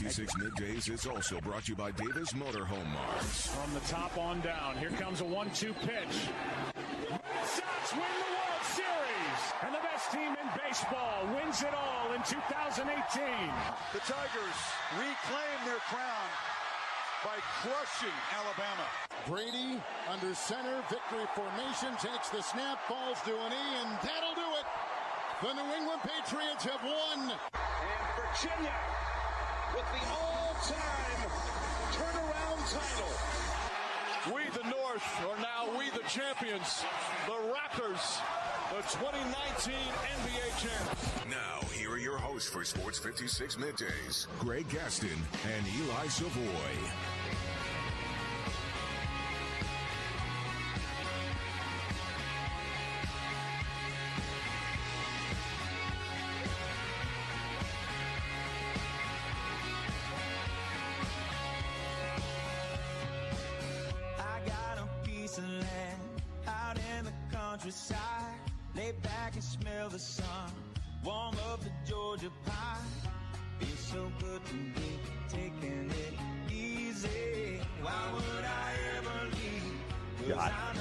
56 Middays is also brought to you by Davis Motorhome Mart. From the top on down, here comes a 1-2 pitch. Red Sox win the World Series, and the best team in baseball wins it all in 2018. The Tigers reclaim their crown by crushing Alabama. Brady under center, victory formation, takes the snap, falls to an E, and that'll do it. The New England Patriots have won. And Virginia with the all-time turnaround title. We, the North, are now we, the champions. The Raptors, the 2019 NBA champs. Now, here are your hosts for Sports 56 Middays, Greg Gaston and Eli Savoy. Out in the countryside, lay back and smell the sun, warm up the Georgia pie. Feels so good to me, taking it easy. Why would I ever leave? 'Cause I know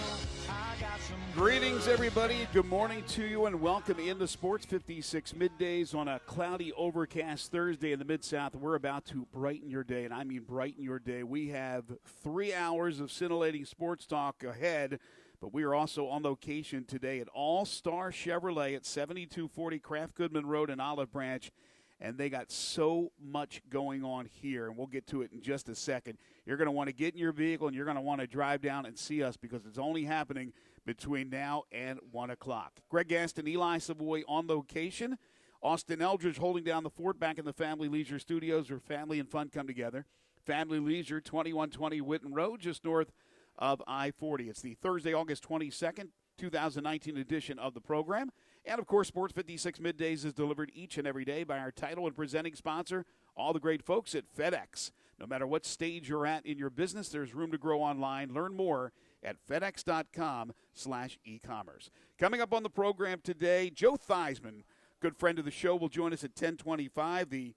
I got some. Greetings, everybody. Good morning to you, and welcome into Sports 56 Middays on a cloudy, overcast Thursday in the Mid-South. We're about to brighten your day, and I mean brighten your day. We have 3 hours of scintillating sports talk ahead, but we are also on location today at All-Star Chevrolet at 7240 Kraft Goodman Road in Olive Branch. And they got so much going on here, and we'll get to it in just a second. You're going to want to get in your vehicle, and you're going to want to drive down and see us because it's only happening between now and 1 o'clock. Greg Gaston, Eli Savoy on location. Austin Eldridge holding down the fort back in the Family Leisure Studios where family and fun come together. Family Leisure, 2120 Whitten Road, just north of I-40. It's the Thursday, August 22nd, 2019 edition of the program. And, of course, Sports 56 Middays is delivered each and every day by our title and presenting sponsor, all the great folks at FedEx. No matter what stage you're at in your business, there's room to grow online. Learn more at FedEx.com/e-commerce. Coming up on the program today, Joe Theismann, good friend of the show, will join us at 10:25. The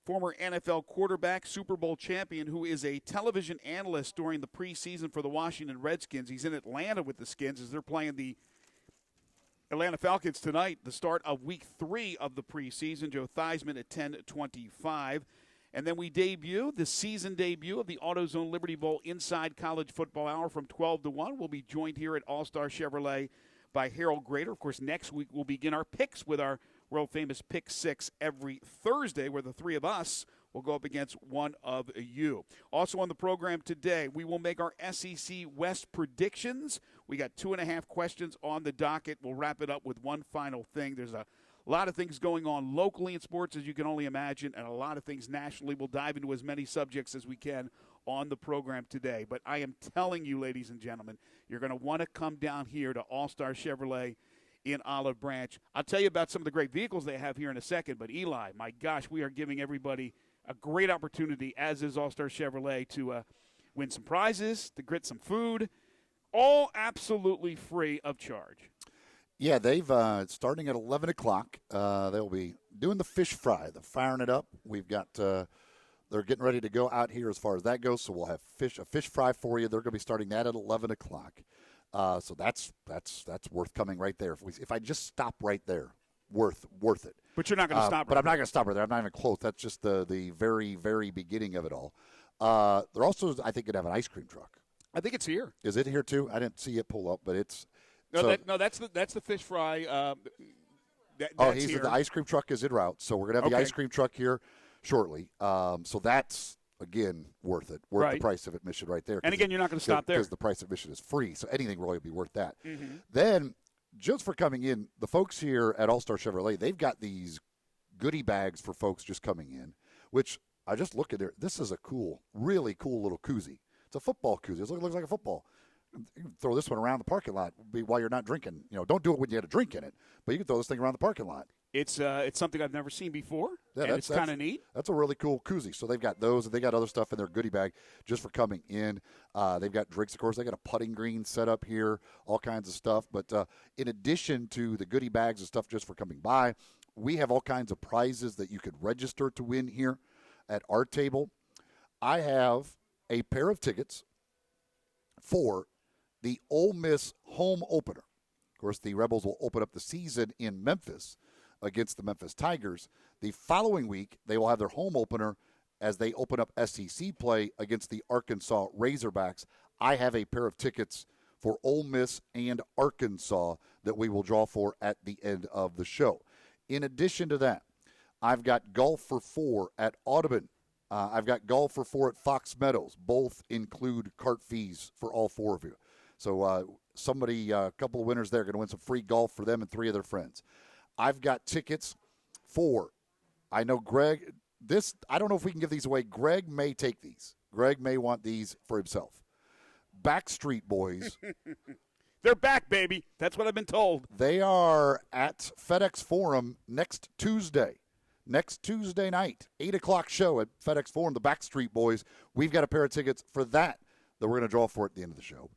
former NFL quarterback, Super Bowl champion, who is a television analyst during the preseason for the Washington Redskins. He's in Atlanta with the Skins as they're playing the Atlanta Falcons tonight, the start of week 3 of the preseason. Joe Theismann at 10:25. And then we debut the season debut of the AutoZone Liberty Bowl Inside College Football Hour from 12 to 1. We'll be joined here at All-Star Chevrolet by Harold Grader. Of course, next week we'll begin our picks with our world-famous Pick 6 every Thursday, where the three of us will go up against one of you. Also on the program today, we will make our SEC West predictions. We got 2.5 questions on the docket. We'll wrap it up with one final thing. There's a lot of things going on locally in sports, as you can only imagine, and a lot of things nationally. We'll dive into as many subjects as we can on the program today. But I am telling you, ladies and gentlemen, you're going to want to come down here to All-Star Chevrolet in Olive Branch. I'll tell you about some of the great vehicles they have here in a second, but Eli, my gosh, we are giving everybody a great opportunity, as is All-Star Chevrolet, to win some prizes, to get some food, all absolutely free of charge. Yeah, they've starting at 11 o'clock. They'll be doing the fish fry. They're firing it up. We've got they're getting ready to go out here as far as that goes, so we'll have a fish fry for you. They're going to be starting that at 11 o'clock. So that's worth coming right there. If I just stop right there, worth it. But you're not going to stop. But I'm not going to stop right there. I'm not even close. That's just the very, very beginning of it all. They're also, I think, going to have an ice cream truck. I think it's here. Is it here too? I didn't see it pull up, but it's that's the fish fry. He's the ice cream truck is en route, so we're going to have the ice cream truck here shortly. So that's again worth it, the price of admission right there. And again, you're not going to stop there because the price of admission is free, so anything really would be worth that. Mm-hmm. Then, just for coming in, the folks here at All-Star Chevrolet, they've got these goodie bags for folks just coming in, which I just look at there. This is a really cool little koozie. It's a football koozie. It looks like a football. You can throw this one around the parking lot while you're not drinking. Don't do it when you had a drink in it, but you can throw this thing around the parking lot. It's something I've never seen before, and it's kind of neat. That's a really cool koozie. So they've got those, and they got other stuff in their goodie bag just for coming in. They've got drinks, of course. They got a putting green set up here, all kinds of stuff. But in addition to the goodie bags and stuff just for coming by, we have all kinds of prizes that you could register to win here. at our table. I have a pair of tickets for the Ole Miss home opener. Of course, the Rebels will open up the season in Memphis against the Memphis Tigers. The following week, they will have their home opener as they open up SEC play against the Arkansas Razorbacks. I have a pair of tickets for Ole Miss and Arkansas that we will draw for at the end of the show. In addition to that, I've got golf for 4 at Audubon. I've got golf for 4 at Fox Meadows. Both include cart fees for all 4 of you. So a couple of winners there are going to win some free golf for them and 3 of their friends. I've got tickets for, I know Greg, I don't know if we can give these away. Greg may take these. Greg may want these for himself. Backstreet Boys. They're back, baby. That's what I've been told. They are at FedEx Forum next Tuesday. Next Tuesday night, 8 o'clock show at FedEx Forum, the Backstreet Boys. We've got a pair of tickets for that we're going to draw for at the end of the show.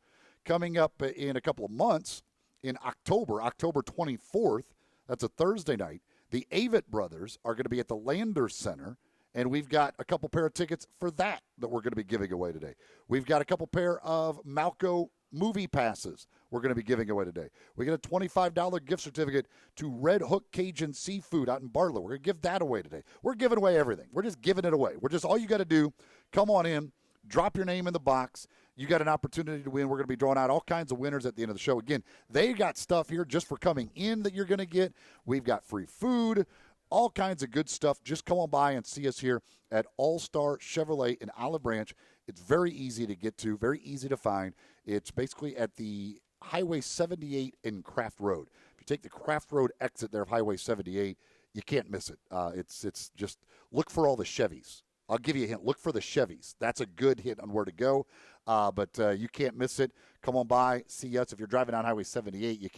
Coming up in a couple of months, in October 24th, that's a Thursday night, the Avett brothers are going to be at the Landers Center, and we've got a couple pair of tickets for that we're going to be giving away today. We've got a couple pair of Malco movie passes we're going to be giving away today. We get a $25 gift certificate to Red Hook Cajun Seafood out in Barlow. We're going to give that away today. We're giving away everything. We're just giving it away. All you got to do, come on in, drop your name in the box. You got an opportunity to win. We're going to be drawing out all kinds of winners at the end of the show. Again, they got stuff here just for coming in that you're going to get. We've got free food, all kinds of good stuff. Just come on by and see us here at All-Star Chevrolet in Olive Branch. It's very easy to get to, very easy to find. It's basically at the Highway 78 in Craft Road. If you take the Craft Road exit there of Highway 78, you can't miss it. It's just look for all the Chevys. I'll give you a hint. Look for the Chevys. That's a good hint on where to go, but you can't miss it. Come on by, see us. If you're driving down Highway 78, you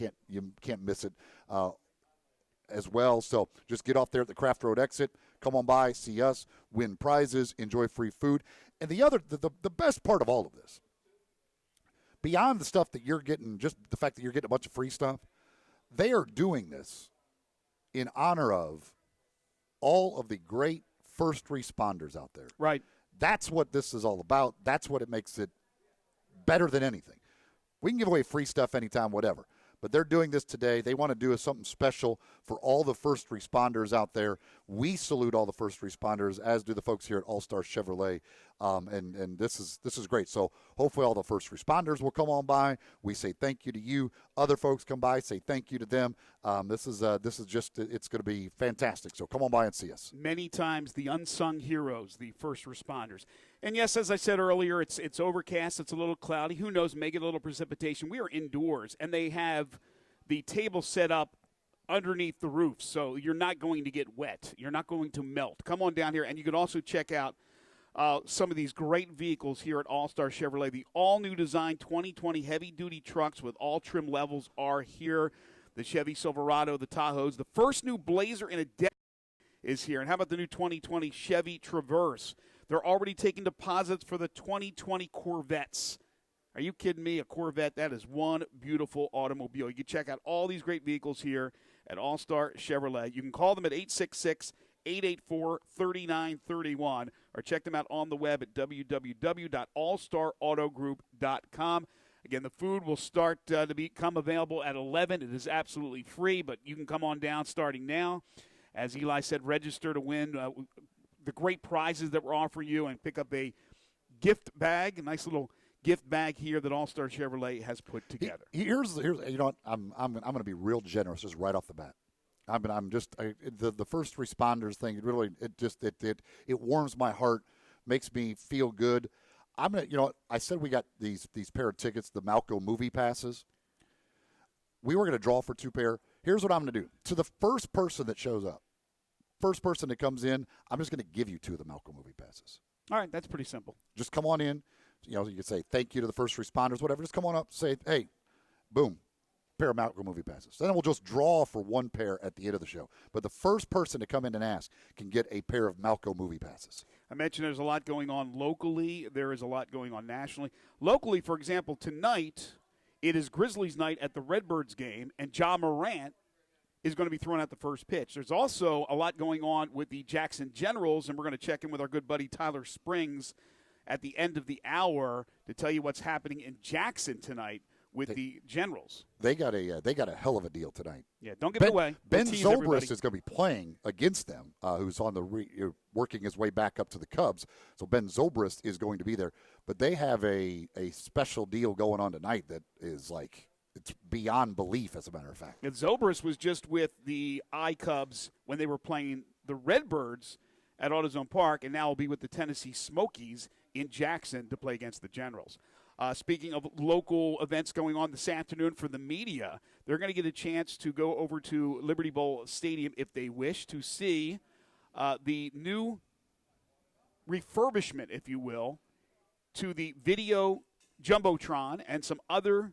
can't miss it as well. So just get off there at the Craft Road exit. Come on by, see us, win prizes, enjoy free food. And the best part of all of this, beyond the stuff that you're getting, just the fact that you're getting a bunch of free stuff, they are doing this in honor of all of the great first responders out there. Right. That's what this is all about. That's what it makes it better than anything. We can give away free stuff anytime, whatever. But they're doing this today. They want to do something special for all the first responders out there. We salute all the first responders, as do the folks here at All-Star Chevrolet. And this is great. So hopefully all the first responders will come on by. We say thank you to you. Other folks come by, say thank you to them. This is just, it's going to be fantastic. So come on by and see us. Many times the unsung heroes, the first responders. And yes, as I said earlier, it's overcast. It's a little cloudy. Who knows? May get a little precipitation. We are indoors, and they have the table set up underneath the roof, so you're not going to get wet. You're not going to melt. Come on down here, and you can also check out some of these great vehicles here at All-Star Chevrolet. The all-new design 2020 heavy-duty trucks with all trim levels are here. The Chevy Silverado, the Tahoes. The first new Blazer in a decade is here. And how about the new 2020 Chevy Traverse? They're already taking deposits for the 2020 Corvettes. Are you kidding me? A Corvette, that is one beautiful automobile. You can check out all these great vehicles here at All-Star Chevrolet. You can call them at 866-884-3931 or check them out on the web at www.allstarautogroup.com. Again, the food will start to become available at 11. It is absolutely free, but you can come on down starting now. As Eli said, register to win the great prizes that we're offering you and pick up a gift bag, a nice little gift bag here that All-Star Chevrolet has put together. Here's you know what, I'm going to be real generous just right off the bat. The first responders thing, it warms my heart, makes me feel good. I said we got these pair of tickets, the Malco movie passes. We were going to draw for 2 pair. Here's what I'm going to do. To the first person that shows up, first person that comes in, I'm just going to give you 2 of the Malco movie passes. All right, that's pretty simple. Just come on in. You can say thank you to the first responders, whatever. Just come on up, say, hey, boom, pair of Malco movie passes. Then we'll just draw for 1 pair at the end of the show. But the first person to come in and ask can get a pair of Malco movie passes. I mentioned there's a lot going on locally. There is a lot going on nationally. Locally, for example, tonight it is Grizzlies night at the Redbirds game, and Ja Morant is going to be throwing out the first pitch. There's also a lot going on with the Jackson Generals, and we're going to check in with our good buddy Tyler Springs at the end of the hour to tell you what's happening in Jackson tonight with the Generals. They got a hell of a deal tonight. Yeah, don't give it away. Ben Zobrist is going to be playing against them, who's on the working his way back up to the Cubs. So Ben Zobrist is going to be there. But they have a special deal going on tonight that is like it's beyond belief, as a matter of fact. And Zobrist was just with the I-Cubs when they were playing the Redbirds at AutoZone Park, and now will be with the Tennessee Smokies in Jackson to play against the Generals. Speaking of local events going on this afternoon for the media, they're going to get a chance to go over to Liberty Bowl Stadium if they wish to see the new refurbishment, if you will, to the video Jumbotron and some other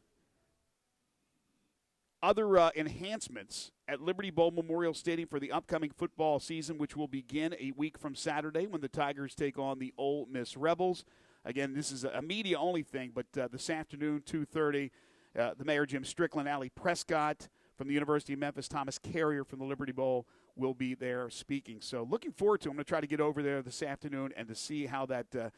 enhancements at Liberty Bowl Memorial Stadium for the upcoming football season, which will begin a week from Saturday when the Tigers take on the Ole Miss Rebels. Again, this is a media-only thing, but this afternoon, 2:30, the Mayor, Jim Strickland, Allie Prescott from the University of Memphis, Thomas Carrier from the Liberty Bowl will be there speaking. So looking forward to it. I'm going to try to get over there this afternoon and to see how that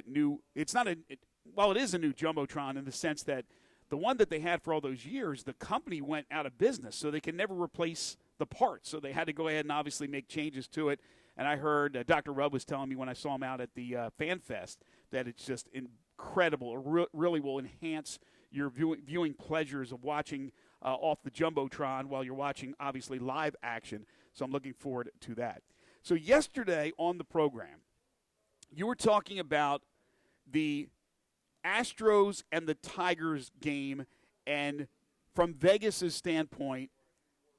new – it's not a – well, it is a new Jumbotron in the sense that the one that they had for all those years, the company went out of business, so they can never replace the parts. So they had to go ahead and obviously make changes to it. And I heard Dr. Rubb was telling me when I saw him out at the Fan Fest that it's just incredible. It really will enhance your viewing pleasures of watching off the Jumbotron while you're watching, obviously, live action. So I'm looking forward to that. So yesterday on the program, you were talking about the Astros and the Tigers game, and from Vegas's standpoint,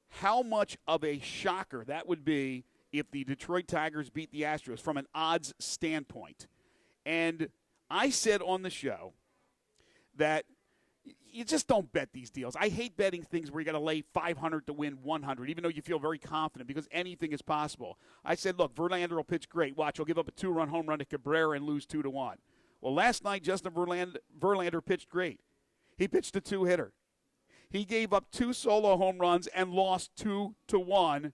how much of a shocker that would be if the Detroit Tigers beat the Astros from an odds standpoint. And I said on the show that you just don't bet these deals. I hate betting things where you got to lay 500 to win 100, even though you feel very confident because anything is possible. I said, look, Verlander will pitch great. Watch, he'll give up a 2-run home run to Cabrera and lose 2-1. Well, last night, Justin Verlander pitched great. He pitched a 2-hitter. He gave up 2 solo home runs and lost 2-1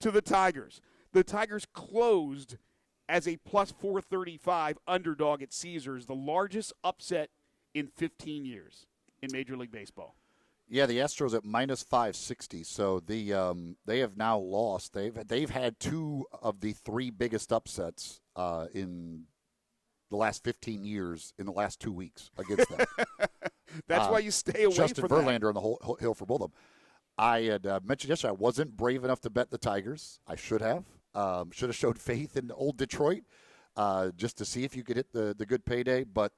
to the Tigers. The Tigers closed as a plus 435 underdog at Caesars, the largest upset in 15 years in Major League Baseball. Yeah, the Astros at minus 560. So they have now lost. They've had 2 of the 3 biggest upsets in the last 15 years in the last 2 weeks against them. That's why you stay away Justin from Verlander on the whole hill for both of them. I had mentioned yesterday I wasn't brave enough to bet the Tigers. I should have. Should have showed faith in old Detroit just to see if you could hit the good payday. But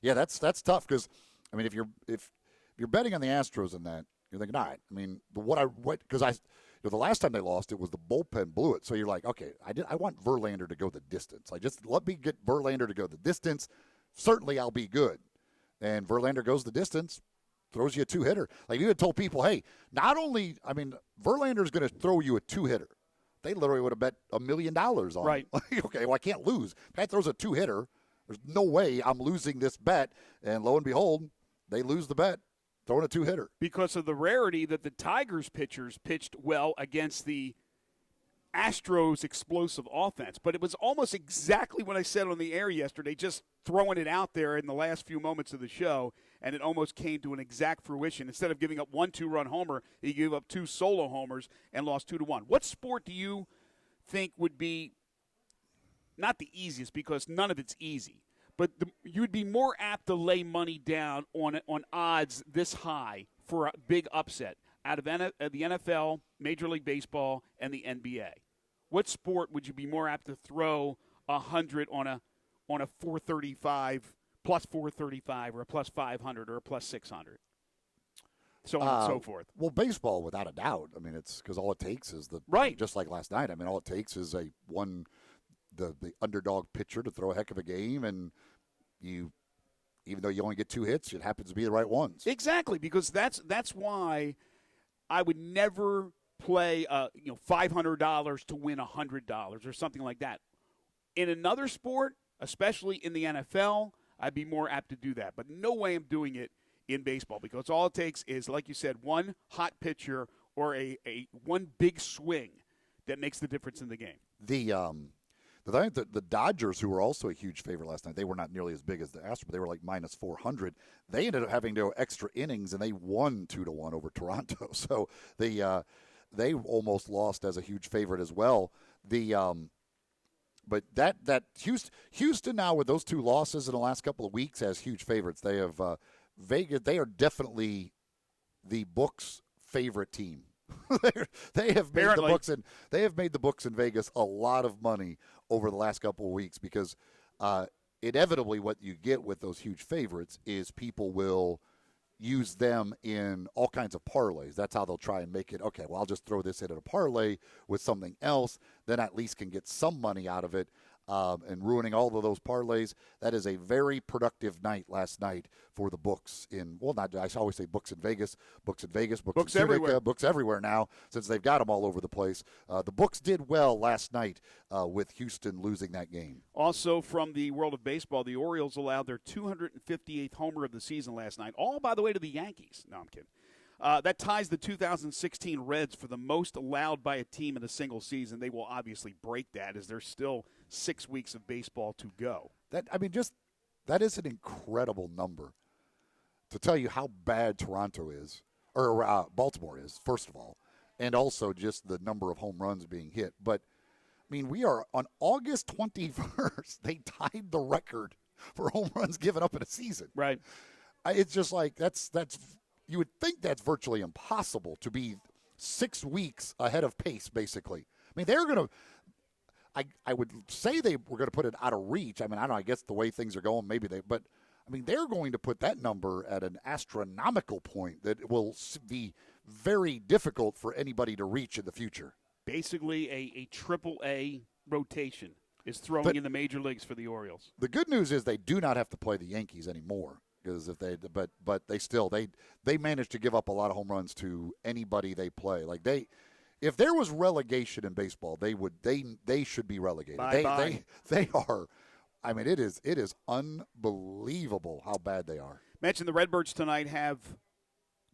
yeah, that's tough because I mean if you're betting on the Astros in that, you're thinking, all right. I mean, because the last time they lost, it was the bullpen blew it. So you're like, okay, I want Verlander to go the distance. Let me get Verlander to go the distance. Certainly, I'll be good. And Verlander goes the distance. Throws you a 2-hitter. Like you had told people, hey, Verlander's going to throw you a 2-hitter. They literally would have bet $1 million on right. it. Okay, well, I can't lose. If guy throws a 2-hitter, there's no way I'm losing this bet. And lo and behold, they lose the bet, throwing a 2-hitter. Because of the rarity that the Tigers pitchers pitched well against the Astros' explosive offense. But it was almost exactly what I said on the air yesterday, just throwing it out there in the last few moments of the show, and it almost came to an exact fruition. Instead of giving up 1 2-run homer, he gave up 2 solo homers and lost 2-1. What sport do you think would be not the easiest, because none of it's easy, but you'd be more apt to lay money down on odds this high for a big upset out of the NFL, Major League Baseball, and the NBA? What sport would you be more apt to throw 100 on a 435, plus 435, or a plus 500, or a plus 600? So on and so forth. Well, baseball, without a doubt. I mean, it's because all it takes is just like last night. I mean, all it takes is the underdog pitcher to throw a heck of a game, and even though you only get 2 hits, it happens to be the right ones. Exactly, because that's why I would never play $500 to win $100 or something like that. In another sport, especially in the NFL, I'd be more apt to do that. But no way I'm doing it in baseball, because all it takes is, like you said, one hot pitcher or a one big swing that makes the difference in the game. The Dodgers, who were also a huge favorite last night, they were not nearly as big as the Astros, but they were like minus 400. They ended up having to go extra innings, and they won 2-1 over Toronto. So they almost lost as a huge favorite as well. But that Houston now with those two losses in the last couple of weeks has huge favorites. They have Vegas. They are definitely the books' favorite team. They have made the books in Vegas a lot of money over the last couple of weeks because inevitably what you get with those huge favorites is people will use them in all kinds of parlays. That's how they'll try and make it, okay, well, I'll just throw this in at a parlay with something else, then at least can get some money out of it. And ruining all of those parlays. That is a very productive night last night for the books I always say books in Vegas, books in Tunica, everywhere. Books everywhere now since they've got them all over the place. The books did well last night with Houston losing that game. Also from the world of baseball, the Orioles allowed their 258th homer of the season last night, all by the way to the Yankees. No, I'm kidding. That ties the 2016 Reds for the most allowed by a team in a single season. They will obviously break that as there's still 6 weeks of baseball to go. That is an incredible number to tell you how bad Toronto is, or Baltimore is, first of all, and also just the number of home runs being hit. But, we are on August 21st. They tied the record for home runs given up in a season. Right. It's just like that's you would think that's virtually impossible to be 6 weeks ahead of pace, basically. They're going to – I would say they were going to put it out of reach. I don't know. I guess the way things are going, maybe they – but, they're going to put that number at an astronomical point that will be very difficult for anybody to reach in the future. Basically a triple-A rotation is throwing in the major leagues for the Orioles. The good news is they do not have to play the Yankees anymore. Because they managed to give up a lot of home runs to anybody they play. If there was relegation in baseball, they should be relegated. They are. It is unbelievable how bad they are. Mentioned the Redbirds tonight have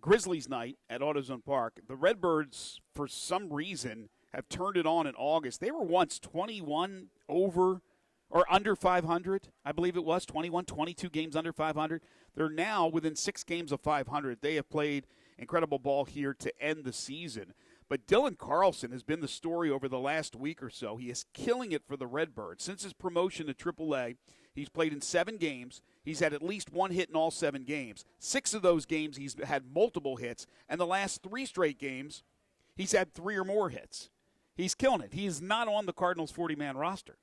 Grizzlies night at AutoZone Park. The Redbirds, for some reason, have turned it on in August. They were once 21 over or under 500, I believe it was, 21, 22 games under 500. They're now within 6 games of 500. They have played incredible ball here to end the season. But Dylan Carlson has been the story over the last week or so. He is killing it for the Redbirds. Since his promotion to AAA, he's played in 7 games. He's had at least 1 hit in all 7 games. 6 of those games he's had multiple hits. And the last 3 straight games, he's had 3 or more hits. He's killing it. He is not on the Cardinals' 40-man roster.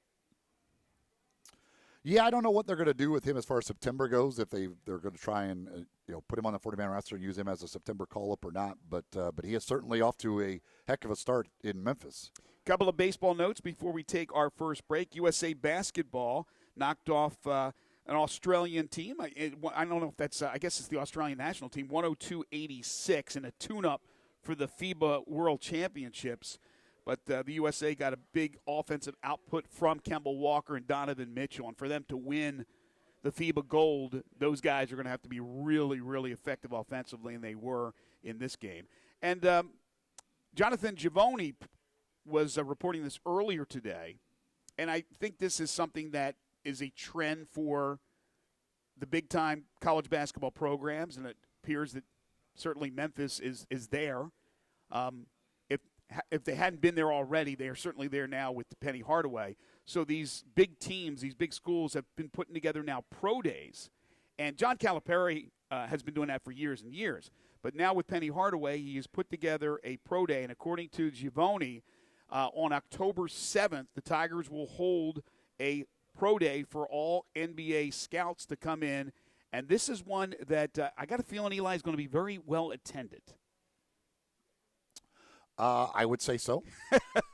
Yeah, I don't know what they're going to do with him as far as September goes, if they're going to try and put him on the 40-man roster and use him as a September call-up or not. But he is certainly off to a heck of a start in Memphis. Couple of baseball notes before we take our first break. USA Basketball knocked off an Australian team. I don't know if that's I guess it's the Australian national team, 102-86 in a tune-up for the FIBA World Championships. But the USA got a big offensive output from Kemba Walker and Donovan Mitchell. And for them to win the FIBA Gold, those guys are going to have to be really, really effective offensively, and they were in this game. And Jonathan Givony was reporting this earlier today, and I think this is something that is a trend for the big-time college basketball programs, and it appears that certainly Memphis is there. If they hadn't been there already, they are certainly there now with Penny Hardaway. So these big teams, these big schools have been putting together now pro days. And John Calipari has been doing that for years and years. But now with Penny Hardaway, he has put together a pro day. And according to Givony, on October 7th, the Tigers will hold a pro day for all NBA scouts to come in. And this is one that I got a feeling Eli is going to be very well attended. I would say so.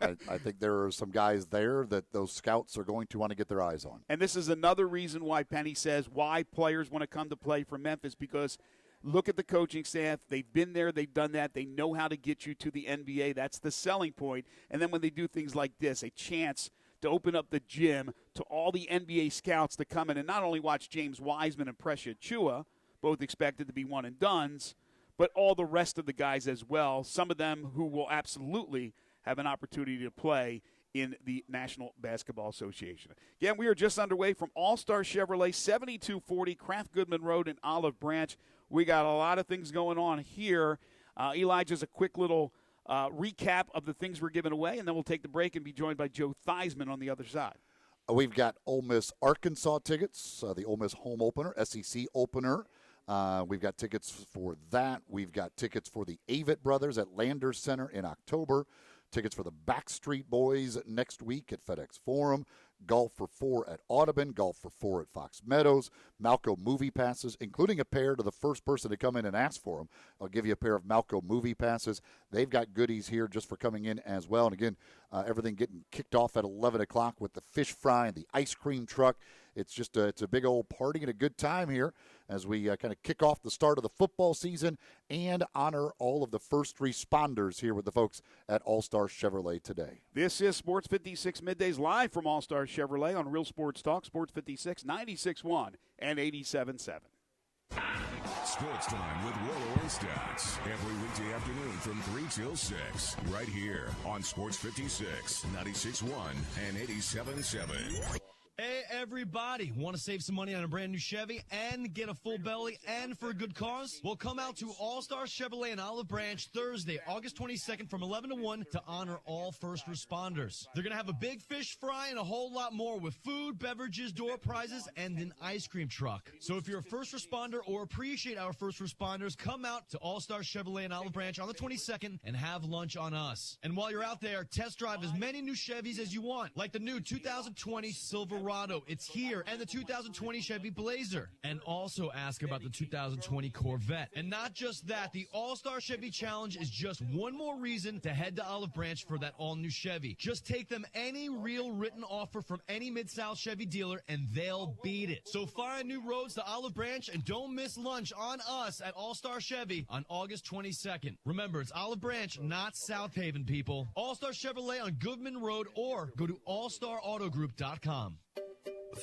I think there are some guys there that those scouts are going to want to get their eyes on. And this is another reason why Penny says why players want to come to play for Memphis, because look at the coaching staff. They've been there. They've done that. They know how to get you to the NBA. That's the selling point. And then when they do things like this, a chance to open up the gym to all the NBA scouts to come in and not only watch James Wiseman and Precious Achua, both expected to be one-and-dones, but all the rest of the guys as well, some of them who will absolutely have an opportunity to play in the National Basketball Association. Again, we are just underway from All-Star Chevrolet, 7240 Kraft Goodman Road in Olive Branch. We got a lot of things going on here. Eli, just a quick little recap of the things we're giving away, and then we'll take the break and be joined by Joe Theismann on the other side. We've got Ole Miss Arkansas tickets, the Ole Miss home opener, SEC opener. We've got tickets for that. We've got tickets for the Avett Brothers at Landers Center in October. Tickets for the Backstreet Boys next week at FedEx Forum. Golf for 4 at Audubon. Golf for 4 at Fox Meadows. Malco movie passes, including a pair to the first person to come in and ask for them. I'll give you a pair of Malco movie passes. They've got goodies here just for coming in as well. And again, everything getting kicked off at 11 o'clock with the fish fry and the ice cream truck. It's just it's a big old party and a good time here as we kind of kick off the start of the football season and honor all of the first responders here with the folks at All-Star Chevrolet today. This is Sports 56 Middays live from All-Star Chevrolet on Real Sports Talk, Sports 56, 96.1 and 87.7. Sports Time with Rollo and Stats. Every weekday afternoon from 3 till 6. Right here on Sports 56, 96.1 and 87.7. Hey, everybody. Want to save some money on a brand new Chevy and get a full belly and for a good cause? Well, come out to All-Star Chevrolet in Olive Branch Thursday, August 22nd from 11 to 1 to honor all first responders. They're going to have a big fish fry and a whole lot more with food, beverages, door prizes, and an ice cream truck. So if you're a first responder or appreciate our first responders, come out to All-Star Chevrolet in Olive Branch on the 22nd and have lunch on us. And while you're out there, test drive as many new Chevys as you want, like the new 2020 Silverado. It's here, and the 2020 Chevy Blazer. And also ask about the 2020 Corvette. And not just that, the All-Star Chevy Challenge is just one more reason to head to Olive Branch for that all-new Chevy. Just take them any real written offer from any Mid-South Chevy dealer, and they'll beat it. So find new roads to Olive Branch, and don't miss lunch on us at All-Star Chevy on August 22nd. Remember, it's Olive Branch, not South Haven, people. All-Star Chevrolet on Goodman Road, or go to allstarautogroup.com.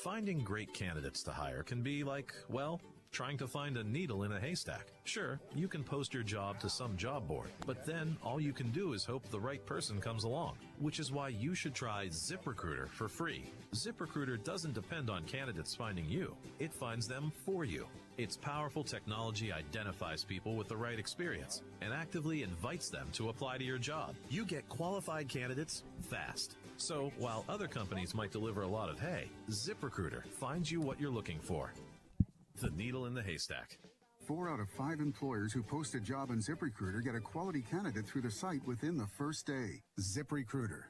Finding great candidates to hire can be like, well, trying to find a needle in a haystack. Sure, you can post your job to some job board, but then all you can do is hope the right person comes along, which is why you should try ZipRecruiter for free. ZipRecruiter doesn't depend on candidates finding you. It finds them for you. Its powerful technology identifies people with the right experience and actively invites them to apply to your job. You get qualified candidates fast. So while other companies might deliver a lot of hay, ZipRecruiter finds you what you're looking for. The needle in the haystack. 4 out of 5 employers who post a job on ZipRecruiter get a quality candidate through the site within the first day. ZipRecruiter.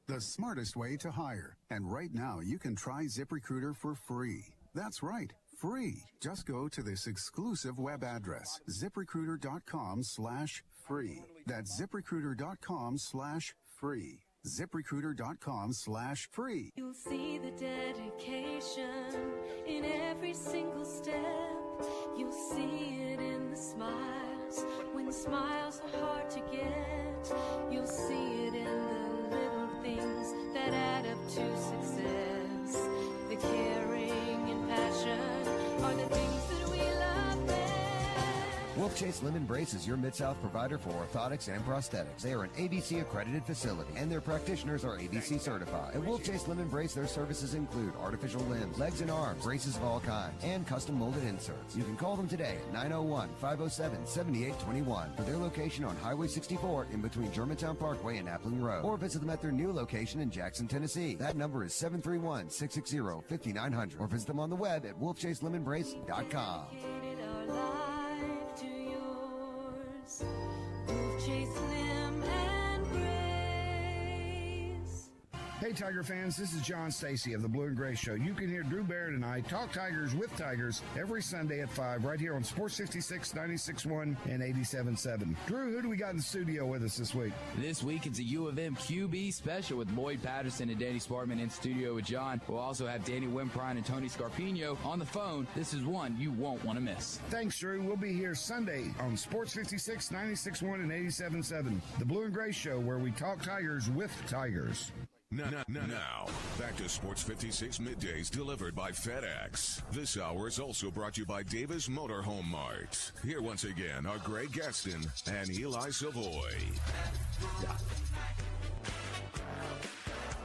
The smartest way to hire. And right now, you can try ZipRecruiter for free. That's right, free. Just go to this exclusive web address, ZipRecruiter.com/free. That's ZipRecruiter.com/free. ZipRecruiter.com/free. You'll see the dedication in every single step. You'll see it in the smiles when the smiles are hard to get. You'll see it in the little things that add up to success. The caring and passion are the things that we love best. Wolf Chase Limb Brace is your Mid-South provider for orthotics and prosthetics. They are an ABC accredited facility, and their practitioners are ABC certified. At Wolf Chase Limb Brace, their services include artificial limbs, legs and arms, braces of all kinds, and custom molded inserts. You can call them today at 901-507-7821 for their location on Highway 64 in between Germantown Parkway and Appling Road, or visit them at their new location in Jackson, Tennessee. That number is 731-660-5900, or visit them on the web at wolfchaselimbembrace.com. Hey Tiger fans, this is John Stacy of the Blue and Gray Show. You can hear Drew Barrett and I talk Tigers with Tigers every Sunday at 5 right here on Sports 66, 96.1 and 87.7. Drew, who do we got in the studio with us this week? This week it's a U of M QB special with Lloyd Patterson and Danny Spartman in studio with John. We'll also have Danny Wimprine and Tony Scarpino on the phone. This is one you won't want to miss. Thanks, Drew. We'll be here Sunday on Sports 56, 96.1 and 87.7. The Blue and Gray Show, where we talk Tigers with Tigers. Now, back to Sports 56 Middays delivered by FedEx. This hour is also brought to you by Davis Motorhome Mart. Here once again are Greg Gaston and Eli Savoy.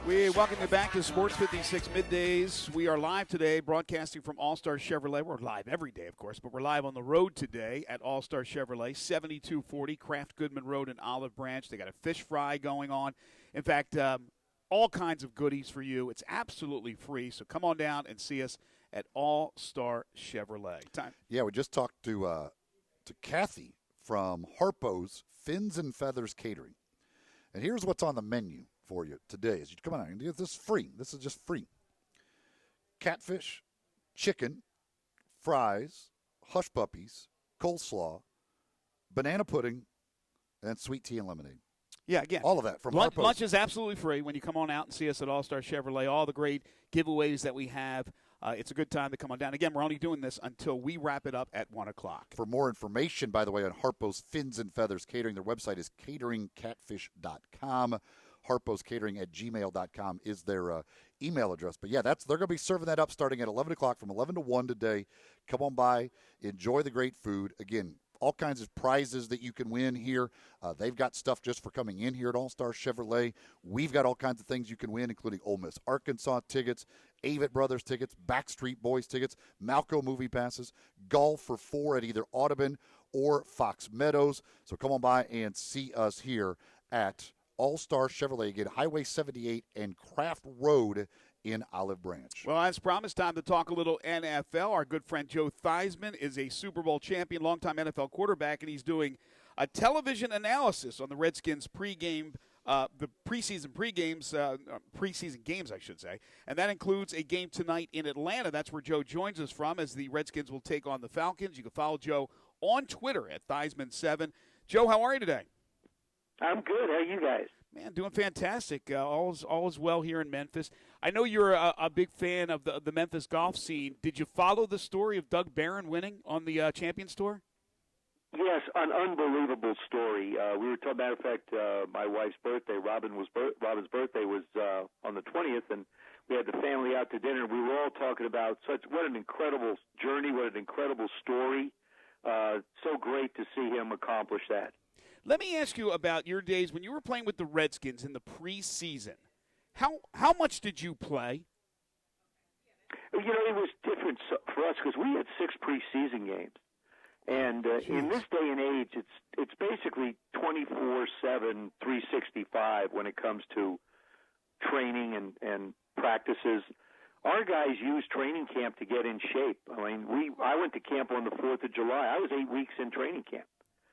We welcome you back to Sports 56 Middays. We are live today, broadcasting from All-Star Chevrolet. We're live every day, of course, but we're live on the road today at All-Star Chevrolet, 7240 Kraft Goodman Road in Olive Branch. They got a fish fry going on. In fact, all kinds of goodies for you. It's absolutely free, so come on down and see us at All-Star Chevrolet. Time. Yeah, we just talked to Kathy from Harpo's Fins and Feathers Catering. And here's what's on the menu for you today. As you come on, this is free. This is just free. Catfish, chicken, fries, hush puppies, coleslaw, banana pudding, and sweet tea and lemonade. Yeah, again, all of that from lunch, Harpo's. lunch is absolutely free when you come on out and see us at All-Star Chevrolet. All the great giveaways that we have. It's a good time to come on down. Again, we're only doing this until we wrap it up at 1 o'clock. For more information, by the way, on Harpo's Fins and Feathers Catering, their website is cateringcatfish.com. harposcatering@gmail.com is their email address. But, yeah, they're going to be serving that up starting at 11 o'clock from 11 to 1 today. Come on by. Enjoy the great food. Again, all kinds of prizes that you can win here. They've got stuff just for coming in here at All-Star Chevrolet. We've got all kinds of things you can win, including Ole Miss Arkansas tickets, Avett Brothers tickets, Backstreet Boys tickets, Malco movie passes, golf for 4 at either Audubon or Fox Meadows. So come on by and see us here at All-Star Chevrolet. Again, Highway 78 and Kraft Road in Olive Branch. Well, as promised, time to talk a little NFL. Our good friend Joe Theismann is a Super Bowl champion, longtime NFL quarterback, and he's doing a television analysis on the Redskins pregame, the preseason games, I should say. And that includes a game tonight in Atlanta. That's where Joe joins us from, as the Redskins will take on the Falcons. You can follow Joe on Twitter at Theismann7. Joe, how are you today? I'm good. How are you guys? Man, doing fantastic. All is well here in Memphis. I know you're a big fan of the Memphis golf scene. Did you follow the story of Doug Barron winning on the Champions Tour? Yes, an unbelievable story. We were talking, matter of fact, my wife's birthday, Robin's birthday was on the 20th, and we had the family out to dinner. We were all talking about what an incredible journey, what an incredible story. So great to see him accomplish that. Let me ask you about your days when you were playing with the Redskins in the preseason. How much did you play? You know, it was different for us because we had 6 preseason games. And in this day and age, it's basically 24/7, 365 when it comes to training and practices. Our guys use training camp to get in shape. I mean, I went to camp on the 4th of July. I was 8 weeks in training camp.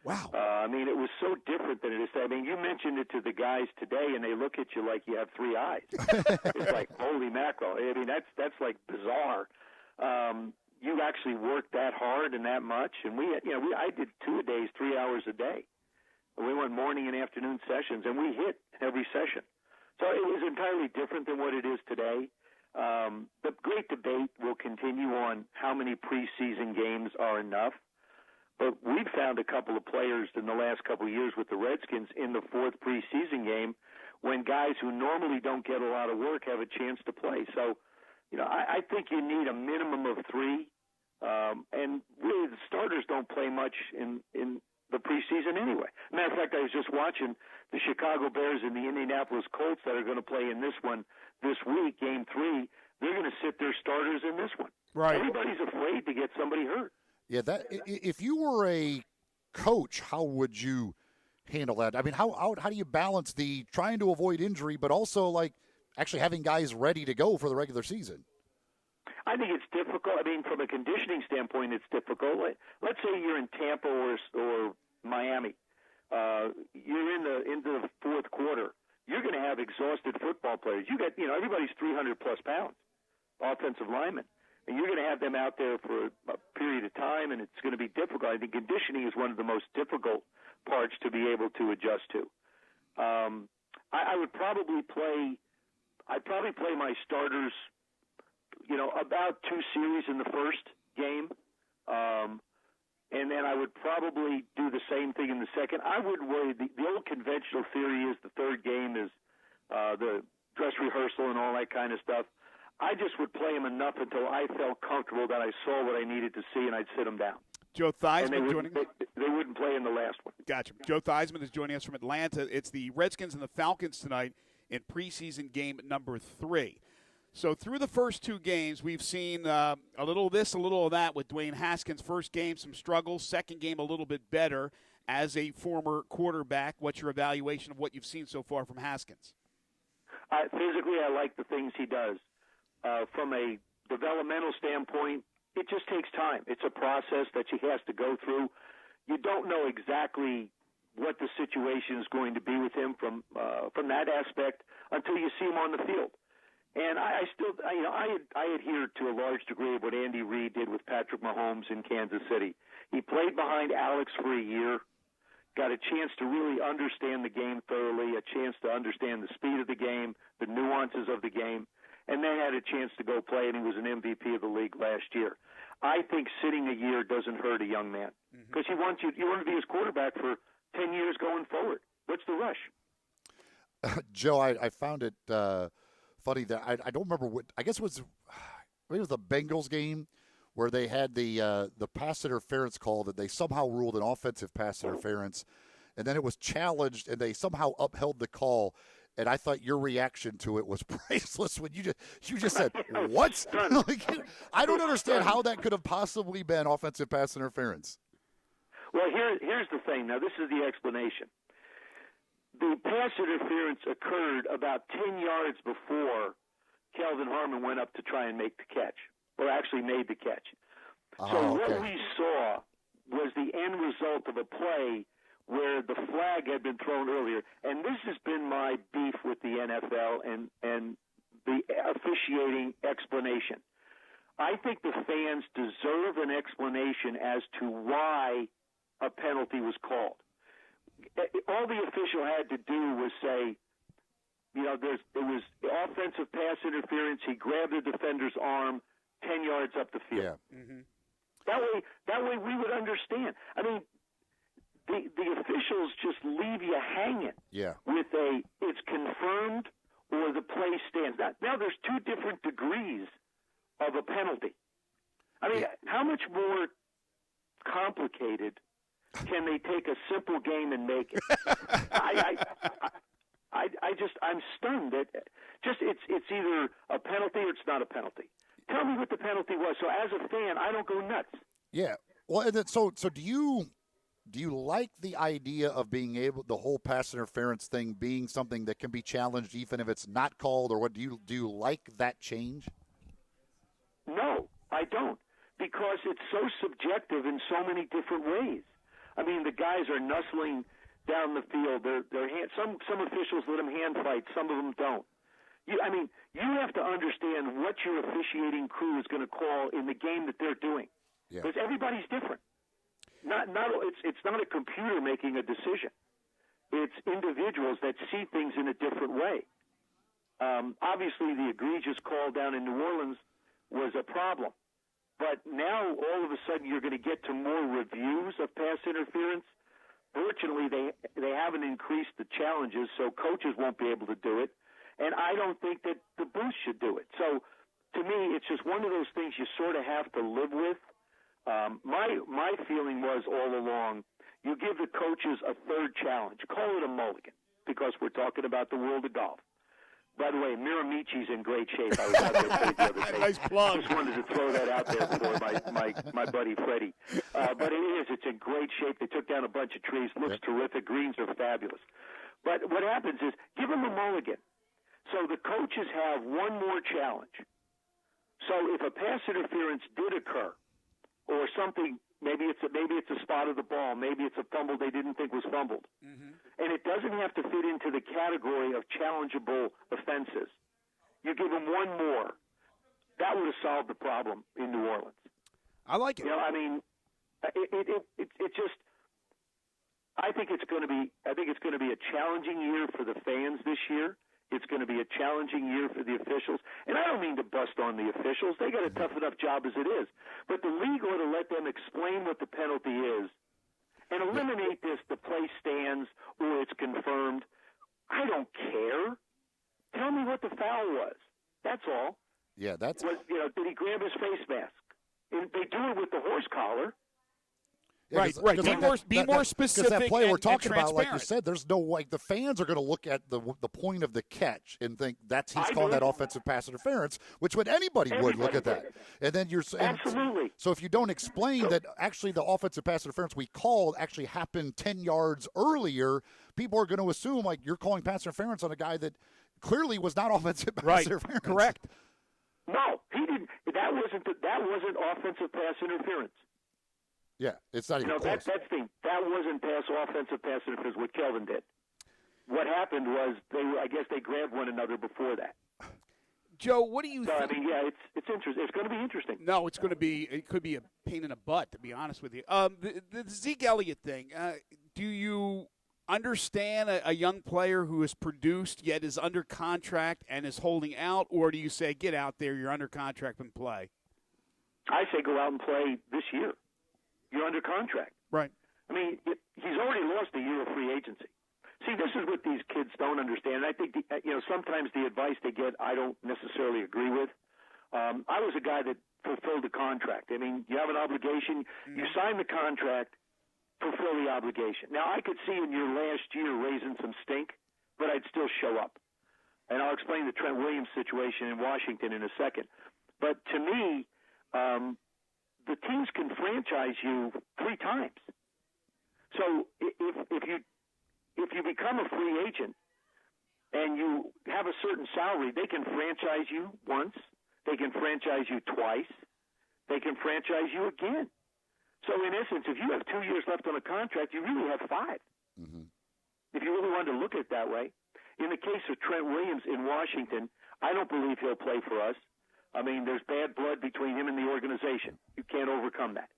Wow. I mean, it was so different than it is today. I mean, you mentioned it to the guys today, and they look at you like you have 3 eyes. It's like, holy mackerel. I mean, that's like bizarre. You actually worked that hard and that much, and I did 2-a-days, 3 hours a day. We went morning and afternoon sessions, and we hit every session. So it was entirely different than what it is today. The great debate will continue on how many preseason games are enough. But we've found a couple of players in the last couple of years with the Redskins in the 4th preseason game when guys who normally don't get a lot of work have a chance to play. So, I think you need a minimum of 3. And really the starters don't play much in the preseason anyway. Matter of fact, I was just watching the Chicago Bears and the Indianapolis Colts that are going to play in this one this week, Game 3. They're going to sit their starters in this one. Right. Everybody's afraid to get somebody hurt. Yeah, if you were a coach, how would you handle that? I mean, how do you balance the trying to avoid injury, but also like actually having guys ready to go for the regular season? I think it's difficult. I mean, from a conditioning standpoint, it's difficult. Let's say you're in Tampa or Miami. You're into the 4th quarter. You're going to have exhausted football players. Everybody's 300-plus pounds, offensive linemen. And you're going to have them out there for a period of time, and it's going to be difficult. I think conditioning is one of the most difficult parts to be able to adjust to. I would probably play my starters, about 2 series in the first game, and then I would probably do the same thing in the second. I would worry. The old conventional theory is the 3rd game is the dress rehearsal and all that kind of stuff. I just would play him enough until I felt comfortable that I saw what I needed to see, and I'd sit him down. Joe Theismann joining us. They wouldn't play in the last one. Gotcha. Joe Theismann is joining us from Atlanta. It's the Redskins and the Falcons tonight in preseason game number 3. So through the first 2 games, we've seen a little of this, a little of that with Dwayne Haskins. First game, some struggles. Second game, a little bit better. As a former quarterback, what's your evaluation of what you've seen so far from Haskins? Physically, I like the things he does. From a developmental standpoint, it just takes time. It's a process that he has to go through. You don't know exactly what the situation is going to be with him from that aspect until you see him on the field. And I adhere to a large degree of what Andy Reid did with Patrick Mahomes in Kansas City. He played behind Alex for a year, got a chance to really understand the game thoroughly, a chance to understand the speed of the game, the nuances of the game, and then had a chance to go play, and he was an MVP of the league last year. I think sitting a year doesn't hurt a young man because you want to be his quarterback for 10 years going forward. What's the rush? Joe, I found it funny that I don't remember what – I guess it was the Bengals game where they had the pass interference call that they somehow ruled an offensive pass interference, and then it was challenged, and they somehow upheld the call. And I thought your reaction to it was priceless when you just said, what? Like, I don't understand how that could have possibly been offensive pass interference. Well, here's the thing. Now, this is the explanation. The pass interference occurred about 10 yards before Kelvin Harmon went up to try and make the catch, or actually made the catch. So what we saw was the end result of a play where the flag had been thrown earlier. And this has been my beef with the NFL and the officiating explanation. I think the fans deserve an explanation as to why a penalty was called. All the official had to do was say, it was offensive pass interference. He grabbed the defender's arm 10 yards up the field. Yeah. Mm-hmm. That way we would understand. I mean, the officials just leave you hanging with it's confirmed or the play stands. Now there's 2 different degrees of a penalty. I mean, how much more complicated can they take a simple game and make it? I'm stunned that it's either a penalty or it's not a penalty. Tell me what the penalty was. So as a fan, I don't go nuts. Yeah. Well, and then, so do you like the idea of being able, the whole pass interference thing being something that can be challenged even if it's not called, or what do you like that change? No, I don't, because it's so subjective in so many different ways. I mean, the guys are nuzzling down the field. Some officials let them hand fight. Some of them don't. You have to understand what your officiating crew is going to call in the game that they're doing, because everybody's different. It's not a computer making a decision. It's individuals that see things in a different way. Obviously, the egregious call down in New Orleans was a problem. But now, all of a sudden, you're going to get to more reviews of pass interference. Fortunately, they haven't increased the challenges, so coaches won't be able to do it. And I don't think that the booth should do it. So, to me, it's just one of those things you sort of have to live with. My feeling was all along, you give the coaches a third challenge. Call it a mulligan, because we're talking about the world of golf. By the way, Miramichi's in great shape. I was out there the other day. Nice plug. Just wanted to throw that out there for my buddy Freddie. But it's in great shape. They took down a bunch of trees. Looks terrific. Greens are fabulous. But what happens is, give them a mulligan. So the coaches have one more challenge. So if a pass interference did occur, or something, maybe it's a spot of the ball, maybe it's a fumble they didn't think was fumbled, and it doesn't have to fit into the category of challengeable offenses. You give them one more. That would have solved the problem in New Orleans. I like it. It just. I think it's going to be a challenging year for the fans this year. It's going to be a challenging year for the officials. And I don't mean to bust on the officials. They got a tough enough job as it is. But the league ought to let them explain what the penalty is and eliminate the play stands or it's confirmed. I don't care. Tell me what the foul was. That's all. Yeah, that's. Did he grab his face mask? They do it with the horse collar. Yeah, right. Be more specific. Because that play we're talking about, like you transparent. said, there's no like the fans are going to look at the point of the catch and think he's calling that offensive pass interference, which would anybody would look at that. And then you're absolutely. So if you don't explain that actually the offensive pass interference we called actually happened 10 yards earlier, people are going to assume like you're calling pass interference on a guy that clearly was not offensive pass interference. Correct. No, he didn't. That wasn't offensive pass interference. Yeah, it's not even close. That's the thing. That wasn't offensive pass interference, what Kelvin did. What happened was, I guess they grabbed one another before that. Joe, what do you think? I mean, yeah, it's interesting. It's going to be interesting. No, it could be a pain in the butt, to be honest with you. The Zeke Elliott thing, do you understand a young player who is produced yet is under contract and is holding out, or do you say, get out there, you're under contract and play? I say go out and play this year. You're under contract. Right. I mean, he's already lost a year of free agency. See, this is what these kids don't understand. I think, sometimes the advice they get I don't necessarily agree with. I was a guy that fulfilled the contract. I mean, you have an obligation. You sign the contract, fulfill the obligation. Now, I could see in your last year raising some stink, but I'd still show up. And I'll explain the Trent Williams situation in Washington in a second. But to me, the teams can franchise you 3 times. So if you become a free agent and you have a certain salary, they can franchise you once, they can franchise you twice, they can franchise you again. So in essence, if you have 2 years left on a contract, you really have 5. Mm-hmm. If you really wanted to look at it that way. In the case of Trent Williams in Washington, I don't believe he'll play for us. I mean, there's bad blood between him and the organization. You can't overcome that.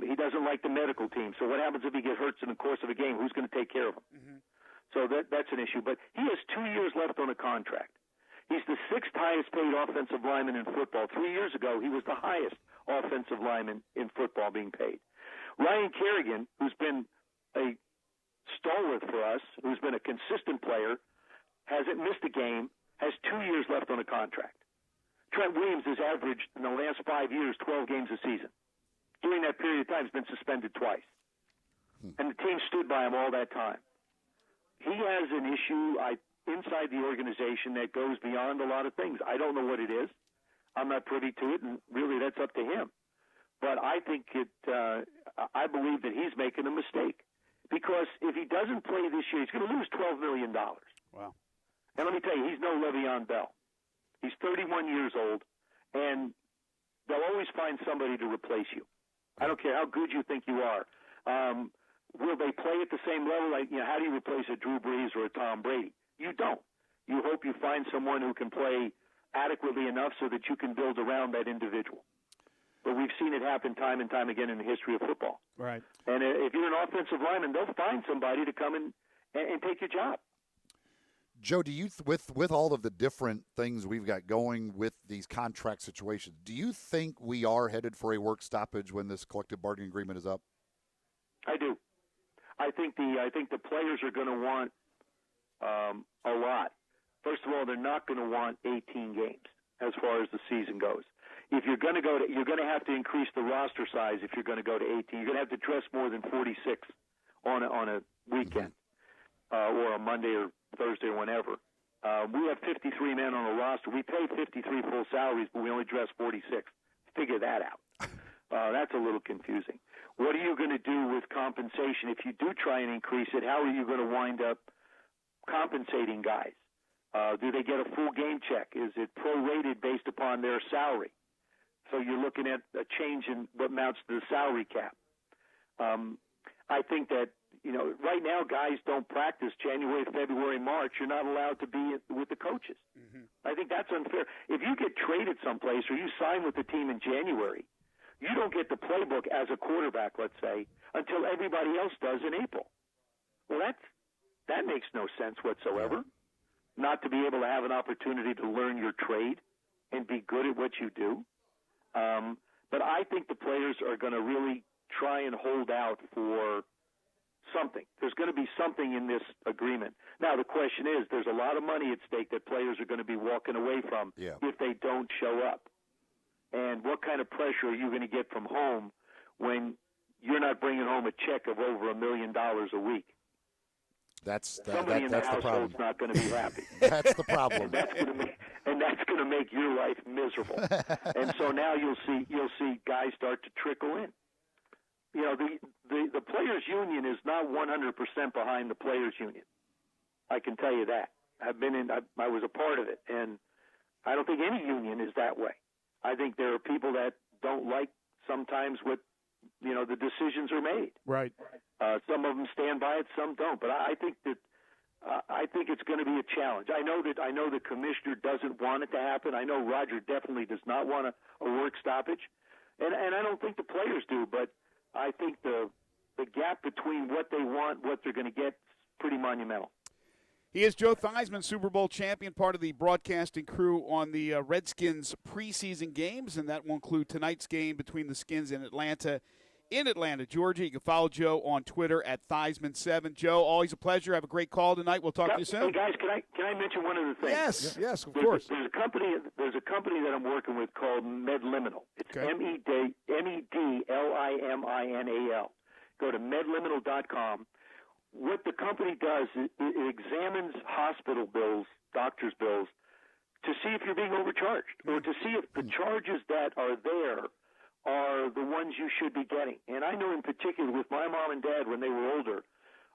He doesn't like the medical team. So what happens if he gets hurt in the course of a game? Who's going to take care of him? Mm-hmm. So that's an issue. But he has 2 years left on a contract. He's the 6th highest paid offensive lineman in football. 3 years ago, he was the highest offensive lineman in football being paid. Ryan Kerrigan, who's been a stalwart for us, who's been a consistent player, hasn't missed a game, has 2 years left on a contract. Trent Williams has averaged in the last 5 years 12 games a season. During that period of time, he's been suspended twice. And the team stood by him all that time. He has an issue inside the organization that goes beyond a lot of things. I don't know what it is. I'm not privy to it, and really that's up to him. But I think I believe that he's making a mistake. Because if he doesn't play this year, he's going to lose $12 million. Wow. And let me tell you, he's no Le'Veon Bell. He's 31 years old, and they'll always find somebody to replace you. I don't care how good you think you are. Will they play at the same level? Like, how do you replace a Drew Brees or a Tom Brady? You don't. You hope you find someone who can play adequately enough so that you can build around that individual. But we've seen it happen time and time again in the history of football. Right. And if you're an offensive lineman, they'll find somebody to come in and take your job. Joe, do you with all of the different things we've got going with these contract situations, do you think we are headed for a work stoppage when this collective bargaining agreement is up? I do. I think the players are going to want a lot. First of all, they're not going to want 18 games as far as the season goes. If you're going to you're going to have to increase the roster size. If you're going to go to 18, you're going to have to dress more than 46 on a weekend or a Monday or Thursday or whenever. We have 53 men on a roster. We pay 53 full salaries, but we only dress 46. Figure that out. That's a little confusing. What are you going to do with compensation? If you do try and increase it, how are you going to wind up compensating guys? Do they get a full game check? Is it prorated based upon their salary? So you're looking at a change in what amounts to the salary cap. I think that, right now guys don't practice January, February, March. You're not allowed to be with the coaches. Mm-hmm. I think that's unfair. If you get traded someplace or you sign with the team in January, you don't get the playbook as a quarterback, let's say, until everybody else does in April. Well, that makes no sense whatsoever, not to be able to have an opportunity to learn your trade and be good at what you do. But I think the players are going to really try and hold out for something. There's going to be something in this agreement. Now, the question is, there's a lot of money at stake that players are going to be walking away from if they don't show up. And what kind of pressure are you going to get from home when you're not bringing home a check of over $1 million a week? Somebody in the household's not going to be happy. That's the problem. and that's going to make your life miserable. And so now you'll see guys start to trickle in. You know, the players' union is not 100% behind the players' union. I can tell you that. I was a part of it, and I don't think any union is that way. I think there are people that don't like sometimes what, you know, the decisions are made. Right. Some of them stand by it, some don't. But I think it's going to be a challenge. I know the commissioner doesn't want it to happen. I know Roger definitely does not want a work stoppage, and I don't think the players do. But I think the gap between what they want, what they're going to get, is pretty monumental. He is Joe Theismann, Super Bowl champion, part of the broadcasting crew on the Redskins preseason games, and that will include tonight's game between the Skins and Atlanta. In Atlanta, Georgia. You can follow Joe on Twitter at Theismann7. Joe, always a pleasure. Have a great call tonight. We'll talk to you soon. Hey guys, can I mention one other thing? Yes, of course. There's a company that I'm working with called MedLiminal. It's MEDLIMINAL. Go to medliminal.com. What the company does is it examines hospital bills, doctor's bills, to see if you're being overcharged or to see if the charges that are there are the ones you should be getting. And I know in particular with my mom and dad when they were older,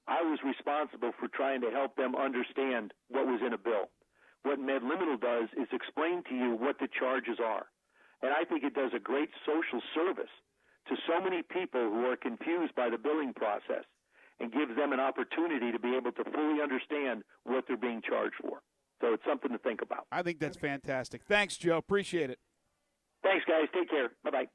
I was responsible for trying to help them understand what was in a bill. What MedLiminal does is explain to you what the charges are. And I think it does a great social service to so many people who are confused by the billing process and gives them an opportunity to be able to fully understand what they're being charged for. So it's something to think about. I think that's fantastic. Thanks, Joe. Appreciate it. Thanks, guys. Take care. Bye-bye.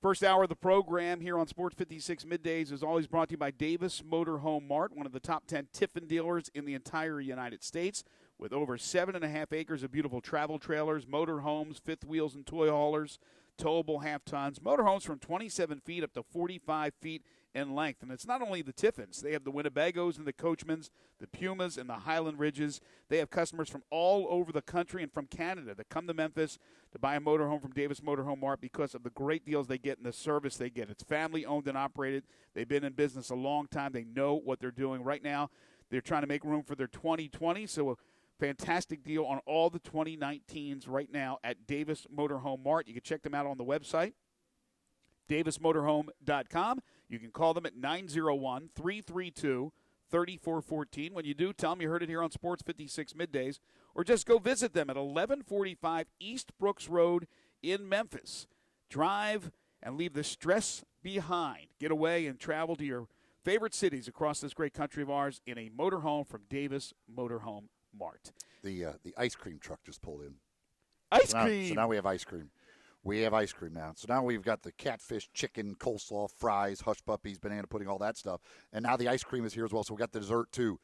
First hour of the program here on Sports 56 Middays is always brought to you by Davis Motor Home Mart, one of the top 10 Tiffin dealers in the entire United States, with over 7.5 acres of beautiful travel trailers, motor homes, fifth wheels and toy haulers, towable half tons, motor homes from 27 feet up to 45 feet in length. And it's not only the Tiffins. They have the Winnebagos and the Coachmans, the Pumas and the Highland Ridges. They have customers from all over the country and from Canada that come to Memphis to buy a motorhome from Davis Motor Home Mart because of the great deals they get and the service they get. It's family-owned and operated. They've been in business a long time. They know what they're doing. Right now, they're trying to make room for their 2020, so a fantastic deal on all the 2019s right now at Davis Motor Home Mart. You can check them out on the website, davismotorhome.com. You can call them at 901-332-3414. When you do, tell them you heard it here on Sports 56 Middays, or just go visit them at 1145 East Brooks Road in Memphis. Drive and leave the stress behind. Get away and travel to your favorite cities across this great country of ours in a motorhome from Davis Motorhome Mart. The ice cream truck just pulled in. Cream. So now we have ice cream. We have ice cream now. So now we've got the catfish, chicken, coleslaw, fries, hush puppies, banana pudding, all that stuff. And now the ice cream is here as well. So we got the dessert too.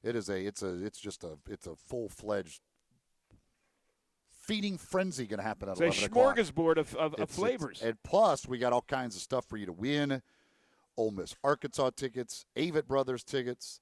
It's a full-fledged feeding frenzy going to happen at 11 o'clock. It's a smorgasbord of flavors. And plus, we got all kinds of stuff for you to win. Ole Miss Arkansas tickets, Avett Brothers tickets,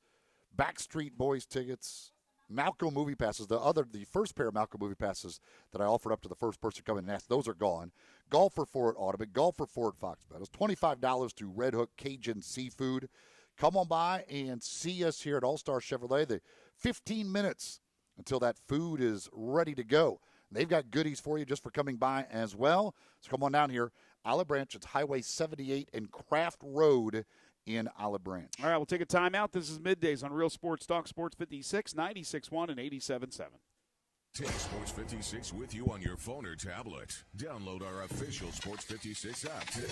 Backstreet Boys tickets, Malco movie passes. The first pair of Malco movie passes that I offered up to the first person coming and asked, those are gone. Golf for 4 at Audubon, golf for 4 at Fox Meadows, $25 to Red Hook Cajun Seafood. Come on by and see us here at All-Star Chevrolet. The 15 minutes until that food is ready to go. They've got goodies for you just for coming by as well. So come on down here. Olive Branch, it's Highway 78 and Craft Road in Olive Branch. All right, we'll take a timeout. This is Middays on Real Sports Talk, Sports 56, 96.1 and 87.7. Take Sports 56 with you on your phone or tablet. Download our official Sports 56 app today.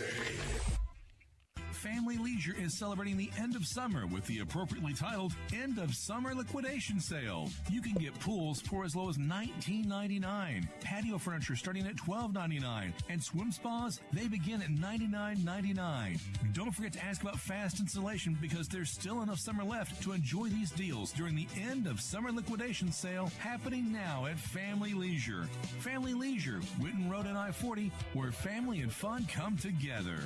Family Leisure is celebrating the end of summer with the appropriately titled End of Summer Liquidation Sale. You can get pools for as low as $19.99, patio furniture starting at $12.99, and swim spas, they begin at $99.99. Don't forget to ask about fast installation because there's still enough summer left to enjoy these deals during the End of Summer Liquidation Sale happening now at Family Leisure. Family Leisure, Whitten Road and I-40, where family and fun come together.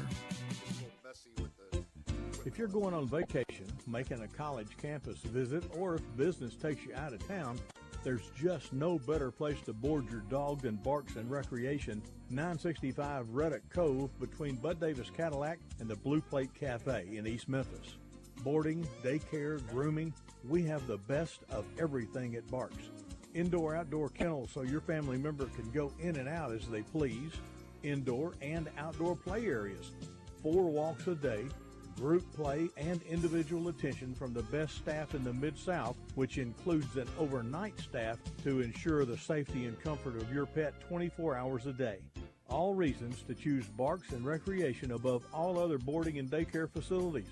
If you're going on vacation, making a college campus visit, or if business takes you out of town, there's just no better place to board your dog than Barks and Recreation, 965 Reddick Cove between Bud Davis Cadillac and the Blue Plate Cafe in East Memphis. Boarding, daycare, grooming, we have the best of everything at Barks. Indoor-outdoor kennels so your family member can go in and out as they please. Indoor and outdoor play areas. 4 walks a day, group play, and individual attention from the best staff in the Mid-South, which includes an overnight staff to ensure the safety and comfort of your pet 24 hours a day. All reasons to choose Barks and Recreation above all other boarding and daycare facilities.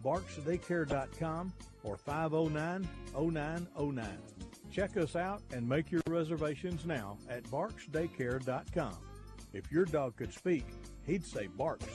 BarksDaycare.com or 509-0909. Check us out and make your reservations now at BarksDaycare.com. If your dog could speak, he'd say Barks.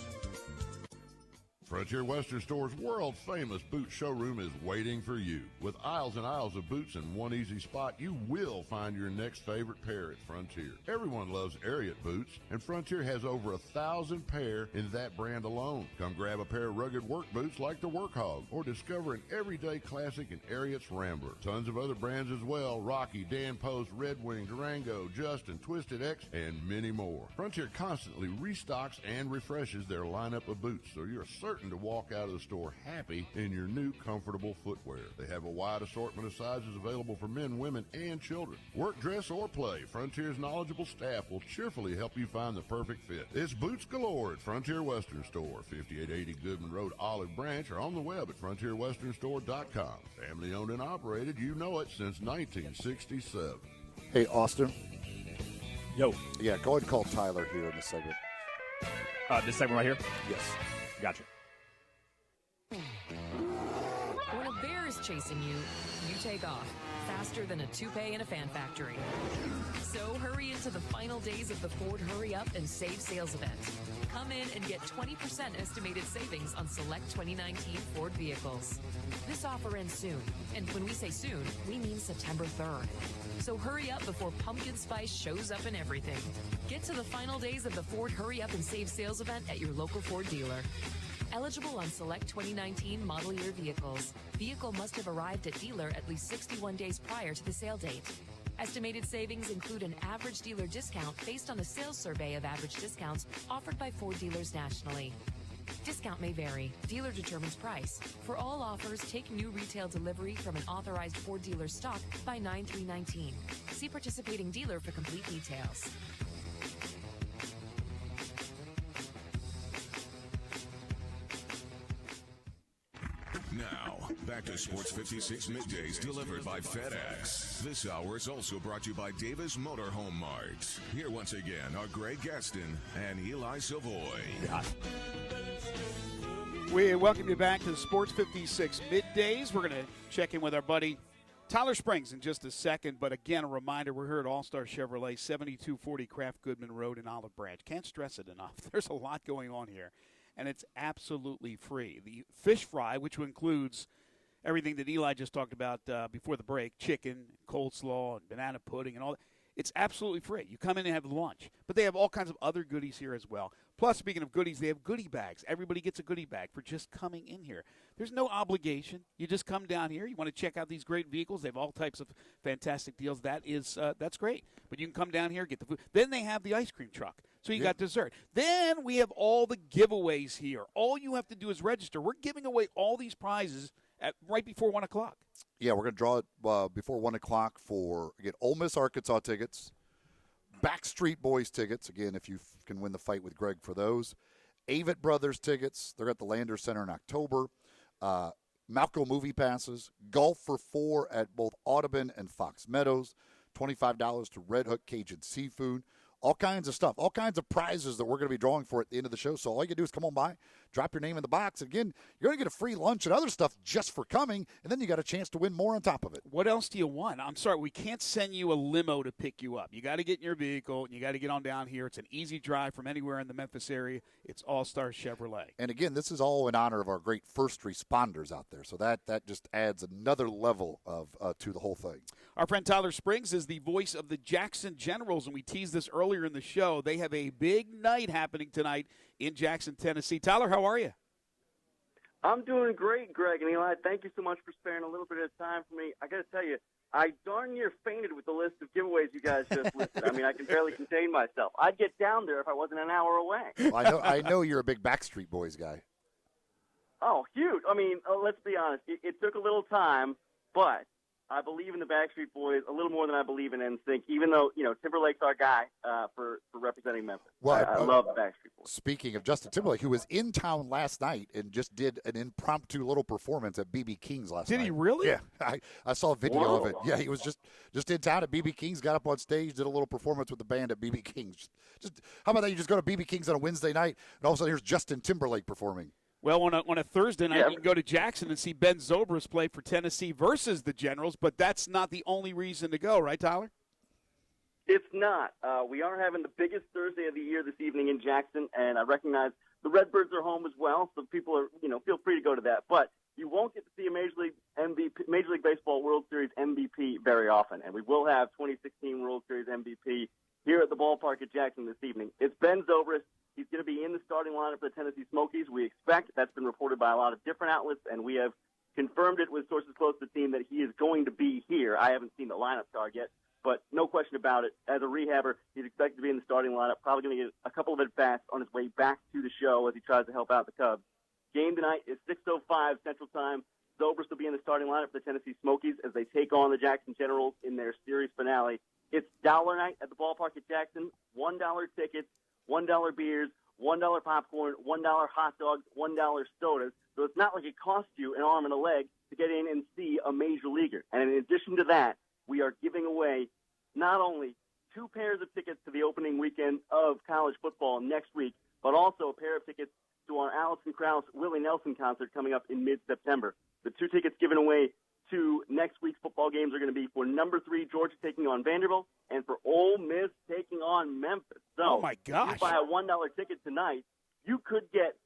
Frontier Western Store's world-famous boot showroom is waiting for you. With aisles and aisles of boots in one easy spot, you will find your next favorite pair at Frontier. Everyone loves Ariat boots, and Frontier has over 1,000 pair in that brand alone. Come grab a pair of rugged work boots like the Workhog, or discover an everyday classic in Ariat's Rambler. Tons of other brands as well: Rocky, Dan Post, Red Wing, Durango, Justin, Twisted X, and many more. Frontier constantly restocks and refreshes their lineup of boots, so you're certain to walk out of the store happy in your new comfortable footwear. They have a wide assortment of sizes available for men, women, and children. Work, dress, or play, Frontier's knowledgeable staff will cheerfully help you find the perfect fit. It's boots galore at Frontier Western Store, 5880 Goodman Road, Olive Branch, or on the web at frontierwesternstore.com. Family owned and operated, you know it, since 1967. Hey, Austin. Yo. Yeah, go ahead and call Tyler here in this segment. This segment right here? Yes. Gotcha. When a bear is chasing you, you take off faster than a toupee in a fan factory. So hurry into the final days of the Ford Hurry Up and Save sales event. Come in and get 20% estimated savings on select 2019 Ford vehicles. This offer ends soon, and when we say soon, we mean September 3rd. So hurry up before pumpkin spice shows up in everything. Get to the final days of the Ford Hurry Up and Save sales event at your local Ford dealer. Eligible on select 2019 model year vehicles. Vehicle must have arrived at dealer at least 61 days prior to the sale date. Estimated savings include an average dealer discount based on a sales survey of average discounts offered by Ford dealers nationally. Discount may vary. Dealer determines price. For all offers, take new retail delivery from an authorized Ford dealer stock by 9/3/19. See participating dealer for complete details. Now, back to Sports 56 Middays delivered by FedEx. This hour is also brought to you by Davis Motorhome Mart. Here once again are Greg Gaston and Eli Savoy. We welcome you back to Sports 56 Middays. We're going to check in with our buddy Tyler Springs in just a second. But again, a reminder, we're here at All-Star Chevrolet, 7240 Kraft Goodman Road in Olive Branch. Can't stress it enough. There's a lot going on here, and it's absolutely free. The fish fry, which includes everything that Eli just talked about before the break, chicken, coleslaw, and banana pudding and all that, it's absolutely free. You come in and have lunch. But they have all kinds of other goodies here as well. Plus, speaking of goodies, they have goodie bags. Everybody gets a goodie bag for just coming in here. There's no obligation. You just come down here. You want to check out these great vehicles. They have all types of fantastic deals. That's great. But you can come down here, get the food. Then they have the ice cream truck. So you got dessert. Then we have all the giveaways here. All you have to do is register. We're giving away all these prizes right before 1 o'clock. Yeah, we're going to draw it before 1 o'clock for, again, Ole Miss Arkansas tickets, Backstreet Boys tickets, again, if you can win the fight with Greg for those, Avett Brothers tickets, they're at the Landers Center in October, Malco movie passes, golf for 4 at both Audubon and Fox Meadows, $25 to Red Hook Cajun Seafood, all kinds of stuff, all kinds of prizes that we're going to be drawing for at the end of the show. So all you can do is come on by, drop your name in the box. And again, you're going to get a free lunch and other stuff just for coming, and then you got a chance to win more on top of it. What else do you want? I'm sorry, we can't send you a limo to pick you up. You got to get in your vehicle, and you got to get on down here. It's an easy drive from anywhere in the Memphis area. It's All-Star Chevrolet. And again, this is all in honor of our great first responders out there. So that just adds another level of to the whole thing. Our friend Tyler Springs is the voice of the Jackson Generals, and we teased this earlier in the show. They have a big night happening tonight in Jackson, Tennessee. Tyler, how are you? I'm doing great, Greg and Eli. Thank you so much for sparing a little bit of time for me. I got to tell you, I darn near fainted with the list of giveaways you guys just listed. I mean, I can barely contain myself. I'd get down there if I wasn't an hour away. Well, I know you're a big Backstreet Boys guy. Oh, huge. I mean, let's be honest. It took a little time, but I believe in the Backstreet Boys a little more than I believe in NSYNC, even though, Timberlake's our guy for representing Memphis. Well, I love the Backstreet Boys. Speaking of Justin Timberlake, who was in town last night and just did an impromptu little performance at B.B. King's last night. Did he really? Yeah. I saw a video of it. Yeah, he was just in town at B.B. King's, got up on stage, did a little performance with the band at B.B. King's. Just how about that? You just go to B.B. King's on a Wednesday night, and all of a sudden here's Justin Timberlake performing. Well, on a Thursday night, you can go to Jackson and see Ben Zobrist play for Tennessee versus the Generals, but that's not the only reason to go, right, Tyler? It's not. We are having the biggest Thursday of the year this evening in Jackson, and I recognize the Redbirds are home as well, so people are, feel free to go to that. But you won't get to see a Major League Baseball World Series MVP very often, and we will have 2016 World Series MVP here at the ballpark at Jackson this evening. It's Ben Zobrist. He's going to be in the starting lineup for the Tennessee Smokies. We expect that's been reported by a lot of different outlets, and we have confirmed it with sources close to the team that he is going to be here. I haven't seen the lineup card yet, but no question about it. As a rehabber, he's expected to be in the starting lineup, probably going to get a couple of at-bats on his way back to the show as he tries to help out the Cubs. Game tonight is 6:05 Central Time. Zobrist will be in the starting lineup for the Tennessee Smokies as they take on the Jackson Generals in their series finale. It's dollar night at the ballpark at Jackson. $1 tickets, $1 beers, $1 popcorn, $1 hot dogs, $1 sodas. So it's not like it costs you an arm and a leg to get in and see a major leaguer. And in addition to that, we are giving away not only 2 pairs of tickets to the opening weekend of college football next week, but also a pair of tickets to our Allison Krauss Willie Nelson concert coming up in mid-September. The 2 tickets given away to next week's football games are going to be for number 3 Georgia taking on Vanderbilt and for Ole Miss taking on Memphis. So, oh my gosh! If you buy a $1 ticket tonight, you could get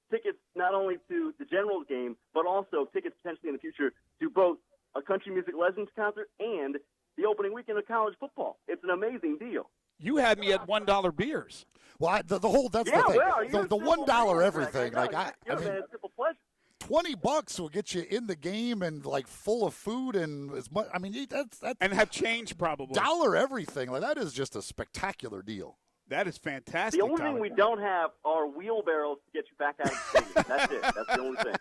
tickets not only to the Generals game, but also tickets potentially in the future to both a Country Music Legends concert and the opening weekend of college football. It's an amazing deal. You had me at $1 beers. Well, the whole that's the thing. The $1 everything. I mean, it's simple pleasure. $20 will get you in the game and like full of food and as much. I mean, that's and have change probably. $1 everything. Like that is just a spectacular deal. That is fantastic. The only thing we don't have are wheelbarrows to get you back out of the stadium. That's it. That's the only thing.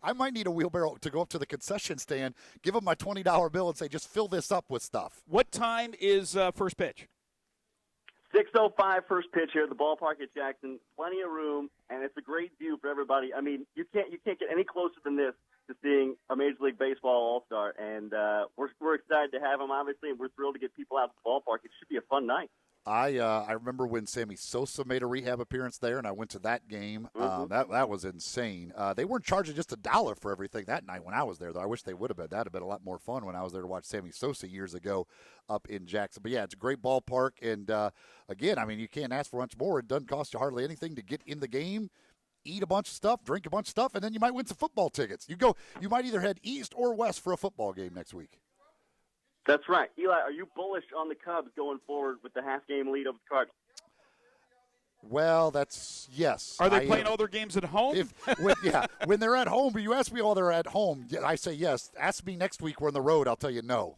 I might need a wheelbarrow to go up to the concession stand, give them my $20 bill, and say, just fill this up with stuff. What time is first pitch? 6:05 first pitch here at the ballpark at Jackson. Plenty of room, and it's a great view for everybody. I mean, you can't get any closer than this to seeing a Major League Baseball All-Star, and we're excited to have him, obviously, and we're thrilled to get people out to the ballpark. It should be a fun night. I remember when Sammy Sosa made a rehab appearance there, and I went to that game. That was insane. They weren't charging just $1 for everything that night when I was there, though. I wish they would have been. That would have been a lot more fun when I was there to watch Sammy Sosa years ago up in Jackson. But, yeah, it's a great ballpark. And, again, I mean, you can't ask for much more. It doesn't cost you hardly anything to get in the game, eat a bunch of stuff, drink a bunch of stuff, and then you might win some football tickets. You might either head east or west for a football game next week. That's right. Eli, are you bullish on the Cubs going forward with the half-game lead over the Cardinals? Well, that's yes. Are they playing all their games at home? When they're at home. But you ask me while they're at home, I say yes. Ask me next week we're on the road, I'll tell you no.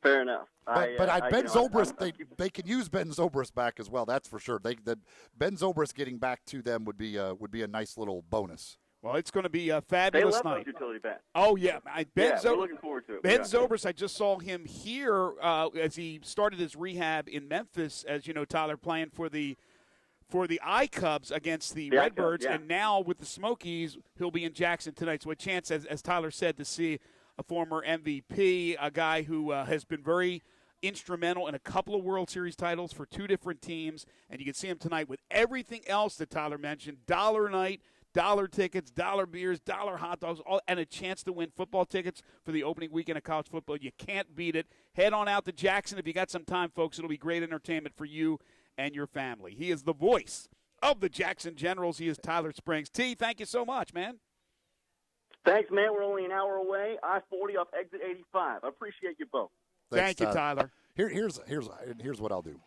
Fair enough. But Ben Zobrist, they can use Ben Zobrist back as well. That's for sure. Ben Zobrist getting back to them would be a nice little bonus. Well, it's going to be a fabulous night. They love night. those utility bats. Oh, yeah. We're looking forward to it. Ben Zobrist, I just saw him here as he started his rehab in Memphis, as you know, Tyler, playing for the I-Cubs against the Redbirds. And now with the Smokies, he'll be in Jackson tonight. So a chance, as Tyler said, to see a former MVP, a guy who has been very instrumental in a couple of World Series titles for 2 different teams. And you can see him tonight with everything else that Tyler mentioned. $1 night. $1 tickets, $1 beers, $1 hot dogs, and a chance to win football tickets for the opening weekend of college football. You can't beat it. Head on out to Jackson if you got some time, folks. It'll be great entertainment for you and your family. He is the voice of the Jackson Generals. He is Tyler Springs. T, thank you so much, man. Thanks, man. We're only an hour away. I-40 off exit 85. I appreciate you both. Thank you, Tyler. Here's what I'll do.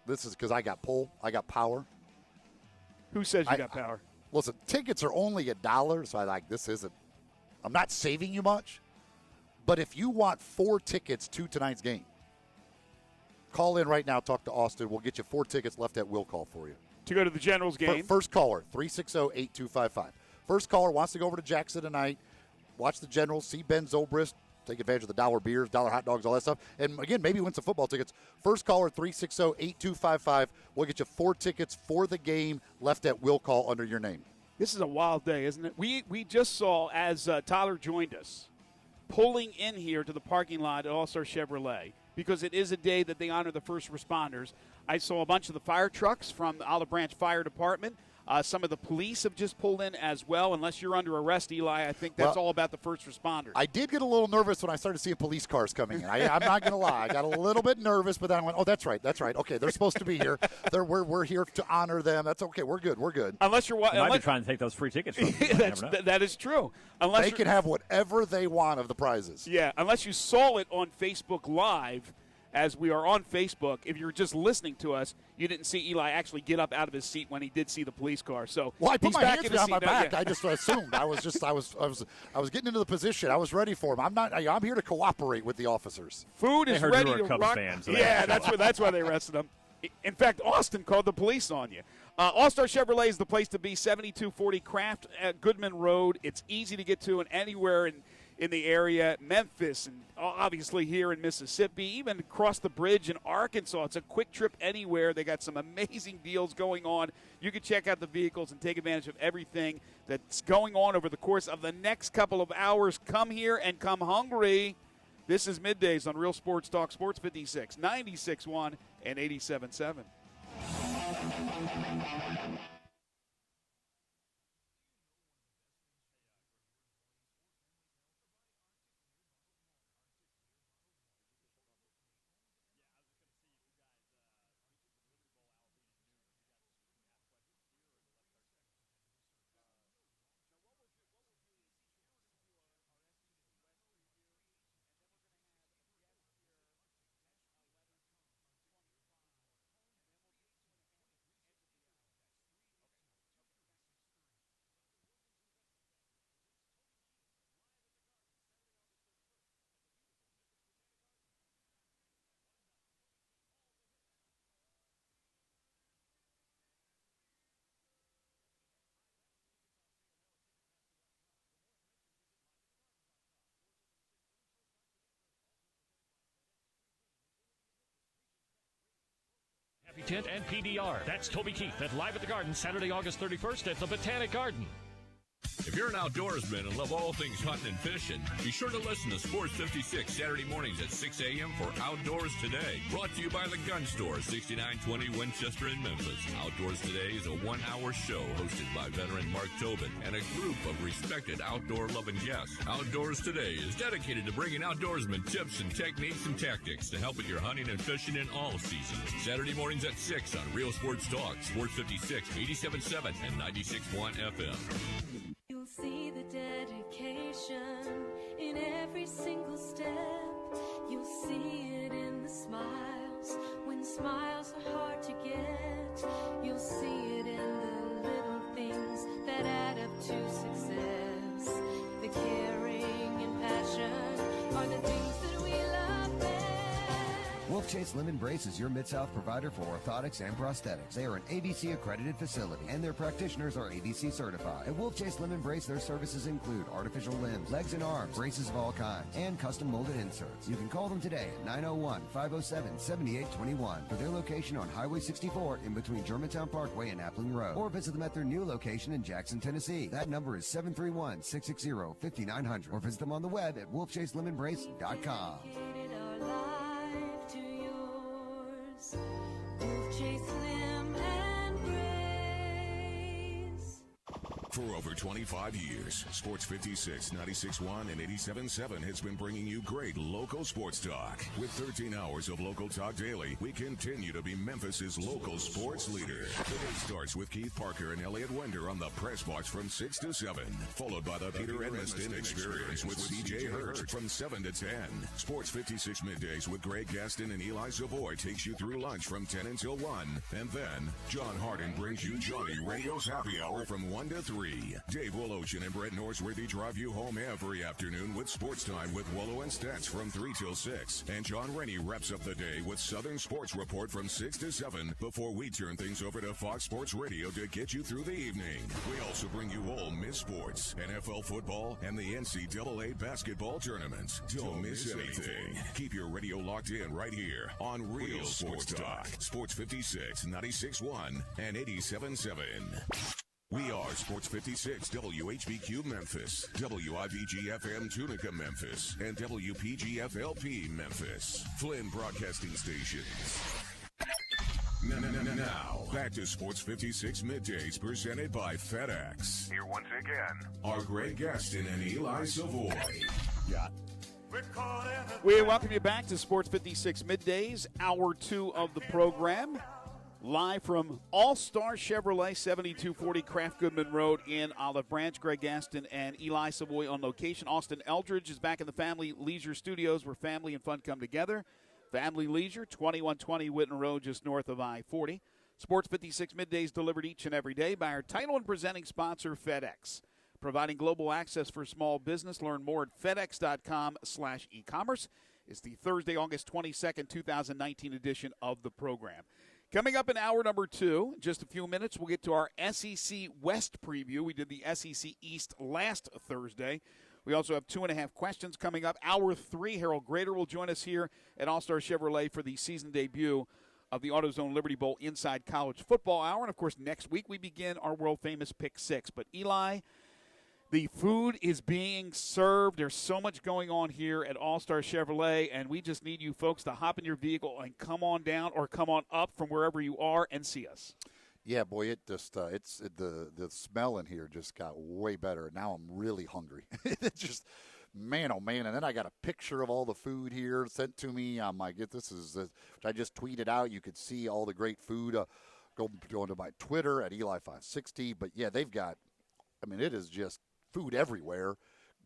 This is because I got pull. I got power. Who says you got power? Listen, tickets are only $1, so I'm not saving you much. But if you want 4 tickets to tonight's game, call in right now, talk to Austin. We'll get you 4 tickets left at will call for you. To go to the Generals game. First caller, 360-8255. First caller wants to go over to Jackson tonight, watch the Generals, see Ben Zobrist, take advantage of the $1 beers, $1 hot dogs, all that stuff. And, again, maybe win some football tickets. First caller, 360-8255. We'll get you 4 tickets for the game left at will call under your name. This is a wild day, isn't it? We just saw, as Tyler joined us, pulling in here to the parking lot at All-Star Chevrolet, because it is a day that they honor the first responders. I saw a bunch of the fire trucks from the Olive Branch Fire Department. Some of the police have just pulled in as well. Unless you're under arrest, Eli, I think that's all about the first responders. I did get a little nervous when I started seeing police cars coming in. I'm not going to lie. I got a little bit nervous, but then I went, oh, that's right. Okay, they're supposed to be here. We're here to honor them. That's okay. We're good. Unless you're might be trying to take those free tickets from them. That is true. They can have whatever they want of the prizes. Yeah, unless you saw it on Facebook Live. As we are on Facebook, if you're just listening to us, you didn't see Eli actually get up out of his seat when he did see the police car. So I put my hands behind my back. Yeah. I just assumed. I was getting into the position. I was ready for him. I'm here to cooperate with the officers. Food is ready to rock. Fan, so yeah, that's why they arrested him. In fact, Austin called the police on you. All-Star Chevrolet is the place to be. 7240 Craft at Goodman Road. It's easy to get to and anywhere in the area, Memphis, and obviously here in Mississippi, even across the bridge in Arkansas. It's a quick trip anywhere. They got some amazing deals going on. You can check out the vehicles and take advantage of everything that's going on over the course of the next couple of hours. Come here and come hungry. This is Middays on Real Sports Talk, Sports 56, 96.1 and 87.7. Happy Tent and PDR. That's Toby Keith at Live at the Garden, Saturday, August 31st at the Botanic Garden. If you're an outdoorsman and love all things hunting and fishing, be sure to listen to Sports 56 Saturday mornings at 6 a.m. for Outdoors Today. Brought to you by The Gun Store, 6920 Winchester in Memphis. Outdoors Today is a one-hour show hosted by veteran Mark Tobin and a group of respected outdoor-loving guests. Outdoors Today is dedicated to bringing outdoorsmen tips and techniques and tactics to help with your hunting and fishing in all seasons. Saturday mornings at 6 on Real Sports Talk, Sports 56, 87.7 and 96.1 FM. You'll see the dedication in every single step. You'll see it in the smiles when smiles are hard to get. You'll see it in the little things that add up to success. The caring and passion are the things that we love best. Wolf Chase Limb Brace is your Mid-South provider for orthotics and prosthetics. They are an ABC accredited facility and their practitioners are ABC certified. At Wolf Chase Limb Brace, their services include artificial limbs, legs and arms, braces of all kinds, and custom molded inserts. You can call them today at 901-507-7821 for their location on Highway 64 in between Germantown Parkway and Appling Road, or visit them at their new location in Jackson, Tennessee. That number is 731-660-5900, or visit them on the web at wolfchaselemonbrace.com. For over 25 years, Sports 56, 96.1, and 87.7 has been bringing you great local sports talk. With 13 hours of local talk daily, we continue to be Memphis's local sports leader. The day starts with Keith Parker and Elliot Wender on the Press Box from 6 to 7, followed by the Peter Edmiston Experience with C.J. Hurt from 7 to 10. Sports 56 Middays with Greg Gaston and Eli Savoy takes you through lunch from 10 until 1. And then, John Harden brings you Johnny Radio's Happy Hour from 1 to 3. Dave Woloshin and Brett Norsworthy drive you home every afternoon with Sports Time with Wolo and Stats from 3 till 6. And John Rennie wraps up the day with Southern Sports Report from 6 to 7 before we turn things over to Fox Sports Radio to get you through the evening. We also bring you Ole Miss sports, NFL football, and the NCAA basketball tournaments. Don't miss anything. Keep your radio locked in right here on Real Sports Talk. Sports 56, 96.1, and 87.7. We are Sports 56, WHBQ Memphis, WIVG-FM Tunica Memphis, and WPG-FLP Memphis. Flynn Broadcasting Stations. Now, back to Sports 56 Middays presented by FedEx. Here once again are Greg Gaston and Eli Savoy. Yeah. We welcome you back to Sports 56 Middays, hour 2 of the program. Live from All-Star Chevrolet, 7240 Kraft Goodman Road in Olive Branch. Greg Gaston and Eli Savoy on location. Austin Eldridge is back in the Family Leisure Studios where family and fun come together. Family Leisure, 2120 Whitten Road, just north of I-40. Sports 56 Middays delivered each and every day by our title and presenting sponsor, FedEx. Providing global access for small business. Learn more at fedex.com/e-commerce. It's the Thursday, August 22nd, 2019 edition of the program. Coming up in hour number 2, in just a few minutes, we'll get to our SEC West preview. We did the SEC East last Thursday. We also have 2.5 questions coming up. Hour 3, Harold Grader will join us here at All-Star Chevrolet for the season debut of the AutoZone Liberty Bowl Inside College Football Hour. And, of course, next week we begin our world-famous Pick 6. But, Eli, the food is being served. There's so much going on here at All-Star Chevrolet, and we just need you folks to hop in your vehicle and come on down or come on up from wherever you are and see us. Yeah, boy, it just the smell in here just got way better. Now I'm really hungry. It's just, man, oh man. And then I got a picture of all the food here sent to me. I'm like, this is which I just tweeted out. You could see all the great food. Go to my Twitter at Eli560. But yeah, they've got. I mean, it is just food everywhere.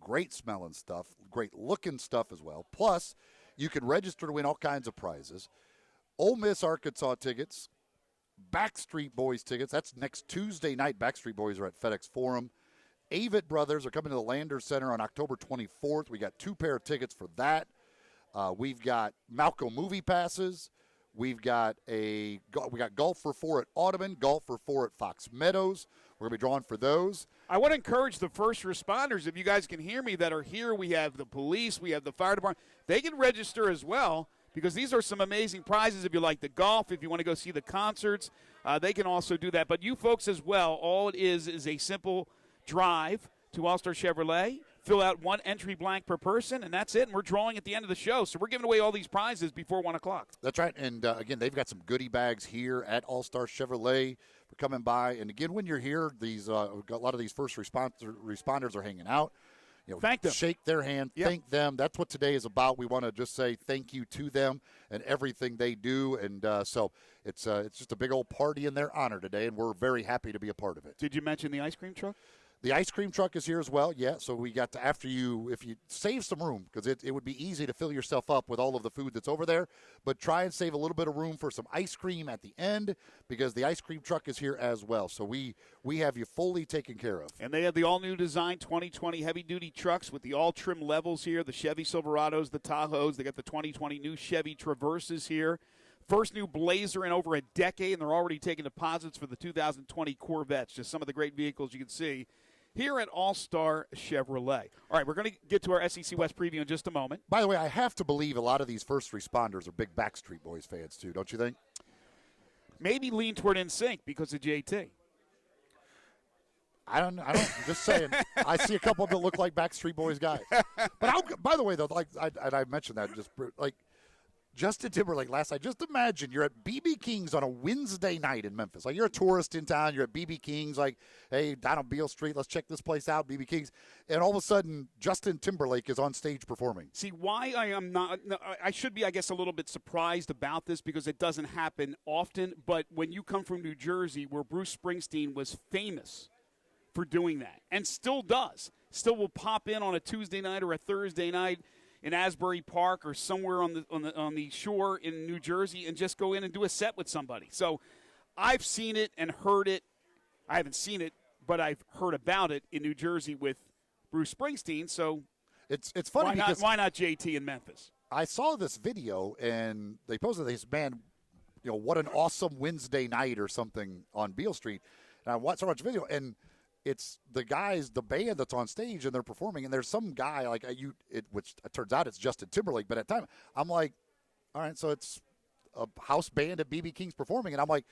Great smelling stuff. Great looking stuff as well. Plus, you can register to win all kinds of prizes. Ole Miss Arkansas tickets. Backstreet Boys tickets. That's next Tuesday night. Backstreet Boys are at FedEx Forum. Avett Brothers are coming to the Landers Center on October 24th. We got 2 pair of tickets for that. We've got Malco movie passes. We got Golf for 4 at Audubon, Golf for 4 at Fox Meadows. We're going to be drawing for those. I want to encourage the first responders, if you guys can hear me, that are here. We have the police. We have the fire department. They can register as well, because these are some amazing prizes. If you like the golf, if you want to go see the concerts, they can also do that. But you folks as well, all it is a simple drive to All-Star Chevrolet, fill out 1 entry blank per person, and that's it. And we're drawing at the end of the show. So we're giving away all these prizes before 1 o'clock. That's right. And, again, they've got some goodie bags here at All-Star Chevrolet for coming by. And, again, when you're here, these a lot of these first responders are hanging out. You know, thank them. Shake their hand. Yep. Thank them. That's what today is about. We want to just say thank you to them and everything they do. And so it's just a big old party in their honor today, and we're very happy to be a part of it. Did you mention the ice cream truck? The ice cream truck is here as well, yeah. So we got to, if you save some room, because it would be easy to fill yourself up with all of the food that's over there, but try and save a little bit of room for some ice cream at the end, because the ice cream truck is here as well. So we have you fully taken care of. And they have the all-new design 2020 heavy-duty trucks with the all-trim levels here, the Chevy Silverados, the Tahoes. They got the 2020 new Chevy Traverses here. First new Blazer in over a decade, and they're already taking deposits for the 2020 Corvettes. Just some of the great vehicles you can see here at All-Star Chevrolet. All right, we're going to get to our SEC West preview in just a moment. By the way, I have to believe a lot of these first responders are big Backstreet Boys fans too, don't you think? Maybe lean toward NSYNC because of JT. I don't. Just saying. I see a couple that look like Backstreet Boys guys. But by the way, though, I mentioned that just like Justin Timberlake last night. Just imagine you're at BB King's on a Wednesday night in Memphis. Like, you're a tourist in town. You're at BB King's. Like, hey, down on Beale Street, let's check this place out, BB King's. And all of a sudden, Justin Timberlake is on stage performing. See, why I am not – I should be, I guess, a little bit surprised about this because it doesn't happen often. But when you come from New Jersey, where Bruce Springsteen was famous for doing that and still does, still will pop in on a Tuesday night or a Thursday night in Asbury Park or somewhere on the shore in New Jersey and just go in and do a set with somebody. So I've seen it and heard it. I haven't seen it, but I've heard about it in New Jersey with Bruce Springsteen. So it's funny because why not JT in Memphis? I saw this video and they posted this, man, what an awesome Wednesday night or something on Beale Street. And I watched so much video and it's the guys, the band that's on stage, and they're performing, and there's some guy which it turns out it's Justin Timberlake. But at the time, I'm like, all right, so it's a house band at BB King's performing, and I'm like,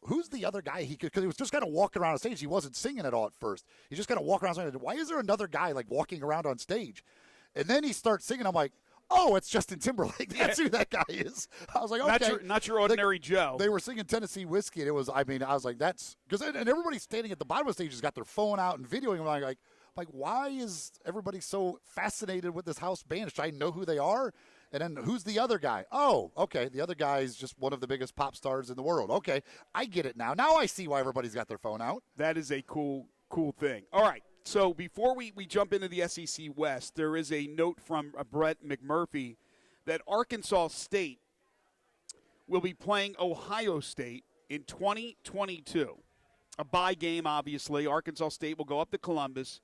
who's the other guy? Because he was just kind of walking around on stage. He wasn't singing at all at first. He's just kind of walking around. Why is there another guy like walking around on stage? And then he starts singing. I'm like, oh, it's Justin Timberlake. That's who that guy is. I was like, okay. Not your ordinary Joe. They were singing Tennessee Whiskey, and it was, I was like, that's – because and everybody standing at the bottom of the stage has got their phone out and videoing. I'm like, why is everybody so fascinated with this house band? Should I know who they are? And then who's the other guy? Oh, okay, the other guy is just one of the biggest pop stars in the world. Okay, I get it now. Now I see why everybody's got their phone out. That is a cool thing. All right. So before we jump into the SEC West, there is a note from Brett McMurphy that Arkansas State will be playing Ohio State in 2022. A bye game, obviously. Arkansas State will go up to Columbus.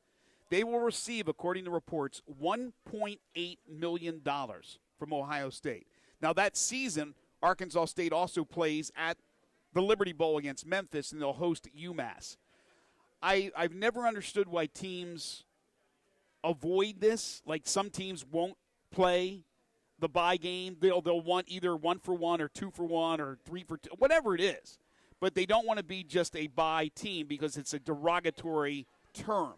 They will receive, according to reports, $1.8 million from Ohio State. Now, that season, Arkansas State also plays at the Liberty Bowl against Memphis, and they'll host UMass. I've never understood why teams avoid this. Like, some teams won't play the bye game. They'll want either 1 for 1 or 2 for 1 or 3 for 2, whatever it is. But they don't want to be just a bye team because it's a derogatory term.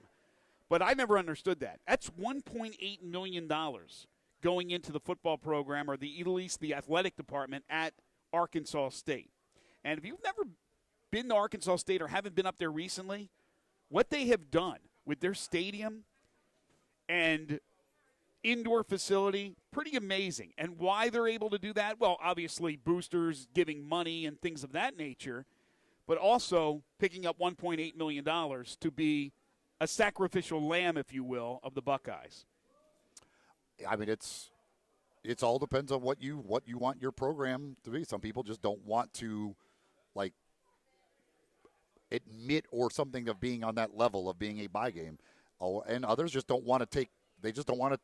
But I never understood that. That's $1.8 million going into the football program or at least the athletic department at Arkansas State. And if you've never been to Arkansas State or haven't been up there recently, what they have done with their stadium and indoor facility, pretty amazing. And why they're able to do that? Well, obviously boosters giving money and things of that nature, but also picking up $1.8 million to be a sacrificial lamb, if you will, of the Buckeyes. I mean, it's all depends on what you want your program to be. Some people just don't want to, like, admit or something of being on that level of being a bye game, and others just don't want to take. They just don't want to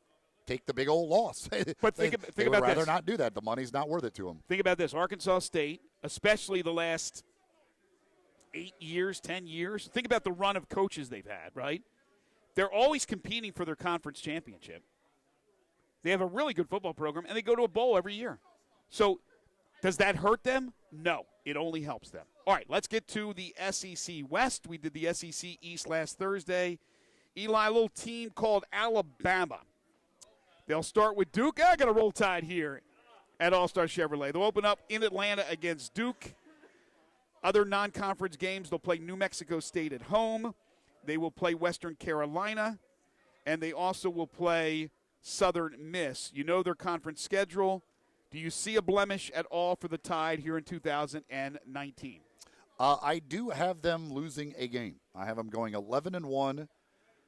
take the big old loss. But think about this. They would rather not do that. The money's not worth it to them. Think about this: Arkansas State, especially the last 8 years, 10 years. Think about the run of coaches they've had. Right? They're always competing for their conference championship. They have a really good football program, and they go to a bowl every year. So, does that hurt them? No, it only helps them. All right, let's get to the SEC West. We did the SEC East last Thursday. Eli, a little team called Alabama. They'll start with Duke. I got a roll tide here at All-Star Chevrolet. They'll open up in Atlanta against Duke. Other non-conference games, they'll play New Mexico State at home. They will play Western Carolina, and they also will play Southern Miss. You know their conference schedule. Do you see a blemish at all for the Tide here in 2019? I do have them losing a game. I have them going 11-1,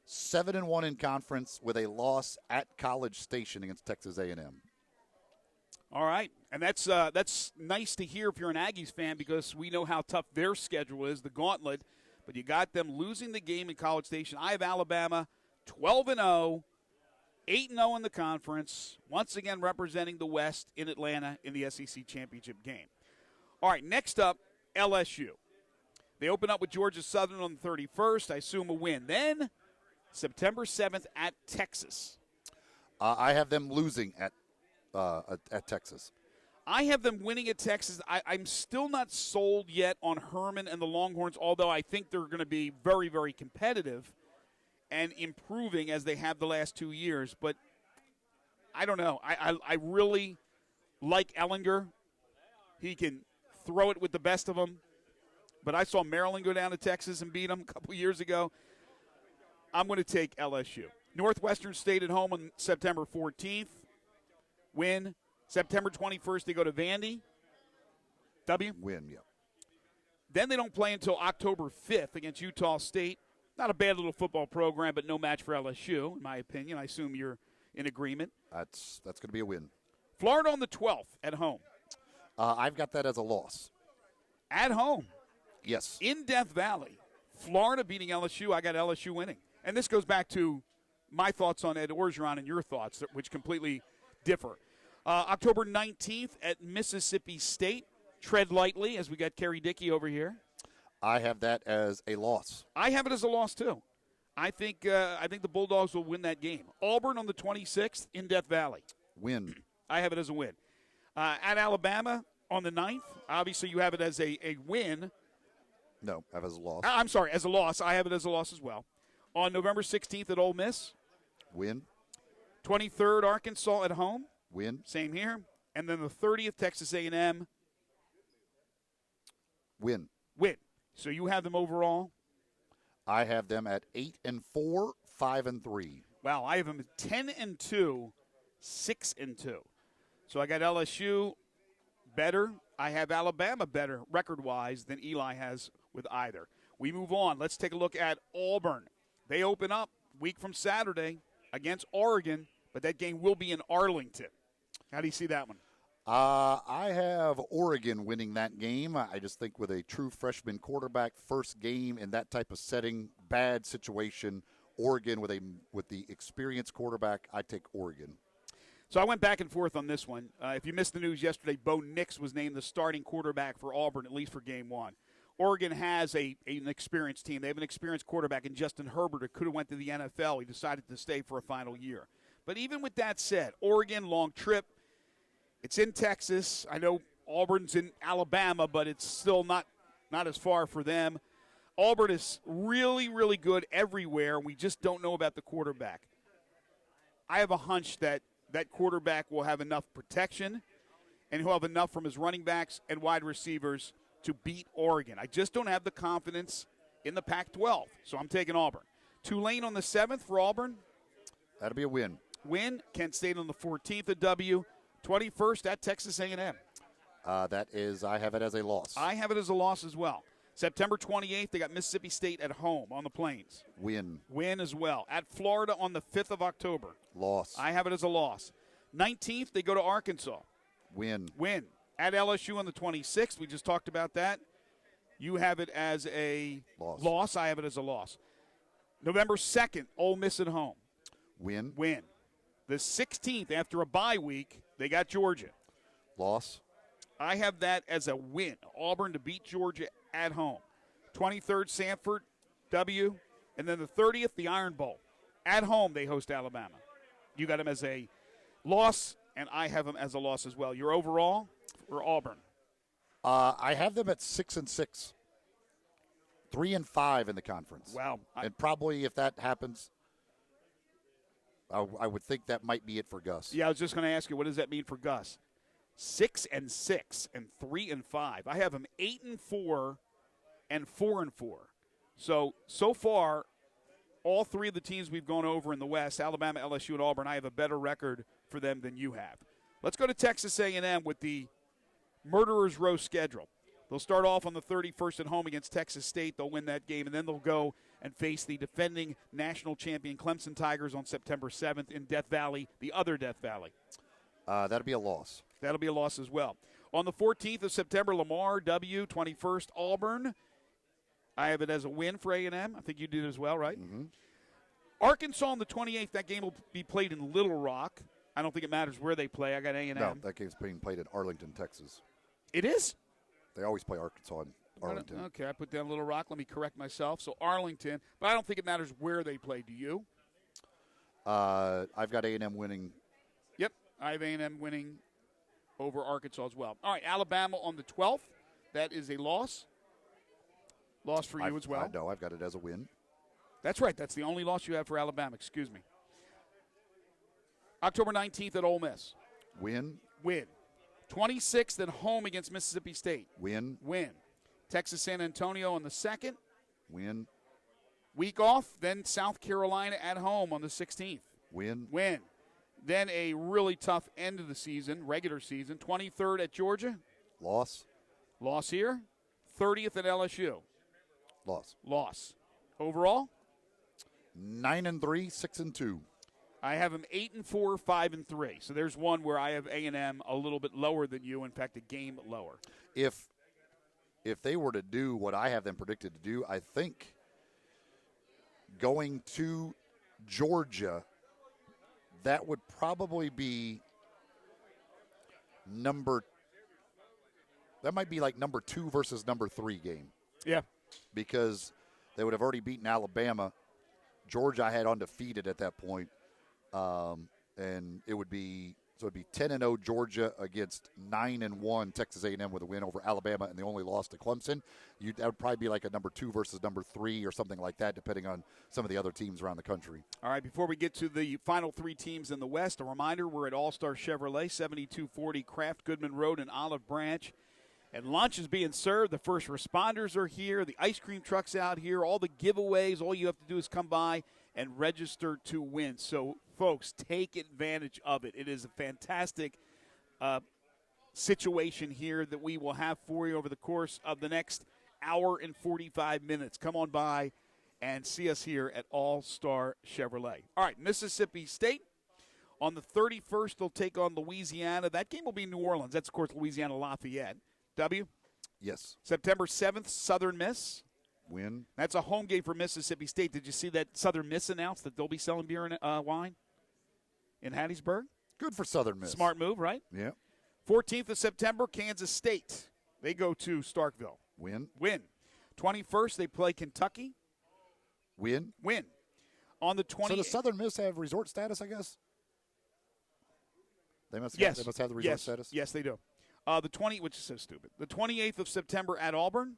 7-1 in conference with a loss at College Station against Texas A&M. All right, and that's nice to hear if you're an Aggies fan because we know how tough their schedule is, the gauntlet. But you got them losing the game in College Station. I have Alabama 12-0. 8-0 in the conference, once again representing the West in Atlanta in the SEC championship game. All right, next up, LSU. They open up with Georgia Southern on the 31st. I assume a win. Then, September 7th at Texas. I have them losing at Texas. I have them winning at Texas. I'm still not sold yet on Herman and the Longhorns, although I think they're going to be very, very competitive and improving as they have the last 2 years. But I don't know. I really like Ellinger. He can throw it with the best of them. But I saw Maryland go down to Texas and beat them a couple years ago. I'm going to take LSU. Northwestern State at home on September 14th. Win. September 21st, they go to Vandy. W. Win, yeah. Then they don't play until October 5th against Utah State. Not a bad little football program, but no match for LSU, in my opinion. I assume you're in agreement. That's going to be a win. Florida on the 12th at home. I've got that as a loss. At home. Yes. In Death Valley. Florida beating LSU. I got LSU winning. And this goes back to my thoughts on Ed Orgeron and your thoughts, which completely differ. October 19th at Mississippi State. Tread lightly as we got Kerry Dickey over here. I have that as a loss. I have it as a loss, too. I think the Bulldogs will win that game. Auburn on the 26th in Death Valley. Win. I have it as a win. At Alabama on the 9th, obviously you have it as a win. No, I have it as a loss. I'm sorry, as a loss. I have it as a loss as well. On November 16th at Ole Miss. Win. 23rd, Arkansas at home. Win. Same here. And then the 30th, Texas A&M. Win. Win. So you have them overall? I have them at 8-4, 5-3. Wow, I have them at 10-2, 6-2. So I got LSU better. I have Alabama better record-wise than Eli has with either. We move on. Let's take a look at Auburn. They open up week from Saturday against Oregon, but that game will be in Arlington. How do you see that one? I have Oregon winning that game. I just think with a true freshman quarterback, first game in that type of setting, bad situation, Oregon with the experienced quarterback, I take Oregon. So I went back and forth on this one. If you missed the news yesterday, Bo Nix was named the starting quarterback for Auburn, at least for game one. Oregon has an experienced team. They have an experienced quarterback in Justin Herbert who could have went to the NFL. He decided to stay for a final year. But even with that said, Oregon, long trip. It's in Texas. I know Auburn's in Alabama, but it's still not as far for them. Auburn is really, really good everywhere. We just don't know about the quarterback. I have a hunch that that quarterback will have enough protection and he'll have enough from his running backs and wide receivers to beat Oregon. I just don't have the confidence in the Pac-12, so I'm taking Auburn. Tulane on the 7th for Auburn. That'll be a win. Win. Kent State on the 14th, a W. 21st at Texas A&M. I have it as a loss. I have it as a loss as well. September 28th, they got Mississippi State at home on the Plains. Win. Win as well. At Florida on the 5th of October. Loss. I have it as a loss. 19th, they go to Arkansas. Win. Win. At LSU on the 26th, we just talked about that. You have it as a loss. I have it as a loss. November 2nd, Ole Miss at home. Win. Win. The 16th, after a bye week, they got Georgia. Loss. I have that as a win. Auburn to beat Georgia at home. 23rd, Sanford, W. And then the 30th, the Iron Bowl. At home, they host Alabama. You got them as a loss, and I have them as a loss as well. Your overall for Auburn? I have them at 6-6. 3-5 in the conference. Wow. And probably if that happens, I would think that might be it for Gus. Yeah, I was just going to ask you, what does that mean for Gus? 6-6 and 3-5. I have him 8-4 and 4-4. So far, all three of the teams we've gone over in the West, Alabama, LSU, and Auburn, I have a better record for them than you have. Let's go to Texas A&M with the Murderers Row schedule. They'll start off on the 31st at home against Texas State. They'll win that game, and then they'll go and face the defending national champion Clemson Tigers on September 7th in Death Valley, the other Death Valley. That'll be a loss. That'll be a loss as well. On the 14th of September, Lamar, W. 21st, Auburn. I have it as a win for A&M. I think you did as well, right? Mm-hmm. Arkansas on the 28th. That game will be played in Little Rock. I don't think it matters where they play. I got A&M. No, that game's being played in Arlington, Texas. It is? They always play Arkansas in Arlington. Okay, I put down Little Rock. Let me correct myself. So Arlington. But I don't think it matters where they play. Do you? I've got A&M winning. Yep, I have A&M winning over Arkansas as well. All right, Alabama on the 12th. That is a loss. Loss for you as well. No, I've got it as a win. That's right. That's the only loss you have for Alabama. Excuse me. October 19th at Ole Miss. Win. Win. 26th at home against Mississippi State. Win. Texas San Antonio on the 2nd. Win. Week off, then South Carolina at home on the 16th. Win. Then a really tough end of the season, regular season. 23rd at Georgia. Loss here. 30th at LSU. Loss. Overall? 9-3, 6-2. I have them 8-4, 5-3. So there's one where I have A&M a little bit lower than you. In fact, a game lower. If they were to do what I have them predicted to do, I think going to Georgia, that would probably be that might be like number 2 versus number 3 game. Yeah. Because they would have already beaten Alabama. Georgia I had undefeated at that point. And it would be 10-0 Georgia against 9-1 Texas A&M with a win over Alabama, and the only loss to Clemson. That would probably be like a number 2 versus number 3 or something like that, depending on some of the other teams around the country. All right, before we get to the final 3 teams in the West, a reminder, we're at All-Star Chevrolet, 7240 Kraft Goodman Road in Olive Branch. And lunch is being served. The first responders are here. The ice cream truck's out here. All the giveaways. All you have to do is come by and register to win. So, folks, take advantage of it. It is a fantastic situation here that we will have for you over the course of the next hour and 45 minutes. Come on by and see us here at All-Star Chevrolet. All right, Mississippi State. On the 31st, they'll take on Louisiana. That game will be in New Orleans. That's, of course, Louisiana Lafayette. W? Yes. September 7th, Southern Miss. Win. That's a home game for Mississippi State. Did you see that Southern Miss announced that they'll be selling beer and wine in Hattiesburg? Good for Southern Miss. Smart move, right? Yeah. 14th of September, Kansas State. They go to Starkville. Win. 21st, they play Kentucky. Win. On the 20th. So does Southern Miss have resort status, I guess? They must have the resort status? Yes, they do. Which is so stupid. The 28th of September at Auburn.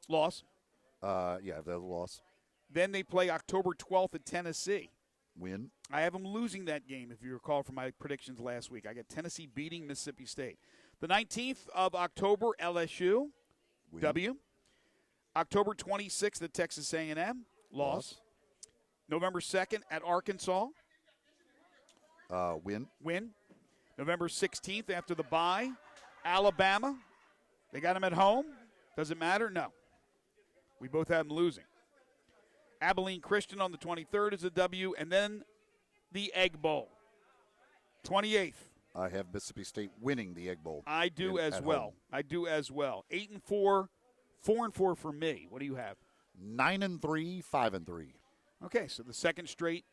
Loss. Yeah, they're the loss. Then they play October 12th at Tennessee. Win. I have them losing that game, if you recall from my predictions last week. I got Tennessee beating Mississippi State. The 19th of October, LSU. Win. W. October 26th at Texas A&M. Loss. November 2nd at Arkansas. Win. November 16th after the bye, Alabama. They got them at home. Does it matter? No. We both have them losing. Abilene Christian on the 23rd is a W, and then the Egg Bowl. 28th. I have Mississippi State winning the Egg Bowl. I do as well. 8-4, 4-4 for me. What do you have? 9-3, 5-3. Okay, so the second straight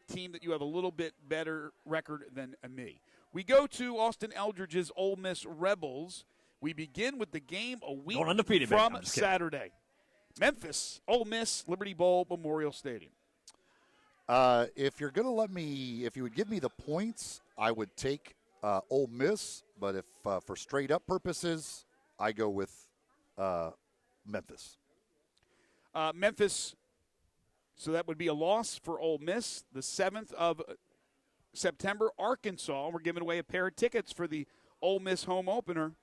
team that you have a little bit better record than me. We go to Austin Eldridge's Ole Miss Rebels. We begin with the game a week from Saturday. Memphis, Ole Miss, Liberty Bowl, Memorial Stadium. If you're going to if you would give me the points, I would take Ole Miss. But if for straight up purposes, I go with Memphis. Memphis, so that would be a loss for Ole Miss. The 7th of September, Arkansas. We're giving away a pair of tickets for the Ole Miss home opener.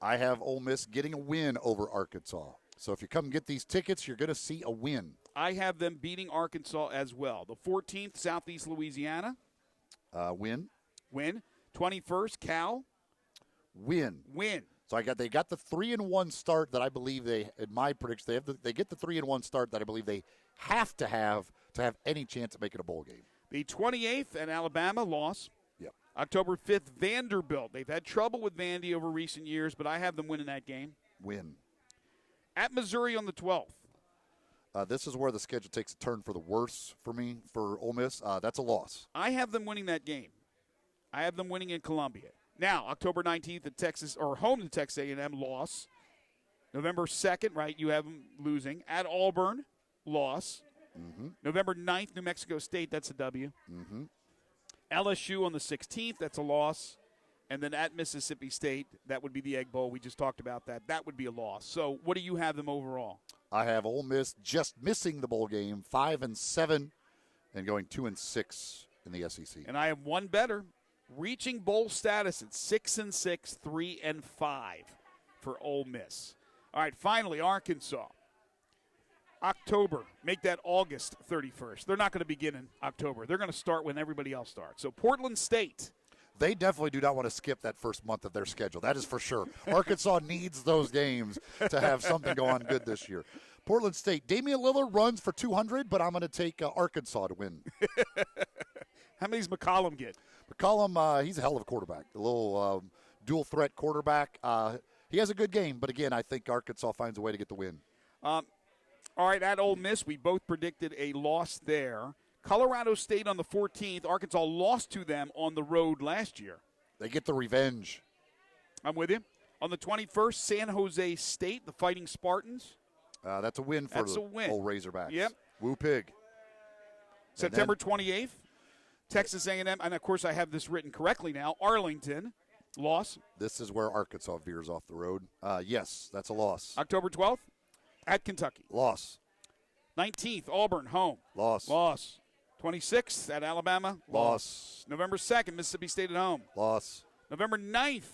I have Ole Miss getting a win over Arkansas. So if you come get these tickets, you're going to see a win. I have them beating Arkansas as well. The 14th, Southeast Louisiana. Win. 21st, Cal. Win. So they got the 3-1 start that I believe in my prediction, they get the 3-1 start that I believe they have to have any chance of making a bowl game. The 28th at Alabama, loss. Yep. October 5th, Vanderbilt. They've had trouble with Vandy over recent years, but I have them winning that game. Win. At Missouri on the 12th. This is where the schedule takes a turn for the worse for me, for Ole Miss. That's a loss. I have them winning that game. I have them winning in Columbia. Now, October 19th at Texas, or home to Texas A&M, loss. November 2nd, right, you have them losing. At Auburn, loss. Mm-hmm. November 9th, New Mexico State, that's a W. Mm-hmm. LSU on the 16th, that's a loss. And then at Mississippi State, that would be the Egg Bowl. We just talked about that. That would be a loss. So what do you have them overall? I have Ole Miss just missing the bowl game, 5-7, and going 2-6 in the SEC. And I have one better. reaching bowl status at 6-6, 3-5 for Ole Miss. All right, finally, Arkansas. October. Make that August 31st. They're not going to begin in October. They're going to start when everybody else starts. So Portland State. They definitely do not want to skip that first month of their schedule. That is for sure. Arkansas needs those games to have something go on good this year. Portland State. Damian Lillard runs for 200, but I'm going to take Arkansas to win. How many does McCollum get? McCollum, he's a hell of a quarterback. A little dual-threat quarterback. He has a good game, but again, I think Arkansas finds a way to get the win. All right, at Ole Miss, we both predicted a loss there. Colorado State on the 14th. Arkansas lost to them on the road last year. They get the revenge. I'm with you. On the 21st, San Jose State, the Fighting Spartans. That's a win for the old Razorbacks. Yep. Woo pig. September 28th, Texas A&M. And, of course, I have this written correctly now. Arlington, loss. This is where Arkansas veers off the road. Yes, that's a loss. October 12th, at Kentucky. Loss. 19th, Auburn, home. Loss. 26th, at Alabama. Loss. November 2nd, Mississippi State at home. Loss. November 9th,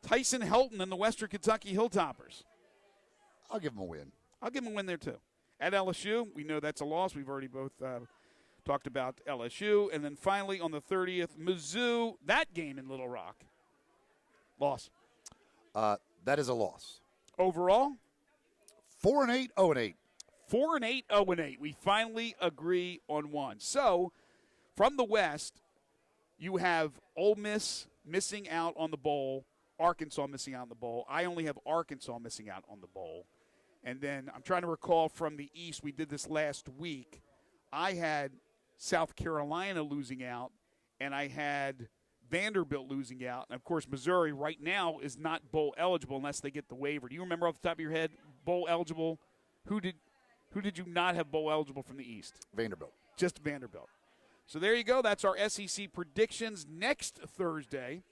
Tyson Helton and the Western Kentucky Hilltoppers. I'll give them a win. I'll give them a win there, too. At LSU, we know that's a loss. We've already both talked about LSU. And then finally, on the 30th, Mizzou, that game in Little Rock. Loss. That is a loss. Overall? 4-8, 0-8. 4-8, 0-8. We finally agree on one. So, from the West, you have Ole Miss missing out on the bowl, Arkansas missing out on the bowl. I only have Arkansas missing out on the bowl. And then I'm trying to recall from the East, we did this last week. I had South Carolina losing out, and I had Vanderbilt losing out. And, of course, Missouri right now is not bowl eligible unless they get the waiver. Do you remember off the top of your head, bowl eligible? Who did you not have bowl eligible from the East? Vanderbilt. Just Vanderbilt. So there you go. That's our SEC predictions next Thursday.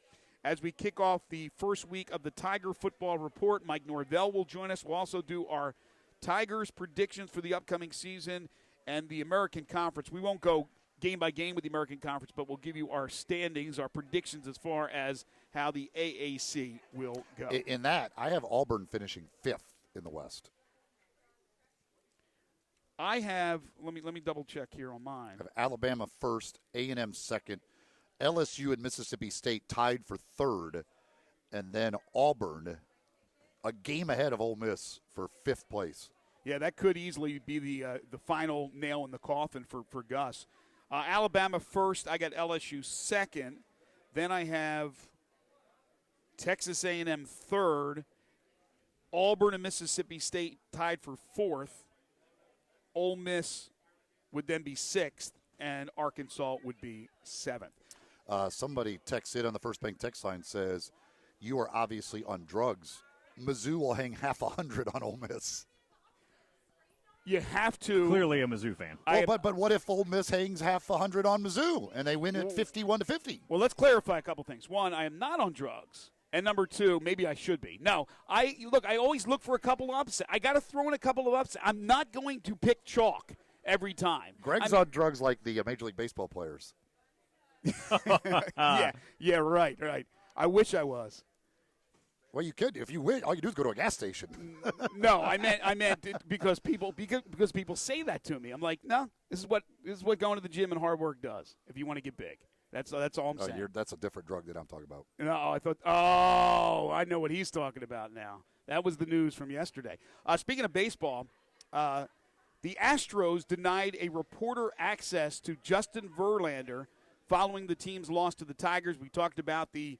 As we kick off the first week of the Tiger Football Report, Mike Norvell will join us. We'll also do our Tigers predictions for the upcoming season and the American Conference. We won't go game by game with the American Conference, but we'll give you our standings, our predictions as far as how the AAC will go. In that, I have Auburn finishing 5th in the West. I have, let me double check here on mine. I have Alabama 1st, A&M 2nd, LSU and Mississippi State tied for 3rd, and then Auburn a game ahead of Ole Miss for 5th place. Yeah, that could easily be the final nail in the coffin for Gus. Alabama 1st, I got LSU 2nd. Then I have Texas A&M 3rd, Auburn and Mississippi State tied for 4th. Ole Miss would then be 6th, and Arkansas would be 7th. Somebody texts in on the First Bank text line, says, you are obviously on drugs. Mizzou will hang half 100 on Ole Miss. You have to. Clearly a Mizzou fan. But what if Ole Miss hangs half 100 on Mizzou and they win at 51-50? Well, let's clarify a couple things. One, I am not on drugs. And number two, maybe I should be. No, I always look for a couple of upsets. I got to throw in a couple of upsets. I'm not going to pick chalk every time. Greg's on drugs like the Major League Baseball players. Yeah, right. I wish I was. Well, you could. If you win, all you do is go to a gas station. No, I meant because people say that to me. I'm like, no, this is what going to the gym and hard work does if you want to get big. That's all I'm saying. That's a different drug that I'm talking about. No, I know what he's talking about now. That was the news from yesterday. Speaking of baseball, the Astros denied a reporter access to Justin Verlander following the team's loss to the Tigers. We talked about the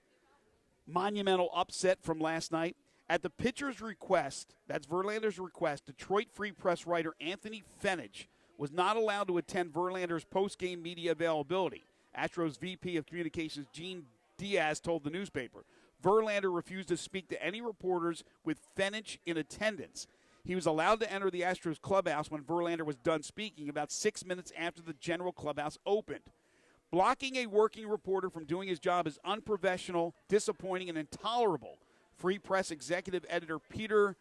monumental upset from last night. At the pitcher's request, that's Verlander's request, Detroit Free Press writer Anthony Fenich was not allowed to attend Verlander's post-game media availability. Astros VP of Communications Gene Diaz told the newspaper. Verlander refused to speak to any reporters with Fenich in attendance. He was allowed to enter the Astros clubhouse when Verlander was done speaking about 6 minutes after the general clubhouse opened. Blocking a working reporter from doing his job is unprofessional, disappointing, and intolerable, Free Press executive editor Peter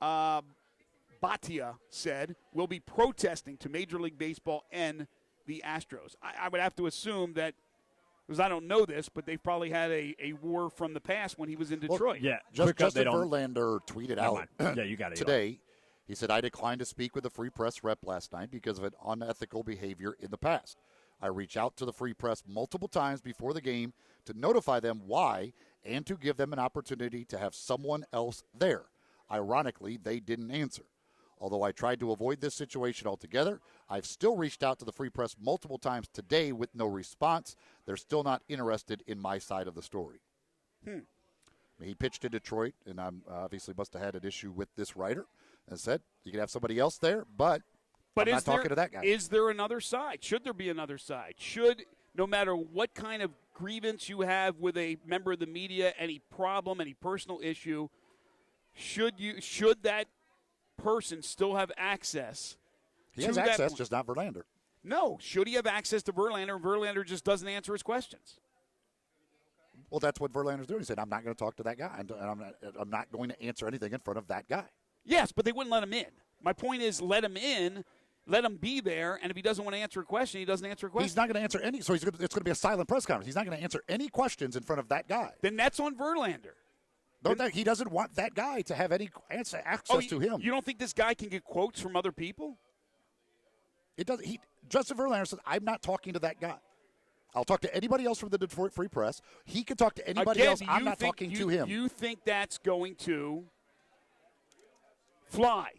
Bhatia said. Will be protesting to Major League Baseball and the Astros. I would have to assume that Because I don't know this, but they've probably had a war from the past when he was in Detroit. Yeah, Justin Verlander tweeted out you got it today. He said, I declined to speak with the Free Press rep last night because of an unethical behavior in the past. I reached out to the Free Press multiple times before the game to notify them why and to give them an opportunity to have someone else there. Ironically, they didn't answer. Although I tried to avoid this situation altogether, I've still reached out to the Free Press multiple times today with no response. They're still not interested in my side of the story. He pitched in Detroit, and obviously must have had an issue with this writer. And said, you can have somebody else there, but I'm not talking to that guy. Is there another side? Should there be another side? Should, no matter what kind of grievance you have with a member of the media, any problem, any personal issue, should that person still have access? He has access, just not Verlander. No. Should he have access to Verlander, and Verlander just doesn't answer his questions? Well, that's what Verlander's doing. He said, I'm not going to talk to that guy, and I'm not going to answer anything in front of that guy. Yes, but they wouldn't let him in. My point is, let him in, let him be there, and if he doesn't want to answer a question, he doesn't answer a question. He's not going to answer any, so it's going to be a silent press conference. He's not going to answer any questions in front of that guy. Then that's on Verlander. No, he doesn't want that guy to have any access to him. You don't think this guy can get quotes from other people? It does. Justin Verlander said, I'm not talking to that guy. I'll talk to anybody else from the Detroit Free Press. He can talk to anybody else. I'm not talking to him. You think that's going to fly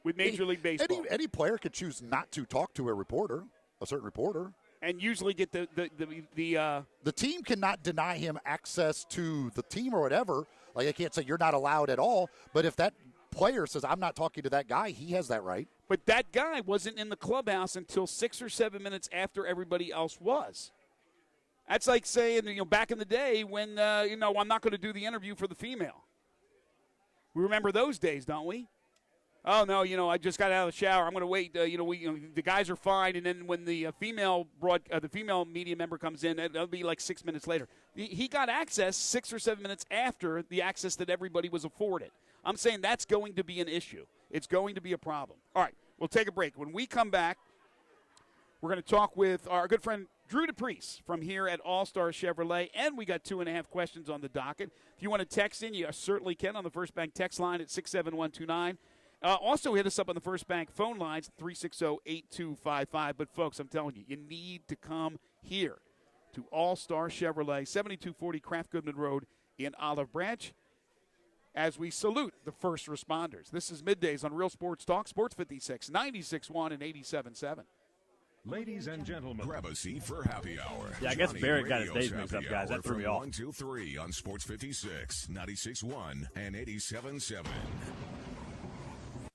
with Major League Baseball? Any player could choose not to talk to a certain reporter. And usually get the team cannot deny him access to the team or whatever. Like, I can't say you're not allowed at all. But if that player says, I'm not talking to that guy, he has that right. But that guy wasn't in the clubhouse until 6 or 7 minutes after everybody else was. That's like saying, back in the day when, I'm not going to do the interview for the female. We remember those days, don't we? Oh, no, I just got out of the shower. I'm going to wait. The guys are fine. And then when the female media member comes in, that'll be like 6 minutes later. He got access 6 or 7 minutes after the access that everybody was afforded. I'm saying that's going to be an issue. It's going to be a problem. All right, we'll take a break. When we come back, we're going to talk with our good friend Drew DePriest from here at All-Star Chevrolet, and we got 2.5 questions on the docket. If you want to text in, you certainly can on the First Bank text line at 67129. Also, hit us up on the First Bank phone lines, 360-8255. But, folks, I'm telling you, you need to come here to All-Star Chevrolet, 7240 Kraft Goodman Road in Olive Branch, as we salute the first responders. This is Middays on Real Sports Talk, Sports 56, 96.1 and 87.7. Ladies and gentlemen, grab a seat for happy hour. Yeah, I guess Barrett got his days mixed up, guys. That threw me off. 1, 2, 3 on Sports 56, 96.1 and 87.7.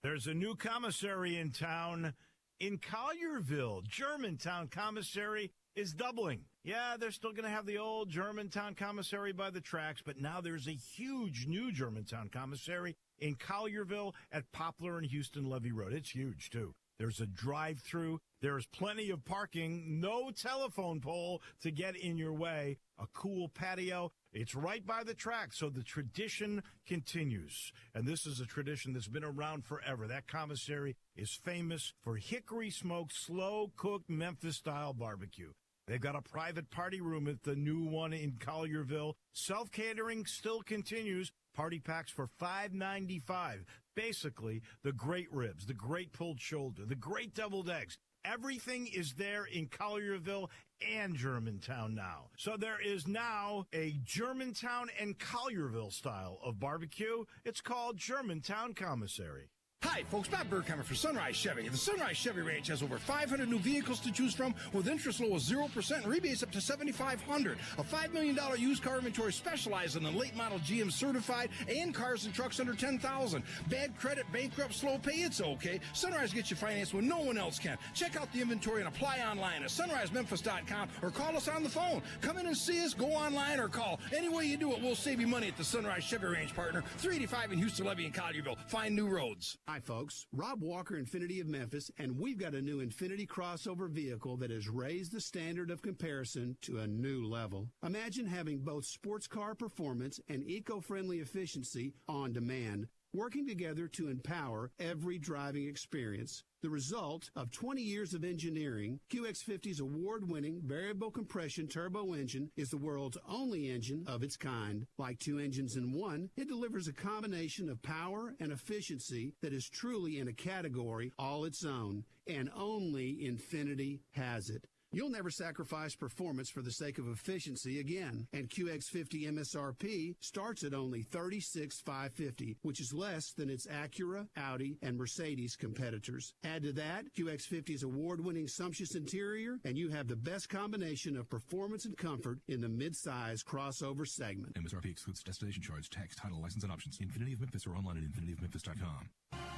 There's a new commissary in town in Collierville. Germantown Commissary is doubling. Yeah, they're still going to have the old Germantown Commissary by the tracks, but now there's a huge new Germantown Commissary in Collierville at Poplar and Houston Levee Road. It's huge, too. There's a drive-through. There's plenty of parking. No telephone pole to get in your way. A cool patio. It's right by the track, so the tradition continues. And this is a tradition that's been around forever. That commissary is famous for hickory-smoked, slow-cooked Memphis-style barbecue. They've got a private party room at the new one in Collierville. Self-catering still continues. Party packs for $5.95. Basically, the great ribs, the great pulled shoulder, the great deviled eggs. Everything is there in Collierville and Germantown now. So there is now a Germantown and Collierville style of barbecue. It's called Germantown Commissary. Hi, folks. Matt Burkheimer for Sunrise Chevy. The Sunrise Chevy Ranch has over 500 new vehicles to choose from with interest low as 0% and rebates up to $7,500. A $5 million used car inventory specializing in late model GM certified and cars and trucks under $10,000. Bad credit, bankrupt, slow pay, it's okay. Sunrise gets you financed when no one else can. Check out the inventory and apply online at sunrisememphis.com or call us on the phone. Come in and see us, go online or call. Any way you do it, we'll save you money at the Sunrise Chevy Ranch, partner. 385 in Houston Levee and Collierville. Find new roads. Hi, folks. Rob Walker, Infinity of Memphis, and we've got a new Infinity crossover vehicle that has raised the standard of comparison to a new level. Imagine having both sports car performance and eco-friendly efficiency on demand working together to empower every driving experience. The result of 20 years of engineering, QX50's award-winning variable compression turbo engine is the world's only engine of its kind. Like two engines in one, it delivers a combination of power and efficiency that is truly in a category all its own, and only Infiniti has it. You'll never sacrifice performance for the sake of efficiency again. And QX50 MSRP starts at only $36,550, which is less than its Acura, Audi, and Mercedes competitors. Add to that QX50's award-winning sumptuous interior, and you have the best combination of performance and comfort in the mid-size crossover segment. MSRP excludes destination charge, tax, title, license, and options. Infinity of Memphis or online at infinityofmemphis.com.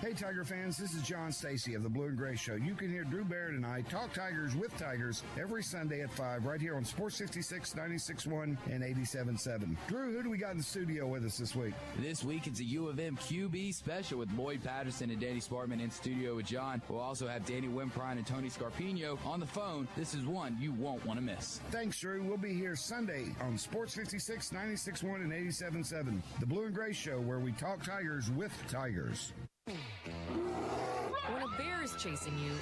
Hey, Tiger fans, this is John Stacy of the Blue and Gray Show. You can hear Drew Barrett and I talk Tigers with Tigers every Sunday at 5 right here on Sports 66, 96.1, and 87.7. Drew, who do we got in the studio with us this week? This week, it's a U of M QB special with Lloyd Patterson and Danny Spartman in studio with John. We'll also have Danny Wimprine and Tony Scarpino on the phone. This is one you won't want to miss. Thanks, Drew. We'll be here Sunday on Sports 56, 96.1, and 87.7. The Blue and Gray Show, where we talk Tigers with Tigers. When a bear is chasing you,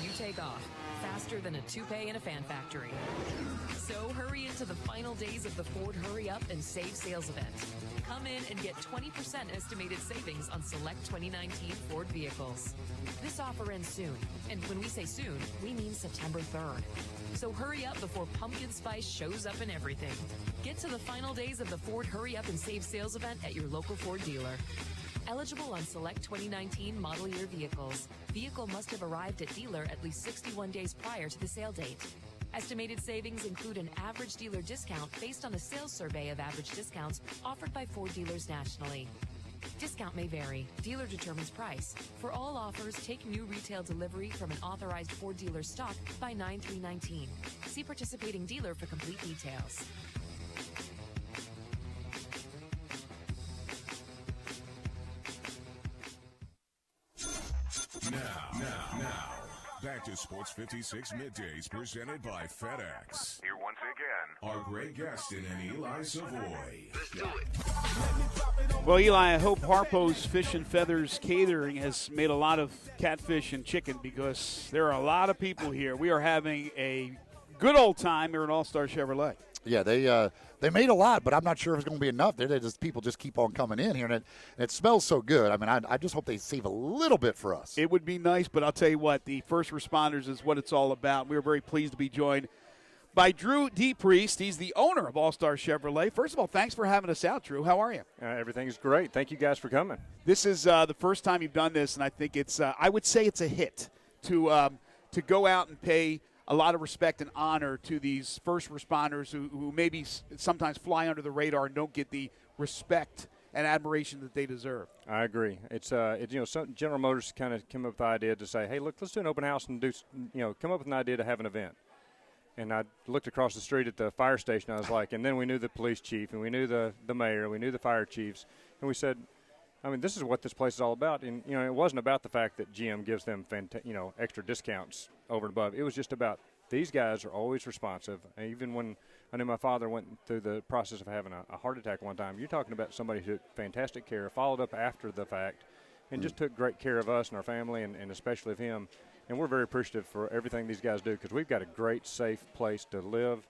you take off faster than a toupee in a fan factory. So hurry into the final days of the Ford Hurry Up and Save sales event. Come in and get 20% estimated savings on select 2019 Ford vehicles. This offer ends soon, and when we say soon, we mean September 3rd. So hurry up before pumpkin spice shows up in everything. Get to the final days of the Ford Hurry Up and Save sales event at your local Ford dealer. Eligible on select 2019 model year vehicles. Vehicle must have arrived at dealer at least 61 days prior to the sale date. Estimated savings include an average dealer discount based on a sales survey of average discounts offered by Ford dealers nationally. Discount may vary. Dealer determines price. For all offers, take new retail delivery from an authorized Ford dealer stock by 9/3/19. See participating dealer for complete details. Now, back to Sports 56 Middays presented by FedEx. Here once again are Greg Gaston and Eli Savoy. Let's do it. Well, Eli, I hope Harpo's Fish and Feathers Catering has made a lot of catfish and chicken, because there are a lot of people here. We are having a good old time here at All-Star Chevrolet. Yeah, they made a lot, but I'm not sure if it's going to be enough. People just keep on coming in here, and it smells so good. I mean, I just hope they save a little bit for us. It would be nice, but I'll tell you what, the first responders is what it's all about. We are very pleased to be joined by Drew DePriest. He's the owner of All-Star Chevrolet. First of all, thanks for having us out, Drew. How are you? Everything's great. Thank you guys for coming. This is the first time you've done this, and I think it's I would say it's a hit to go out and pay a lot of respect and honor to these first responders who maybe sometimes fly under the radar and don't get the respect and admiration that they deserve. I agree. It's General Motors kind of came up with the idea to say, hey, look, let's do an open house and come up with an idea to have an event. And I looked across the street at the fire station. I was like, and then we knew the police chief, and we knew the mayor, we knew the fire chiefs, and we said, I mean, this is what this place is all about. And it wasn't about the fact that GM gives them extra discounts over and above. It was just about these guys are always responsive. And even when I knew my father went through the process of having a heart attack one time, you're talking about somebody who took fantastic care, followed up after the fact, and just took great care of us and our family, and especially of him. And we're very appreciative for everything these guys do, because we've got a great, safe place to live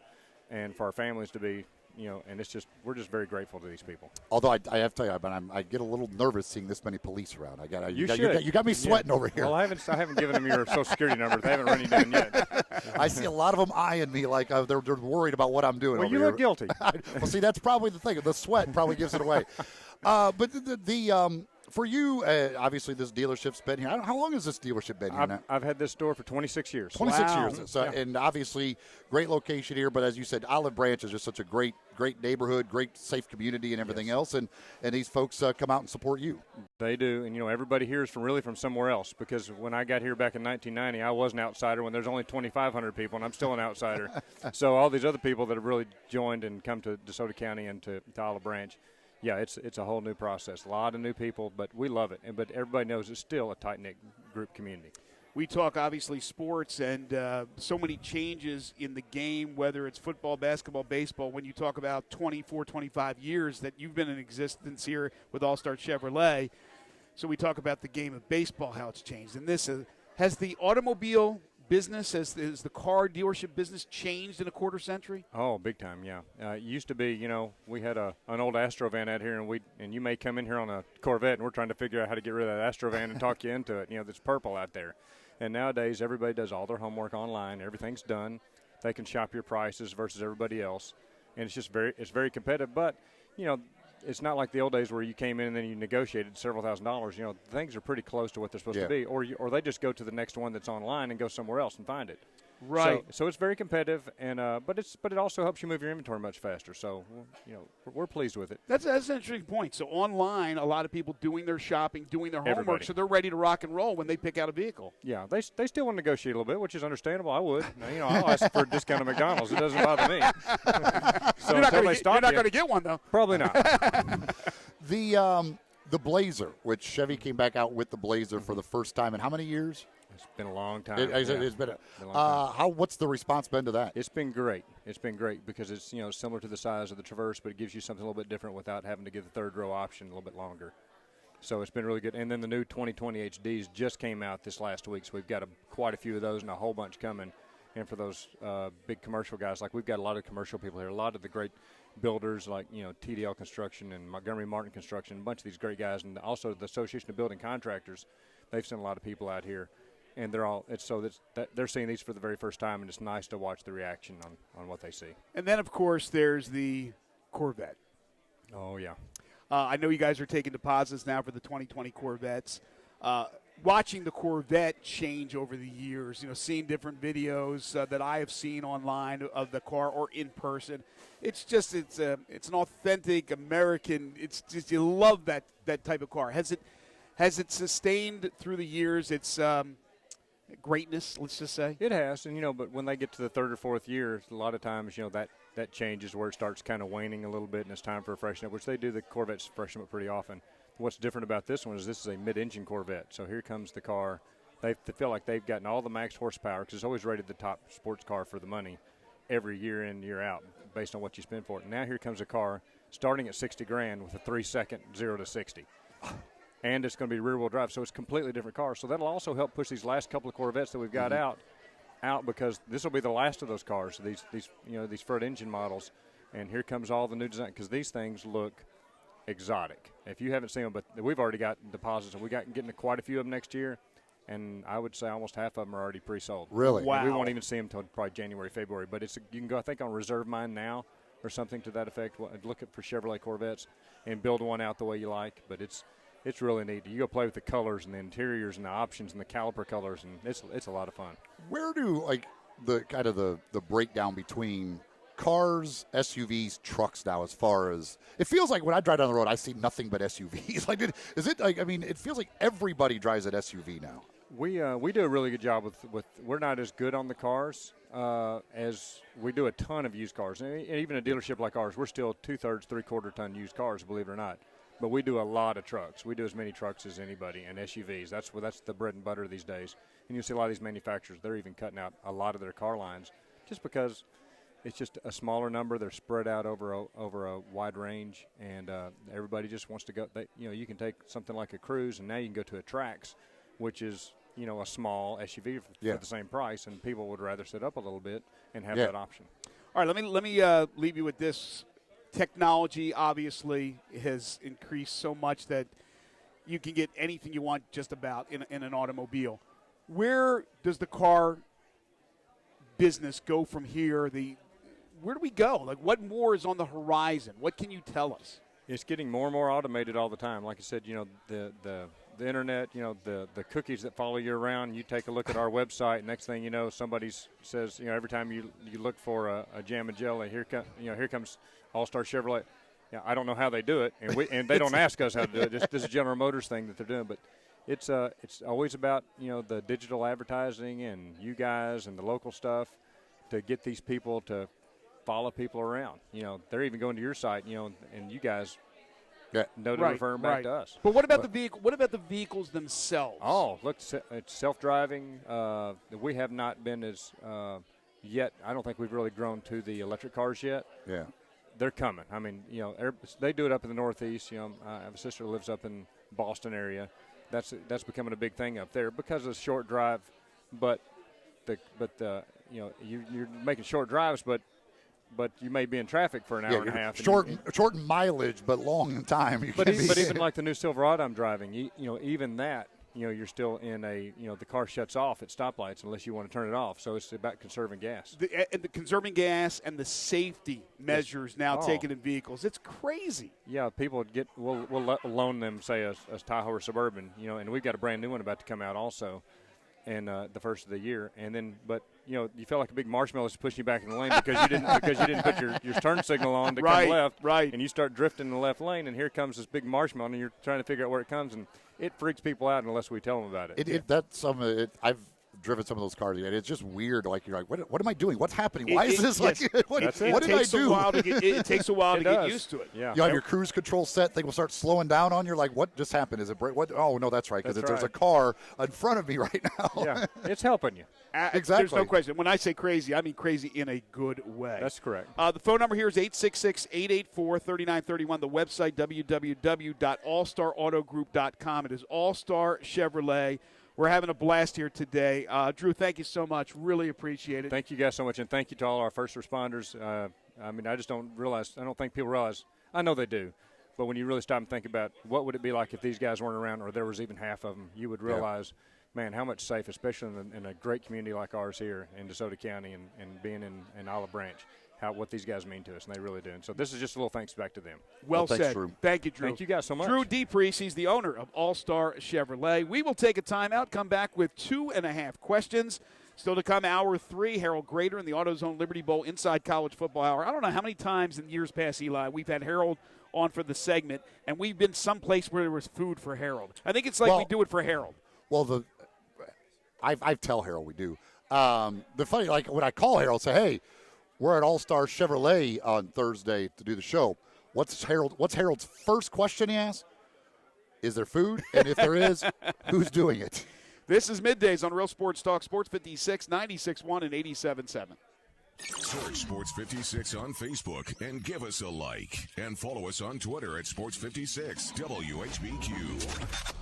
and for our families to be. And we're just very grateful to these people. Although I have to tell you, but I get a little nervous seeing this many police around. You should. got me sweating over here. Well, I haven't given them your Social Security number. They haven't run you down yet. I see a lot of them eyeing me like they're worried about what I'm doing. Well, over you here. look guilty. Well, see, that's probably the thing. The sweat probably gives it away. But for you, obviously, this dealership's been here. How long has this dealership been here now? I've had this store for 26 years. 26 years. So, and obviously, great location here. But as you said, Olive Branch is just such a great neighborhood, great, safe community and everything else. And these folks come out and support you. They do. And, everybody here is from somewhere else. Because when I got here back in 1990, I was an outsider when there's only 2,500 people, and I'm still an outsider. So all these other people that have really joined and come to DeSoto County and to Olive Branch, yeah, it's a whole new process. A lot of new people, but we love it. But everybody knows it's still a tight-knit group community. We talk, obviously, sports and so many changes in the game, whether it's football, basketball, baseball. When you talk about 24, 25 years that you've been in existence here with All-Star Chevrolet, So we talk about the game of baseball, how it's changed. And this has the automobile business, has the car dealership business changed in a quarter century? Oh, big time, yeah. It used to be, we had an old Astro van out here, and you may come in here on a Corvette, and we're trying to figure out how to get rid of that Astro van and talk you into it. That's purple out there. And nowadays, everybody does all their homework online. Everything's done. They can shop your prices versus everybody else, and it's very competitive. But it's not like the old days where you came in and then you negotiated several $1,000s. Things are pretty close to what they're supposed to be, or they just go to the next one that's online and go somewhere else and find it. Right. So it's very competitive, and but it also helps you move your inventory much faster. So we're pleased with it. That's an interesting point. So online, a lot of people doing their shopping, doing their homework, Everybody. so they're ready to rock and roll when they pick out a vehicle. Yeah, they still want to negotiate a little bit, which is understandable. I would. I'll ask for a discount at McDonald's. It doesn't bother me. So you're not going to get one, though. Probably not. The Blazer, which Chevy came back out with the Blazer for the first time in how many years? It's been a long time. It's been a long time. What's the response been to that? It's been great. It's been great because it's similar to the size of the Traverse, but it gives you something a little bit different without having to get the third row option a little bit longer. So it's been really good. And then the new 2020 HDs just came out this last week, so we've got quite a few of those and a whole bunch coming. And for those big commercial guys, like we've got a lot of commercial people here, a lot of the great builders like TDL Construction and Montgomery Martin Construction, a bunch of these great guys, and also the Association of Building Contractors. They've sent a lot of people out here. And they're seeing these for the very first time, and it's nice to watch the reaction on what they see. And then, of course, there's the Corvette. Oh, yeah. I know you guys are taking deposits now for the 2020 Corvettes. Watching the Corvette change over the years, seeing different videos that I have seen online of the car or in person, it's an authentic American. It's just you love that type of car. Has it sustained through the years? It's greatness, let's just say. It has, and but when they get to the third or fourth year, a lot of times that changes where it starts kind of waning a little bit, and it's time for a freshen up, which they do. The Corvettes freshen up pretty often. What's different about this one is this is a mid-engine Corvette, so here comes the car. They feel like they've gotten all the max horsepower because it's always rated the top sports car for the money every year in, year out based on what you spend for it. Now here comes a car starting at $60,000 with a 3-second 0 to 60. And it's going to be rear-wheel drive, so it's a completely different car. So that'll also help push these last couple of Corvettes that we've got out because this will be the last of those cars, these front engine models. And here comes all the new design because these things look exotic. If you haven't seen them, but we've already got deposits, and we got getting quite a few of them next year. And I would say almost half of them are already pre-sold. Really? Wow. We won't even see them until probably January, February. But you can go, I think, on Reserve Mine now or something to that effect. Look for Chevrolet Corvettes and build one out the way you like. But it's really neat. You go play with the colors and the interiors and the options and the caliper colors, and it's a lot of fun. Where do the breakdown between cars, SUVs, trucks now? As far as it feels like when I drive down the road, I see nothing but SUVs. It feels like everybody drives an SUV now. We do a really good job with. We're not as good on the cars as we do a ton of used cars. And even a dealership like ours, we're still 2/3, 3/4 ton used cars, believe it or not. But we do a lot of trucks. We do as many trucks as anybody, and SUVs. That's the bread and butter these days. And you see a lot of these manufacturers, they're even cutting out a lot of their car lines just because it's just a smaller number. They're spread out over a wide range, and everybody just wants to go. You can take something like a Cruise, and now you can go to a Trax, which is a small SUV for the same price, and people would rather sit up a little bit and have that option. All right, let me leave you with this. Technology obviously has increased so much that you can get anything you want just about in an automobile. Where does the car business go from here? Where do we go? Like, what more is on the horizon? What can you tell us? It's getting more and more automated all the time. Like I said, the internet, the cookies that follow you around. You take a look at our website. Next thing you know, somebody says, every time you look for a jam and jelly, here comes All-Star Chevrolet. Yeah, I don't know how they do it, and they don't ask us how to do it. This is a General Motors thing that they're doing, but it's always about the digital advertising and you guys and the local stuff to get these people to follow people around. They're even going to your site, and you guys know to refer them back to us. But what about the vehicle? What about the vehicles themselves? Oh, look, it's self-driving. We have not been as yet. I don't think we've really grown to the electric cars yet. Yeah. They're coming. I mean, they do it up in the Northeast. I have a sister who lives up in Boston area, that's becoming a big thing up there because of the short drive. But you're making short drives, but you may be in traffic for an hour and a half. Short in mileage, but long in time. But even like the new Silverado I'm driving, even that, you're still in the car shuts off at stoplights unless you want to turn it off. So it's about conserving gas. The conserving gas and the safety measures now taken in vehicles. It's crazy. Yeah, people we'll loan them, say, a Tahoe or Suburban, and we've got a brand new one about to come out also. And the first of the year, and then, but you feel like a big marshmallow is pushing you back in the lane because you didn't put your turn signal on to come left, right? And you start drifting in the left lane, and here comes this big marshmallow, and you're trying to figure out where it comes, and it freaks people out unless we tell them about it. I've driven some of those cars, and it's just weird. Like you're like, what am I doing? What's happening? Why is this like? What did I do? It takes a while to get used to it. Yeah, you have your cruise control set. Thing will start slowing down on you. You're like, what just happened? Is it break? What? Oh no, that's right. Because there's a car in front of me right now. Yeah, it's helping you. Exactly. There's no question. When I say crazy, I mean crazy in a good way. That's correct. The phone number here is 866-884-3931. The website, www.allstarautogroup.com. It is All-Star Chevrolet. We're having a blast here today. Drew, thank you so much. Really appreciate it. Thank you guys so much, and thank you to all our first responders. I just don't think people realize. I know they do. But when you really stop and think about what would it be like if these guys weren't around or there was even half of them, you would realize – man, how much safe, especially in a great community like ours here in DeSoto County and being in Olive Branch, what these guys mean to us, and they really do. And so this is just a little thanks back to them. Well said. Thanks, Drew. Thank you, Drew. Thank you guys so much. Drew DePriest, he's the owner of All-Star Chevrolet. We will take a timeout, come back with 2.5 questions. Still to come, Hour 3, Harold Grader in the AutoZone Liberty Bowl Inside College Football Hour. I don't know how many times in years past, Eli, we've had Harold on for the segment, and we've been someplace where there was food for Harold. I think it's like we do it for Harold. Well, I tell Harold we do. The funny, like when I call Harold, say, "Hey, we're at All Star Chevrolet on Thursday to do the show." What's Harold's first question he asks? Is there food? And if there is, who's doing it? This is Middays on Real Sports Talk, Sports 56, 96.1 and 87.7. Search Sports 56 on Facebook and give us a like. And follow us on Twitter at Sports 56 WHBQ.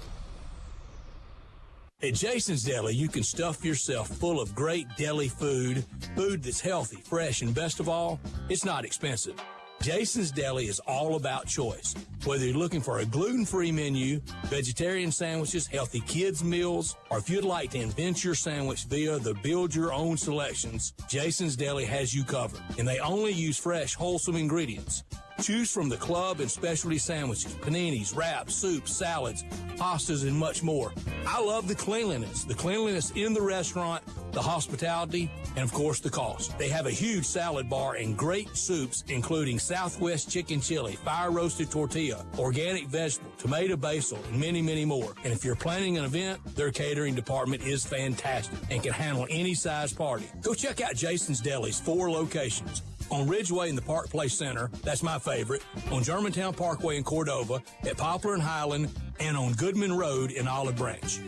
At Jason's Deli, you can stuff yourself full of great deli food that's healthy, fresh, and best of all, it's not expensive. Jason's Deli is all about choice. Whether you're looking for a gluten-free menu, vegetarian sandwiches, healthy kids' meals, or if you'd like to invent your sandwich via the build-your-own selections, Jason's Deli has you covered. And they only use fresh, wholesome ingredients. Choose from the club and specialty sandwiches, paninis, wraps, soups, salads, pastas, and much more. I love the cleanliness in the restaurant, the hospitality, and, of course, the cost. They have a huge salad bar and great soups, including Southwest chicken chili, fire-roasted tortilla, organic vegetable, tomato basil, and many, many more. And if you're planning an event, their catering department is fantastic and can handle any size party. Go check out Jason's Deli's 4 locations. On Ridgeway in the Park Place Center, that's my favorite, on Germantown Parkway in Cordova, at Poplar and Highland, and on Goodman Road in Olive Branch.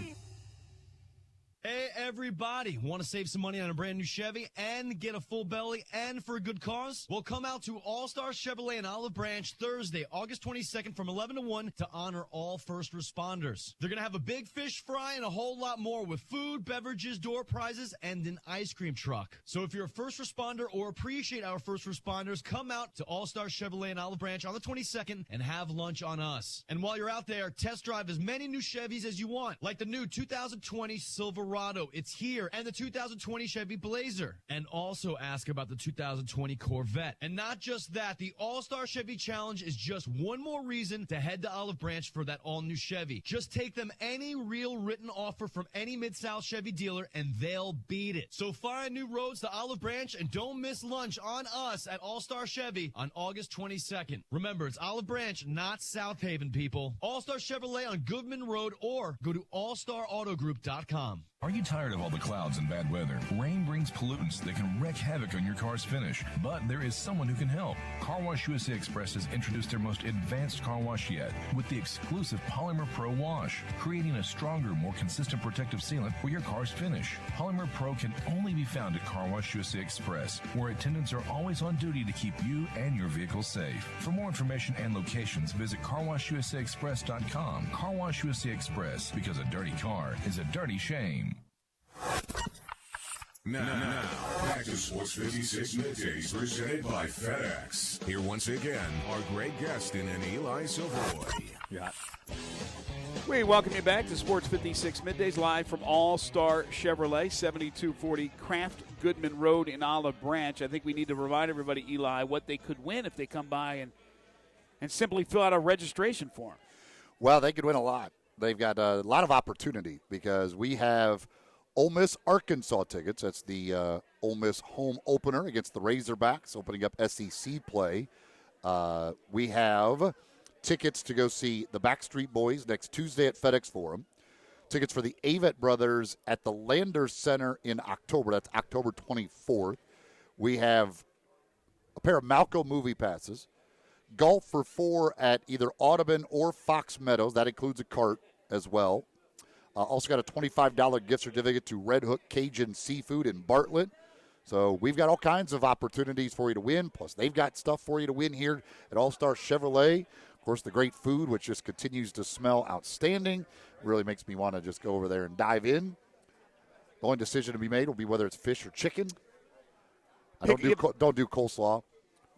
Hey, everybody. Want to save some money on a brand new Chevy and get a full belly and for a good cause? Well, come out to All-Star Chevrolet in Olive Branch Thursday, August 22nd from 11 to 1 to honor all first responders. They're going to have a big fish fry and a whole lot more with food, beverages, door prizes, and an ice cream truck. So if you're a first responder or appreciate our first responders, come out to All-Star Chevrolet in Olive Branch on the 22nd and have lunch on us. And while you're out there, test drive as many new Chevys as you want, like the new 2020 Silverado. It's here, and the 2020 Chevy Blazer. And also ask about the 2020 Corvette. And not just that, the All-Star Chevy Challenge is just one more reason to head to Olive Branch for that all-new Chevy. Just take them any real written offer from any Mid-South Chevy dealer, and they'll beat it. So find new roads to Olive Branch, and don't miss lunch on us at All-Star Chevy on August 22nd. Remember, it's Olive Branch, not South Haven, people. All-Star Chevrolet on Goodman Road, or go to allstarautogroup.com. Are you tired of all the clouds and bad weather? Rain brings pollutants that can wreak havoc on your car's finish, but there is someone who can help. Car Wash USA Express has introduced their most advanced car wash yet with the exclusive Polymer Pro Wash, creating a stronger, more consistent protective sealant for your car's finish. Polymer Pro can only be found at Car Wash USA Express, where attendants are always on duty to keep you and your vehicle safe. For more information and locations, visit carwashusaexpress.com. Car Wash USA Express, because a dirty car is a dirty shame. Now, back to Sports 56 Middays, presented by FedEx. Here once again are Greg Gaston and Eli Savoy. Yeah. We welcome you back to Sports 56 Middays, live from All-Star Chevrolet, 7240 Kraft Goodman Road in Olive Branch. I think we need to remind everybody, Eli, what they could win if they come by and simply fill out a registration form. Well, they could win a lot. They've got a lot of opportunity because we have Ole Miss Arkansas tickets. That's the Ole Miss home opener against the Razorbacks, opening up SEC play. We have tickets to go see the Backstreet Boys next Tuesday at FedEx Forum. Tickets for the Avett Brothers at the Landers Center in October. That's October 24th. We have a pair of Malco movie passes. Golf for 4 at either Audubon or Fox Meadows. That includes a cart as well. Also got a $25 gift certificate to Red Hook Cajun Seafood in Bartlett. So we've got all kinds of opportunities for you to win. Plus, they've got stuff for you to win here at All-Star Chevrolet. Of course, the great food, which just continues to smell outstanding, really makes me want to just go over there and dive in. The only decision to be made will be whether it's fish or chicken. I don't do coleslaw.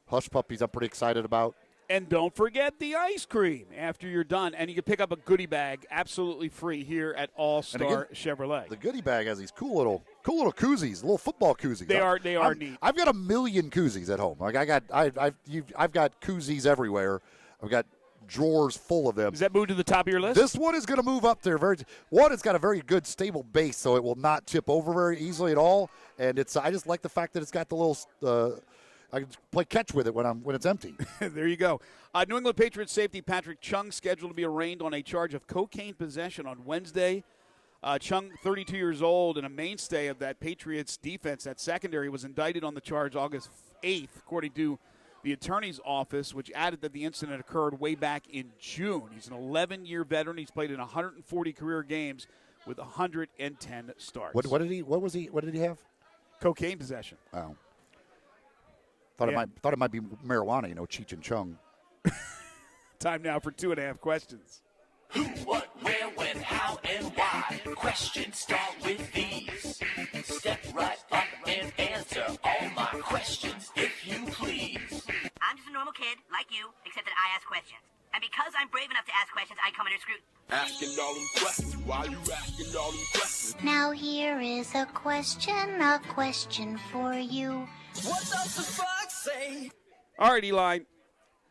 Hush Puppies I'm pretty excited about. And don't forget the ice cream after you're done. And you can pick up a goodie bag absolutely free here at All-Star Chevrolet. The goodie bag has these cool little koozies, little football koozies. They are neat. I've got a million koozies at home. Like I've got koozies everywhere. I've got drawers full of them. Does that move to the top of your list? This one is going to move up there. It's got a very good stable base, so it will not tip over very easily at all. And I just like the fact that it's got the little. I can play catch with it when it's empty. There you go. New England Patriots safety Patrick Chung scheduled to be arraigned on a charge of cocaine possession on Wednesday. Chung, 32 years old and a mainstay of that Patriots defense, that secondary, was indicted on the charge August 8th, according to the attorney's office, which added that the incident occurred way back in June. He's an 11-year veteran. He's played in 140 career games with 110 starts. What did he have? Cocaine possession. Wow. Thought it might be marijuana, Cheech and Chung. Time now for 2.5 questions. Who, what, where, when, how, and why? Questions start with these. Step right up and answer all my questions, if you please. I'm just a normal kid, like you, except that I ask questions. And because I'm brave enough to ask questions, I come under scrutiny. Asking all them questions. Why you asking all them questions? Now here is a question for you. What does the fox say? All right, Eli.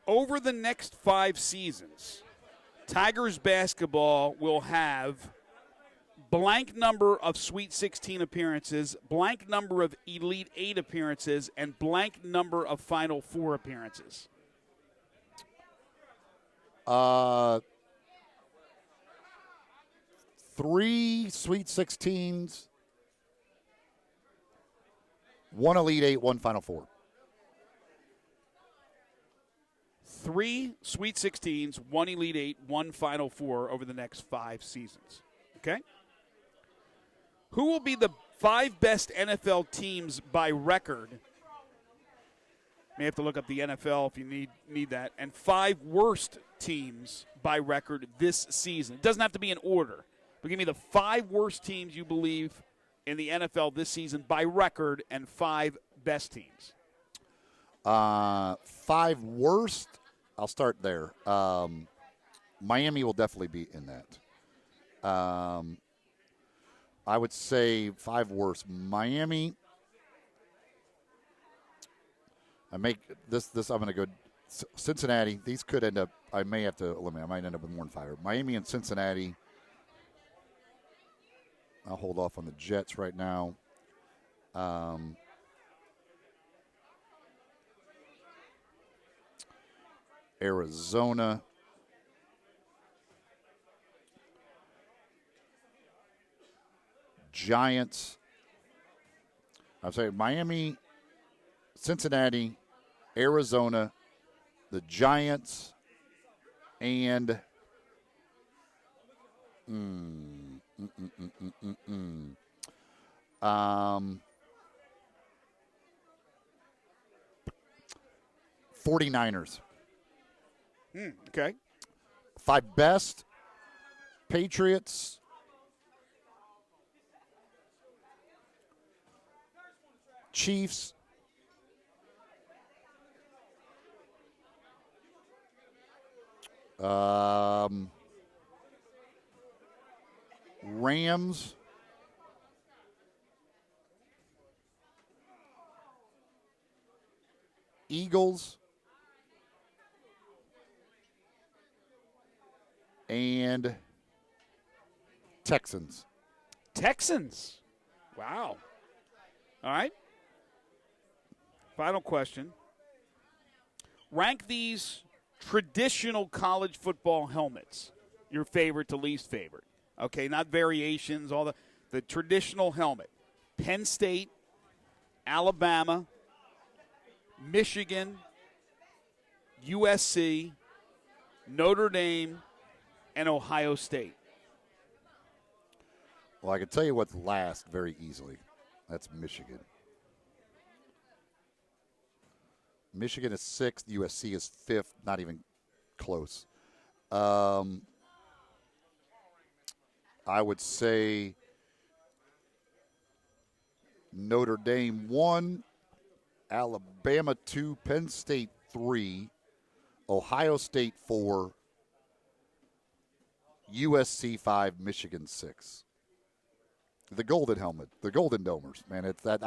Over the next 5 seasons, Tigers basketball will have blank number of Sweet 16 appearances, blank number of Elite 8 appearances, and blank number of Final 4 appearances. 3 Sweet 16s, 1 Elite 8, 1 Final 4. 3 Sweet 16s, 1 Elite 8, 1 Final 4 over the next 5 seasons. Okay? Who will be the 5 best NFL teams by record? May have to look up the NFL if you need that. And 5 worst teams by record this season. It doesn't have to be in order. But give me the 5 worst teams you believe in the NFL this season by record and 5 best teams. 5 worst, I'll start there. Miami will definitely be in that. I would say 5 worst. Miami. I'm going to go Cincinnati. These could end up, I may have to eliminate. I might end up with more than 5. Miami and Cincinnati. I'll hold off on the Jets right now. Arizona. Giants. I'm saying Miami, Cincinnati, Arizona, the Giants, and 49ers. Okay. 5 best, Patriots, Chiefs, Rams, Eagles, and Texans. Texans. Wow. All right. Final question. Rank these traditional college football helmets, your favorite to least favorite. Okay, not variations, all the traditional helmet. Penn State, Alabama, Michigan, USC, Notre Dame, and Ohio State. Well, I can tell you what's last very easily. That's Michigan. Michigan is 6th. USC is 5th. Not even close. I would say Notre Dame 1, Alabama 2, Penn State 3, Ohio State 4, USC 5, Michigan 6. The golden helmet, the golden domers, man. It's that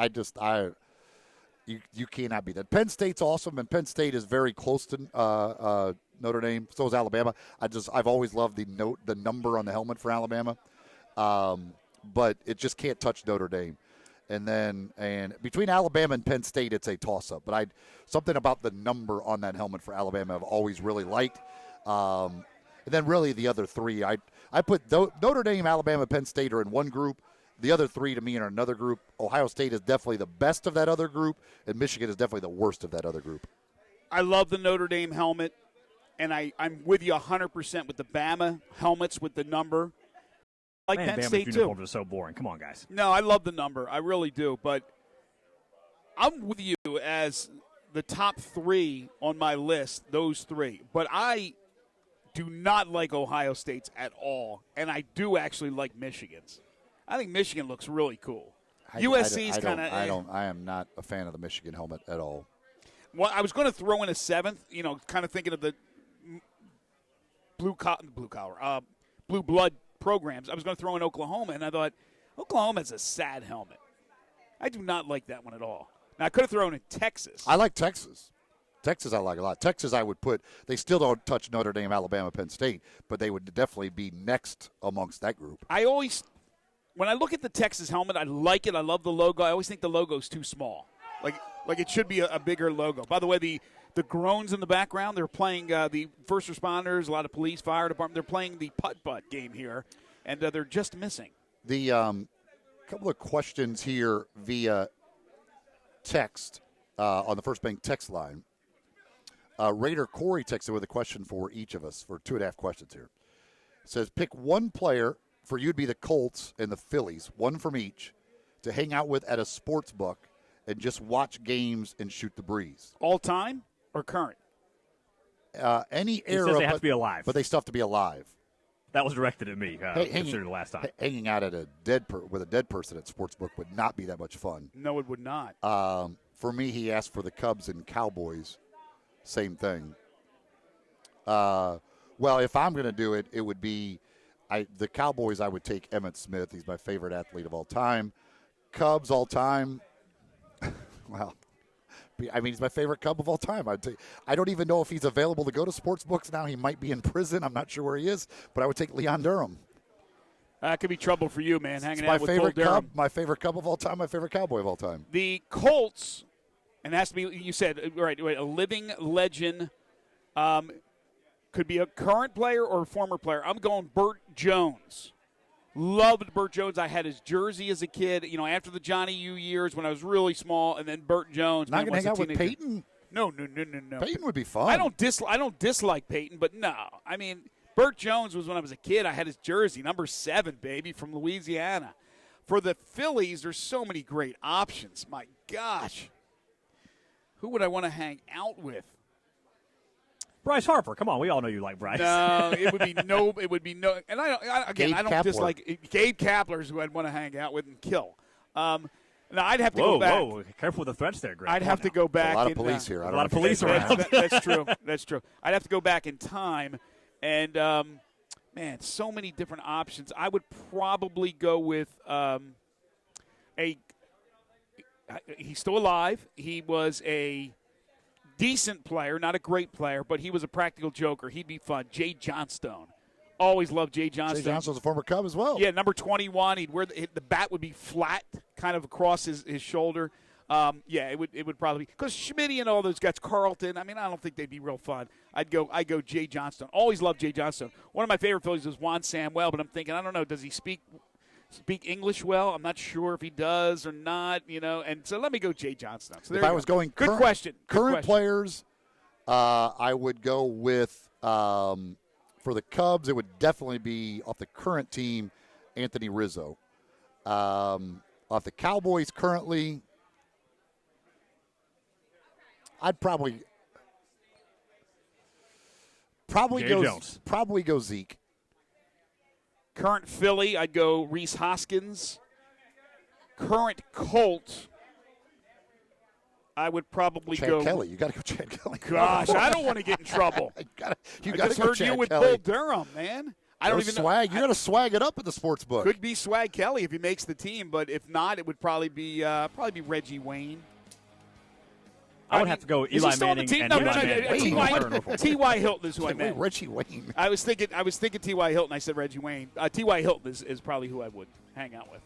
you cannot beat that. Penn State's awesome, and Penn State is very close to Notre Dame. So is Alabama. I've always loved the number on the helmet for Alabama, but it just can't touch Notre Dame. And between Alabama and Penn State, it's a toss-up. But something about the number on that helmet for Alabama I've always really liked. And then really the other three, I put Notre Dame, Alabama, Penn State are in one group. The other three to me are another group. Ohio State is definitely the best of that other group, and Michigan is definitely the worst of that other group. I love the Notre Dame helmet, and I'm with you 100% with the Bama helmets with the number. I like Penn State, too. Uniforms are so boring. Come on, guys. No, I love the number. I really do. But I'm with you as the top 3 on my list, those 3. But I do not like Ohio State's at all, and I do actually like Michigan's. I think Michigan looks really cool. USC's kind of. I am not a fan of the Michigan helmet at all. Well, I was going to throw in a 7th. Kind of thinking of the blue blood programs. I was going to throw in Oklahoma, and I thought Oklahoma's a sad helmet. I do not like that one at all. Now I could have thrown in Texas. I like Texas. Texas I like a lot. Texas I would put. They still don't touch Notre Dame, Alabama, Penn State, but they would definitely be next amongst that group. When I look at the Texas helmet, I like it. I love the logo. I always think the logo's too small. Like it should be a bigger logo. By the way, the groans in the background, they're playing the first responders, a lot of police, fire department. They're playing the putt-putt game here, and they're just missing. The couple of questions here via text on the First Bank text line. Raider Corey texted with a question for each of us for 2.5 questions here. It says, pick one player for you to be the Colts and the Phillies, one from each, to hang out with at a sports book and just watch games and shoot the breeze. All time or current? Any era. He says they have to be alive. But they still have to be alive. That was directed at me, considered the last time. Hanging out at with a dead person at sportsbook would not be that much fun. No, it would not. For me, he asked for the Cubs and Cowboys. Same thing. Well, if I'm going to do it, it would be the Cowboys. I would take Emmitt Smith. He's my favorite athlete of all time. Cubs all time. Well, I mean, he's my favorite Cub of all time. I don't even know if he's available to go to sports books now. He might be in prison. I'm not sure where he is, but I would take Leon Durham. That could be trouble for you, man, hanging it's out with Bull Durham. My favorite Cub of all time, my favorite Cowboy of all time. The Colts, and it has to be, you said, right, a living legend, could be a current player or a former player. I'm going Burt Jones. Loved Burt Jones. I had his jersey as a kid, after the Johnny U years when I was really small, and then Burt Jones. Not going to hang out with Peyton? No. Peyton would be fun. I don't dislike Peyton, but no. I mean, Burt Jones was when I was a kid. I had his jersey, number 7, baby, from Louisiana. For the Phillies, there's so many great options. My gosh. Who would I want to hang out with? Bryce Harper. Come on, we all know you like Bryce. No, it would be no. It would be no. And I don't dislike Gabe Kapler's who I'd want to hang out with and kill. Now I'd have to go back. Whoa, careful with the threats there, Greg. I'd have to go back. A lot of police here. A lot of police around. That's true. That's true. I'd have to go back in time, and man, so many different options. I would probably go with he's still alive. He was a decent player, not a great player, but he was a practical joker. He'd be fun. Jay Johnstone. Always loved Jay Johnstone. Jay Johnston's a former Cub as well. Yeah, number 21. He'd wear the bat would be flat, kind of across his shoulder. It would probably be because Schmitty and all those guys, Carlton. I mean, I don't think they'd be real fun. I'd go Jay Johnstone. Always loved Jay Johnstone. One of my favorite Phillies was Juan Samuel, but I'm thinking, I don't know, does he speak English well? I'm not sure if he does or not, and so let me go Jay Johnstone. So if I was going Good question. Current players, I would go with, for the Cubs, it would definitely be off the current team, Anthony Rizzo. Off the Cowboys currently, I'd probably go Zeke. Current Philly, I'd go Rhys Hoskins. Current Colt, I would probably go. Chad Kelly. You got to go Chad Kelly. Gosh, I don't want to get in trouble. You I got just to go heard Chad you with Kelly. Bull Durham, man. I don't even swag. know. You got to swag it up in the sports book. Could be Swag Kelly if he makes the team, but if not, it would probably be Reggie Wayne. I would have to go Eli Manning and Eli Manning. T.Y. Hilton is who I meant. Reggie Wayne. I was thinking T.Y. Hilton. I said Reggie Wayne. T.Y. Hilton is probably who I would hang out with.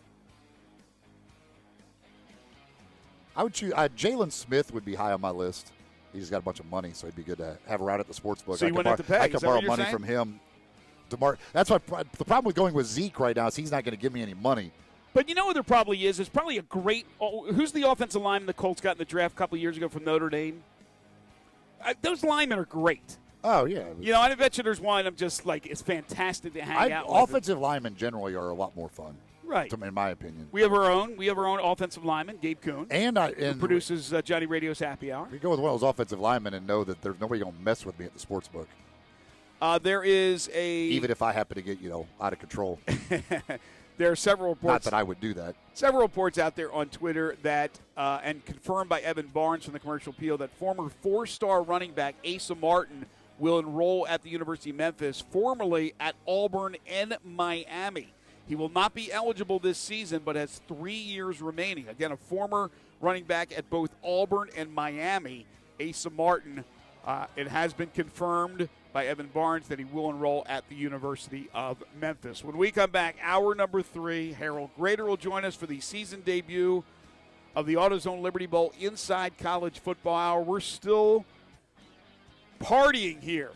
I would choose Jalen Smith would be high on my list. He's got a bunch of money, so he'd be good to have around at the sports book. So you wouldn't have to pay. I could borrow money from him. That's why the problem with going with Zeke right now is he's not going to give me any money. But you know what there probably is? There's probably a great who's the offensive lineman the Colts got in the draft a couple of years ago from Notre Dame? Those linemen are great. Oh, yeah. I bet you there's one I'm just like, it's fantastic to hang out with. Offensive linemen generally are a lot more fun. Right. In my opinion. We have our own offensive lineman, Gabe Kuhn. Who produces Johnny Radio's Happy Hour. We go with one of those offensive linemen and know that there's nobody going to mess with me at the sports book. There is even if I happen to get, out of control. There are several reports. Not that I would do that. Several reports out there on Twitter that, and confirmed by Evan Barnes from the Commercial Appeal, that former 4-star running back Asa Martin will enroll at the University of Memphis, formerly at Auburn and Miami. He will not be eligible this season, but has 3 years remaining. Again, a former running back at both Auburn and Miami, Asa Martin. It has been confirmed by Evan Barnes that he will enroll at the University of Memphis. When we come back, hour number 3, Harold Grader will join us for the season debut of the AutoZone Liberty Bowl Inside College Football Hour. We're still partying here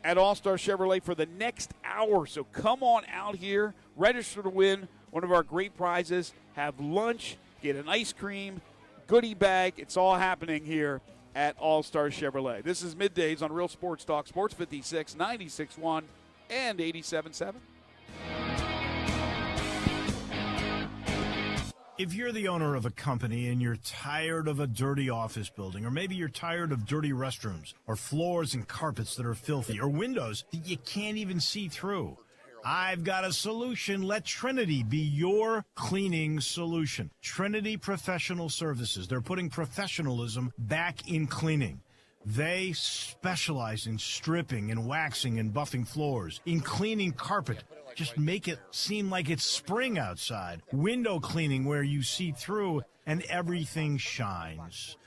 at All-Star Chevrolet for the next hour, so come on out here, register to win one of our great prizes, have lunch, get an ice cream, goodie bag. It's all happening here at All-Star Chevrolet. This is Middays on Real Sports Talk, Sports 56, 96.1, and 87.7. If you're the owner of a company and you're tired of a dirty office building, or maybe you're tired of dirty restrooms, or floors and carpets that are filthy, or windows that you can't even see through, I've got a solution. Let Trinity be your cleaning solution. Trinity Professional Services. They're putting professionalism back in cleaning. They specialize in stripping and waxing and buffing floors, in cleaning carpet. Just make it seem like it's spring outside. Window cleaning where you see through and everything shines.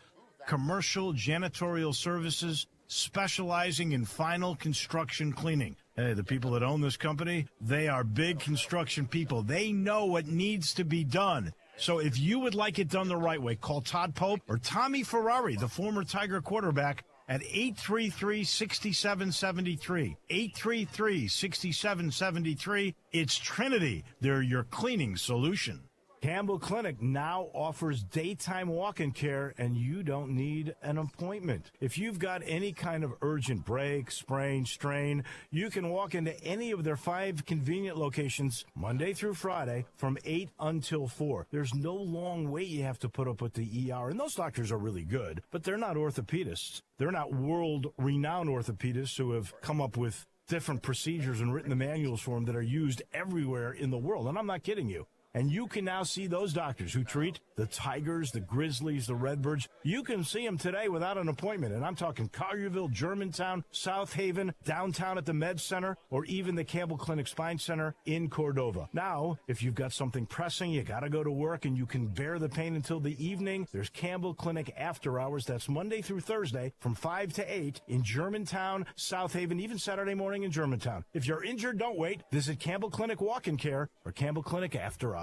Commercial janitorial services specializing in final construction cleaning. Hey, the people that own this company, they are big construction people. They know what needs to be done. So if you would like it done the right way, call Todd Pope or Tommy Ferrari, the former Tiger quarterback, at 833-6773. 833-6773. It's Trinity. They're your cleaning solution. Campbell Clinic now offers daytime walk-in care, and you don't need an appointment. If you've got any kind of urgent break, sprain, strain, you can walk into any of their 5 convenient locations Monday through Friday from 8 until 4. There's no long wait you have to put up with the ER, and those doctors are really good, but they're not orthopedists. They're not world-renowned orthopedists who have come up with different procedures and written the manuals for them that are used everywhere in the world, and I'm not kidding you. And you can now see those doctors who treat the Tigers, the Grizzlies, the Redbirds. You can see them today without an appointment. And I'm talking Collierville, Germantown, South Haven, downtown at the Med Center, or even the Campbell Clinic Spine Center in Cordova. Now, if you've got something pressing, you got to go to work, and you can bear the pain until the evening, there's Campbell Clinic After Hours. That's Monday through Thursday from 5 to 8 in Germantown, South Haven, even Saturday morning in Germantown. If you're injured, don't wait. Visit Campbell Clinic Walk-In Care or Campbell Clinic After Hours.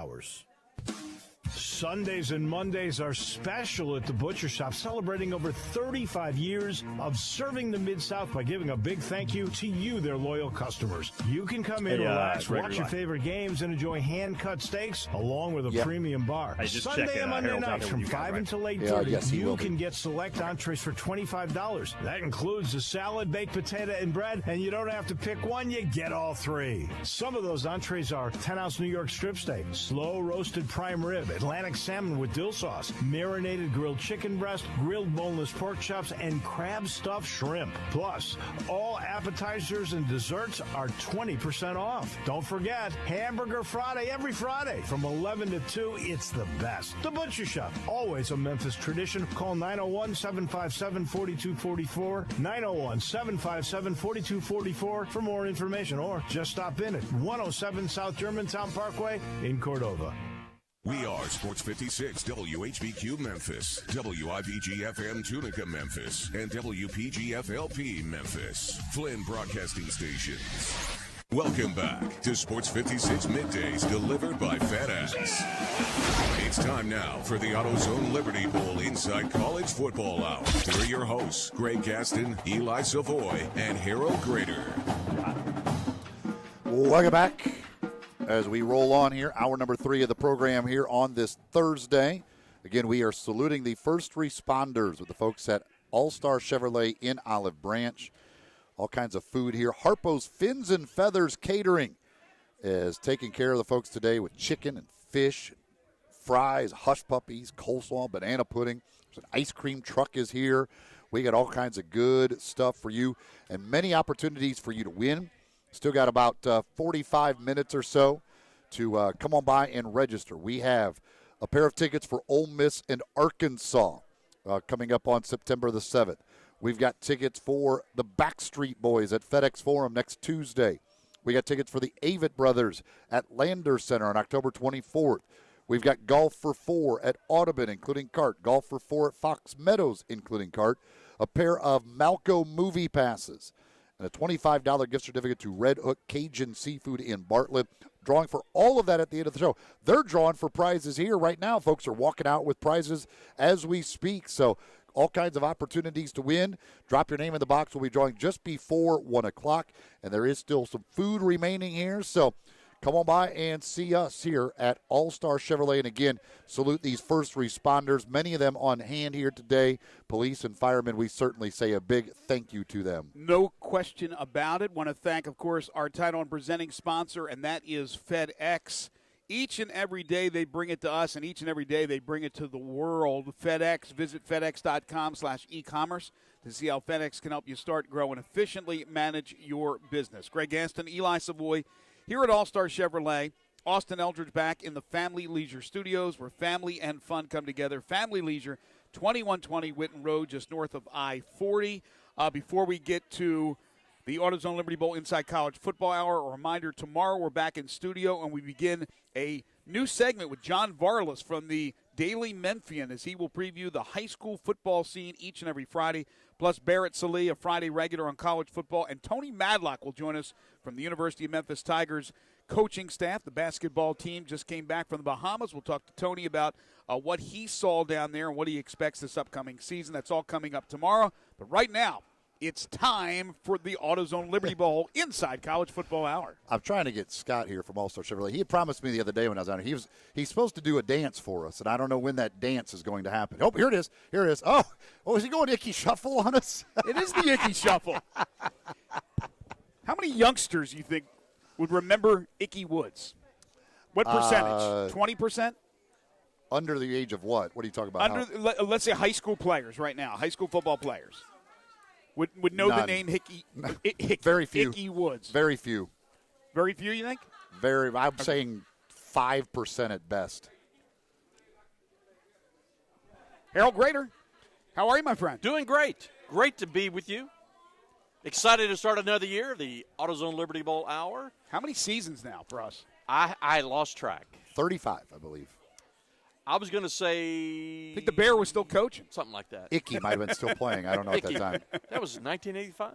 Sundays and Mondays are special at the Butcher Shop, celebrating over 35 years of serving the Mid-South by giving a big thank you to you, their loyal customers. You can come in, relax, watch your favorite games, and enjoy hand-cut steaks along with a premium bar. Sunday and Monday nights from 5 until 8:30, you can get select entrees for $25. That includes a salad, baked potato, and bread, and you don't have to pick one, you get all 3. Some of those entrees are 10-ounce New York strip steak, slow roasted prime rib, Atlantic salmon with dill sauce, marinated grilled chicken breast, grilled boneless pork chops, and crab stuffed shrimp. Plus, all appetizers and desserts are 20% off. Don't forget, Hamburger Friday every Friday from 11 to 2. It's the best. The Butcher Shop, always a Memphis tradition. Call 901-757-4244, 901-757-4244 for more information, or just stop in at 107 South Germantown Parkway in Cordova. We are Sports 56 WHBQ Memphis, WIVG-FM Tunica Memphis, and WPG-FLP Memphis, Flynn Broadcasting Stations. Welcome back to Sports 56 Middays, delivered by FedEx. It's time now for the AutoZone Liberty Bowl Inside College Football Hour. Here are your hosts, Greg Gaston, Eli Savoy, and Harold Grader. Welcome back. As we roll on here, hour number 3 of the program here on this Thursday. Again, we are saluting the first responders with the folks at All-Star Chevrolet in Olive Branch. All kinds of food here. Harpo's Fins and Feathers Catering is taking care of the folks today with chicken and fish, fries, hush puppies, coleslaw, banana pudding. There's an ice cream truck is here. We got all kinds of good stuff for you and many opportunities for you to win. Still got about 45 minutes or so to come on by and register. We have a pair of tickets for Ole Miss and Arkansas coming up on September the 7th. We've got tickets for the Backstreet Boys at FedEx Forum next Tuesday. We got tickets for the Avett Brothers at Lander Center on October 24th. We've got Golf for 4 at Audubon, including cart. Golf for 4 at Fox Meadows, including cart. A pair of Malco movie passes. And a $25 gift certificate to Red Hook Cajun Seafood in Bartlett. Drawing for all of that at the end of the show. They're drawing for prizes here right now. Folks are walking out with prizes as we speak. So all kinds of opportunities to win. Drop your name in the box. We'll be drawing just before 1 o'clock. And there is still some food remaining here. So come on by and see us here at All-Star Chevrolet. And again, salute these first responders, many of them on hand here today. Police and firemen, we certainly say a big thank you to them. No question about it. Want to thank, of course, our title and presenting sponsor, and that is FedEx. Each and every day they bring it to us, and each and every day they bring it to the world. FedEx, visit FedEx.com/e-commerce to see how FedEx can help you start, grow, and efficiently manage your business. Greg Gaston, Eli Savoy, here at All-Star Chevrolet. Austin Eldridge back in the Family Leisure Studios, where family and fun come together. Family Leisure, 2120 Whitten Road, just north of I-40. Before we get to the AutoZone Liberty Bowl Inside College Football Hour, a reminder, tomorrow we're back in studio, and we begin a new segment with John Varlas from the Daily Memphian, as he will preview the high school football scene each and every Friday. Plus, Barrett Sallee, a Friday regular on college football, and Tony Madlock will join us from the University of Memphis Tigers coaching staff. The basketball team just came back from the Bahamas. We'll talk to Tony about what he saw down there and what he expects this upcoming season. That's all coming up tomorrow. But right now, it's time for the AutoZone Liberty Bowl Inside College Football Hour. I'm trying to get Scott here from All-Star Chevrolet. He had promised me the other day when I was out here. He's supposed to do a dance for us, and I don't know when that dance is going to happen. Oh, here it is. Here it is. Oh, is he going Icky Shuffle on us? It is the Icky Shuffle. How many youngsters you think would remember Icky Woods? What percentage? 20%? Under the age of what? What are you talking about? Let's say high school players right now, high school football players. Would know None. the name Hickey? Very few. Icky Woods. Very few. Very few, you think? I'm saying 5% at best. Harold Grader, how are you, my friend? Doing great. Great to be with you. Excited to start another year, the AutoZone Liberty Bowl Hour. How many seasons now for us? I lost track. 35, I believe. I was going to say. I think the Bear was still coaching. Something like that. Icky might have been still playing. I don't know at that time. That was 1985?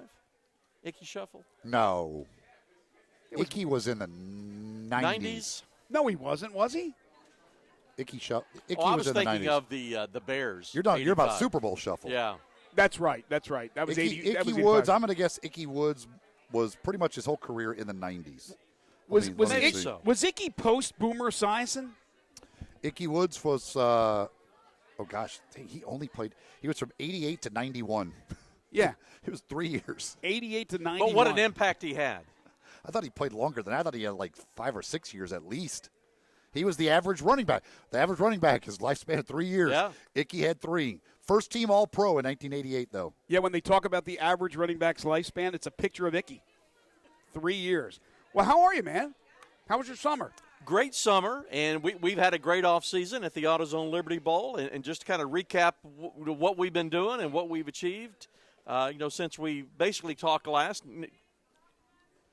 Icky Shuffle? No. Icky was in the 90s. No, he wasn't, was he? Icky Shuffle. Icky I was was in the 90s. thinking of the Bears. You're about Super Bowl Shuffle. Yeah. That's right. That was Icky, 80. Icky Woods, I'm going to guess Icky Woods was pretty much his whole career in the 90s. Was Icky post Boomer Esiason? Icky Woods was, he was from 88 to 91. Yeah. It was 3 years. 88 to 91. But what an impact he had. I thought he played longer than that. I thought he had like 5 or 6 years at least. He was the average running back. The average running back, his lifespan of 3 years. Yeah. Icky had 3. First team All-Pro in 1988, though. Yeah, when they talk about the average running back's lifespan, it's a picture of Icky. 3 years. Well, how are you, man? How was your summer? Great summer, and we've had a great offseason at the AutoZone Liberty Bowl. And just to kind of recap what we've been doing and what we've achieved, since we basically talked last,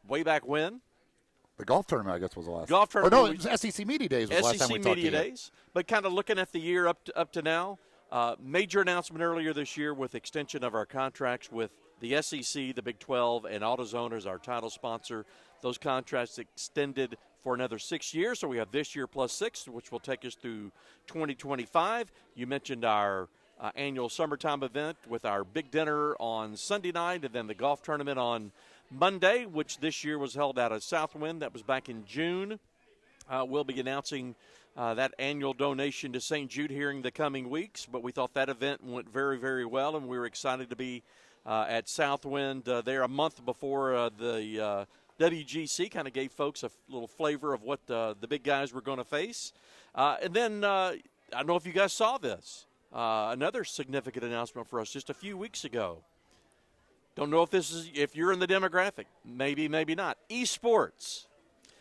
way back when. The golf tournament, I guess, was the last. Golf tournament. Or no, it was SEC Media Days was the last time we talked to you. SEC Media Days. But kind of looking at the year up to now, major announcement earlier this year with extension of our contracts with the SEC, the Big 12, and AutoZone as our title sponsor. Those contracts extended for another 6 years, so we have this year plus 6, which will take us through 2025. You mentioned our annual summertime event with our big dinner on Sunday night and then the golf tournament on Monday, which this year was held out of Southwind. That was back in June. We'll be announcing that annual donation to St. Jude here in the coming weeks, but we thought that event went very, very well, and we were excited to be at Southwind there a month before the WGC. Kind of gave folks a little flavor of what the big guys were going to face. And then I don't know if you guys saw this. Another significant announcement for us just a few weeks ago. Don't know if you're in the demographic. Maybe, maybe not. Esports.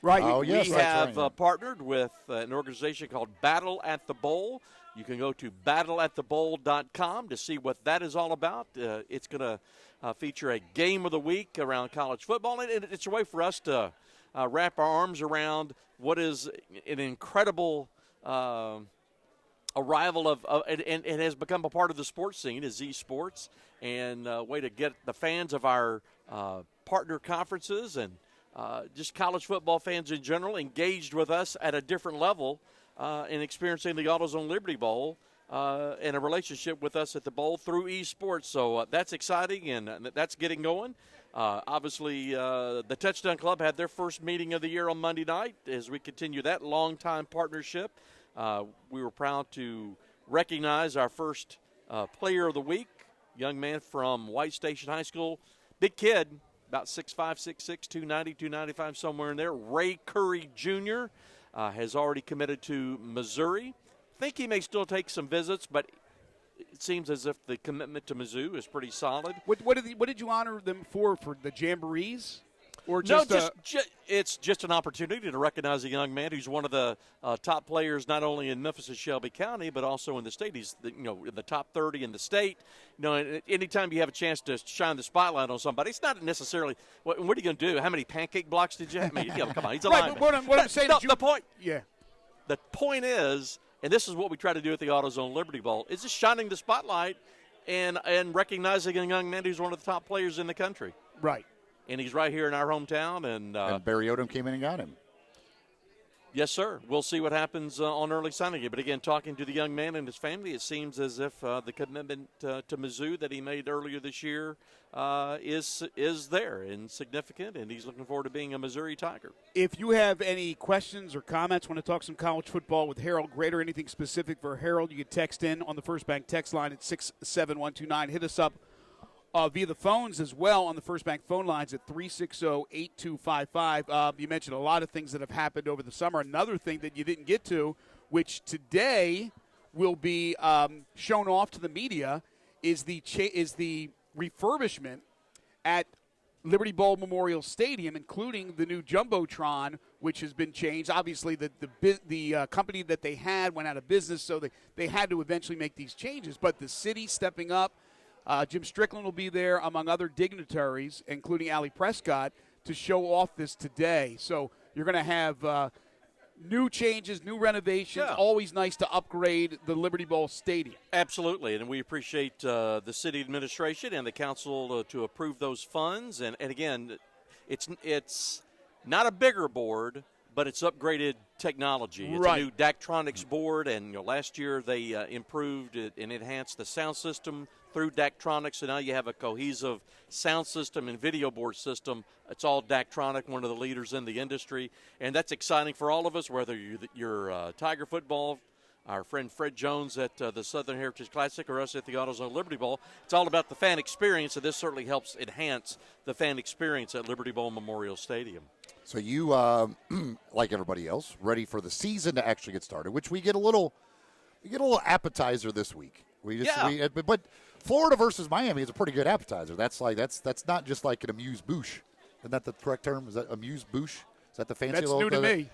Right. We have partnered with an organization called Battle at the Bowl. You can go to battleatthebowl.com to see what that is all about. It's going to feature a game of the week around college football, and it's a way for us to wrap our arms around what is an incredible arrival of and has become a part of the sports scene is esports, and a way to get the fans of our partner conferences and just college football fans in general engaged with us at a different level in experiencing the AutoZone Liberty Bowl and a relationship with us at the Bowl through esports. So that's exciting, and that's getting going. Obviously, the Touchdown Club had their first meeting of the year on Monday night as we continue that long-time partnership. We were proud to recognize our first player of the week, young man from White Station High School, big kid, about 6'5", 6'6", 290, 295, somewhere in there. Ray Curry Jr. Has already committed to Missouri. I think he may still take some visits, but it seems as if the commitment to Mizzou is pretty solid. What did you honor them for the Jamborees? Or it's just an opportunity to recognize a young man who's one of the top players not only in Memphis and Shelby County, but also in the state. He's in the top 30 in the state. Anytime you have a chance to shine the spotlight on somebody, it's not necessarily what are you going to do? How many pancake blocks did you have? I mean, come on, he's a lineman. What I'm saying is the point is, and this is what we try to do at the AutoZone Liberty Bowl, is just shining the spotlight and recognizing a young man who's one of the top players in the country. Right. And he's right here in our hometown. And Barry Odom came in and got him. Yes, sir. We'll see what happens on early signing day. But again, talking to the young man and his family, it seems as if the commitment to Mizzou that he made earlier this year is there and significant, and he's looking forward to being a Missouri Tiger. If you have any questions or comments, want to talk some college football with Harold Great or anything specific for Harold, you can text in on the First Bank text line at 67129. Hit us up via the phones as well on the First Bank phone lines at 360-8255. You mentioned a lot of things that have happened over the summer. Another thing that you didn't get to, which today will be shown off to the media, is the refurbishment at Liberty Bowl Memorial Stadium, including the new Jumbotron, which has been changed. Obviously, the company that they had went out of business, so they had to eventually make these changes. But the city stepping up, Jim Strickland will be there, among other dignitaries, including Allie Prescott, to show off this today. So you're going to have new changes, new renovations. Yeah. Always nice to upgrade the Liberty Bowl Stadium. Absolutely, and we appreciate the city administration and the council to approve those funds. And again, it's not a bigger board, but it's upgraded technology. It's Right. a new Daktronics board, and last year they improved it and enhanced the sound system through Daktronics, so now you have a cohesive sound system and video board system. It's all Daktronic, one of the leaders in the industry, and that's exciting for all of us, whether you're Tiger football, our friend Fred Jones at the Southern Heritage Classic, or us at the AutoZone Liberty Bowl. It's all about the fan experience, and this certainly helps enhance the fan experience at Liberty Bowl Memorial Stadium. So you, like everybody else, ready for the season to actually get started, which we get a little appetizer this week. But Florida versus Miami is a pretty good appetizer. That's not just like an amuse-bouche. Isn't that the correct term? Is that amuse-bouche? Is that the fancy? That's little, new to me.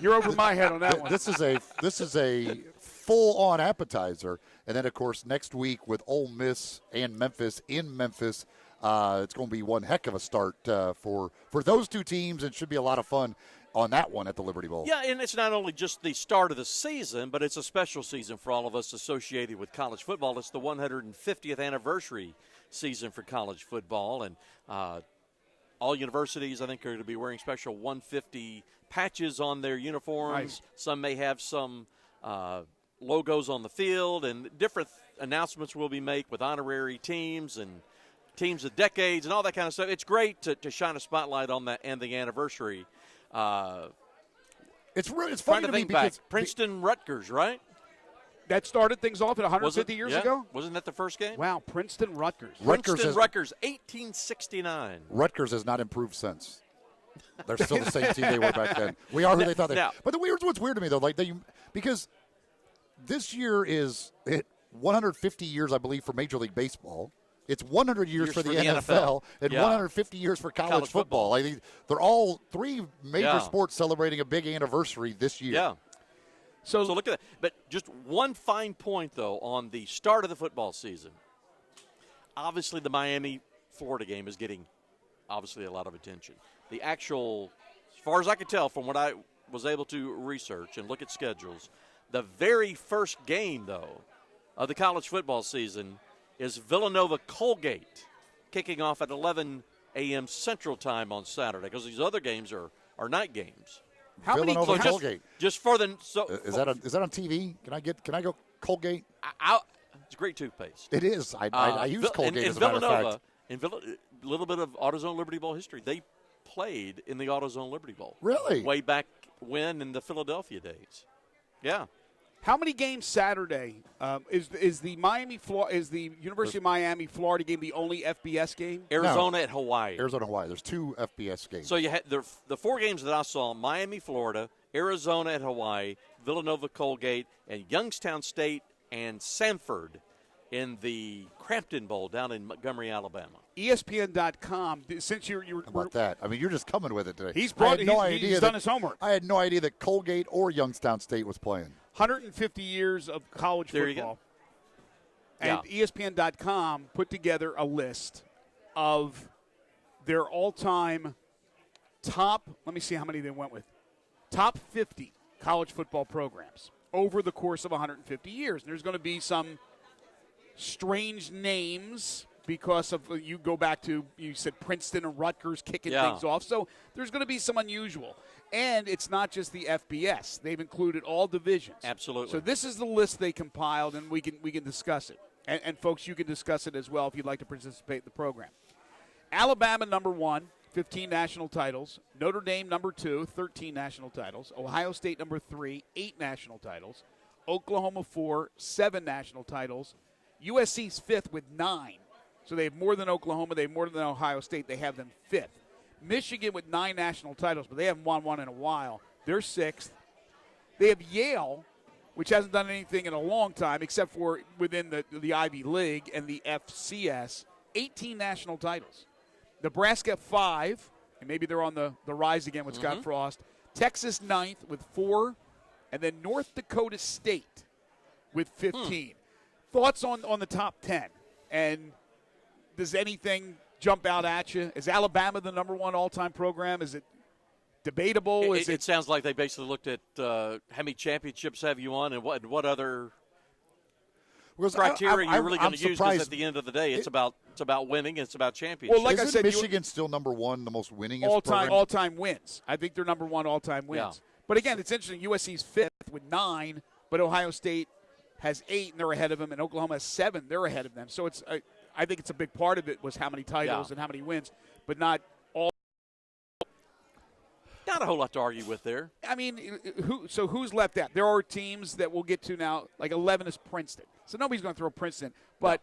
You're over my head on that one. This is a full-on appetizer, and then of course next week with Ole Miss and Memphis in Memphis, it's going to be one heck of a start for those two teams. It should be a lot of fun on that one at the Liberty Bowl. Yeah, and it's not only just the start of the season, but it's a special season for all of us associated with college football. It's the 150th anniversary season for college football, and all universities, I think, are going to be wearing special 150 patches on their uniforms. Right. Some may have some logos on the field, and different announcements will be made with honorary teams and teams of decades and all that kind of stuff. It's great to shine a spotlight on that and the anniversary. It's funny to me because Princeton Rutgers, right? That started things off at 150 years ago? Wasn't that the first game? Wow, Princeton Rutgers. Rutgers, 1869. Rutgers has not improved since. They're still the same team they were back then. We are who they thought they were. But what's weird to me, though, because this year is 150 years, I believe, for Major League Baseball. It's 100 years for the NFL and 150 years for college football. I think they're all three major sports celebrating a big anniversary this year. Yeah. So look at that. But just one fine point, though, on the start of the football season. Obviously, the Miami-Florida game is getting, obviously, a lot of attention. The actual, as far as I could tell from what I was able to research and look at schedules, the very first game, though, of the college football season is Villanova-Colgate, kicking off at 11 a.m. Central Time on Saturday, because these other games are night games. How many Colgate? Just for the is that on TV? Can I go Colgate? It's a great toothpaste. It is. I use Colgate as a matter of fact. In a little bit of AutoZone Liberty Bowl history. They played in the AutoZone Liberty Bowl. Really? Way back when in the Philadelphia days. Yeah. How many games Saturday is the University of Miami Florida game the only FBS game? Arizona at Hawaii. Arizona Hawaii. There's 2 FBS games. So you had the 4 games that I saw: Miami, Florida, Arizona at Hawaii, Villanova, Colgate, and Youngstown State and Samford in the Crampton Bowl down in Montgomery, Alabama. ESPN.com. Since you're How about that? I mean, you're just coming with it today. He's done his homework. I had no idea that Colgate or Youngstown State was playing. 150 years of college There football. You go. And ESPN.com put together a list of their all-time top, let me see how many they went with, top 50 college football programs over the course of 150 years. And there's going to be some strange names because of you go back to, you said Princeton and Rutgers kicking things off. So there's going to be some unusual. And it's not just the FBS. They've included all divisions. Absolutely. So this is the list they compiled, and we can discuss it. And folks, you can discuss it as well if you'd like to participate in the program. Alabama, number 1, 15 national titles. Notre Dame, number 2, 13 national titles. Ohio State, number 3, 8 national titles. Oklahoma, 4, 7 national titles. USC's 5th with 9. So they have more than Oklahoma. They have more than Ohio State. They have them 5th. Michigan with 9 national titles, but they haven't won one in a while. They're 6th. They have Yale, which hasn't done anything in a long time except for within the Ivy League and the FCS, 18 national titles. Nebraska 5, and maybe they're on the rise again with Scott Frost. Texas 9th with 4, and then North Dakota State with 15. Thoughts on the top 10? And does anything jump out at you? Is Alabama the number 1 all-time program? Is it debatable? It sounds like they basically looked at how many championships have you won and what other criteria you're really going to use, because at the end of the day, it's about winning. It's about championships. Well, like I said, Michigan's still number 1, the most winningest all-time wins. I think they're number 1 all-time wins. Yeah. But again, it's interesting. USC's 5th with 9, but Ohio State has 8, and they're ahead of them, and Oklahoma has 7. They're ahead of them. So it's I think it's a big part of it was how many titles and how many wins, but not all. Not a whole lot to argue with there. I mean, who's left out? There are teams that we'll get to now, like 11 is Princeton. So nobody's going to throw Princeton. But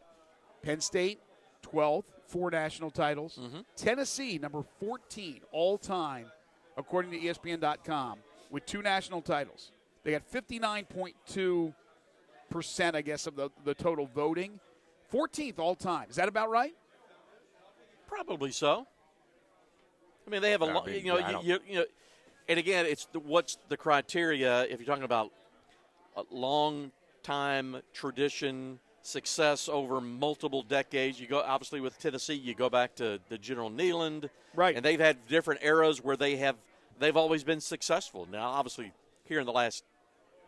Penn State, 12th, 4 national titles. Tennessee, number 14 all-time, according to ESPN.com, with 2 national titles. They got 59.2%, I guess, of the total voting. 14th all-time. Is that about right? Probably so. I mean, they have and again, it's what's the criteria if you're talking about a long time tradition, success over multiple decades. You go obviously with Tennessee, you go back to the General Neyland, right? And they've had different eras where they've always been successful. Now, obviously, here in the last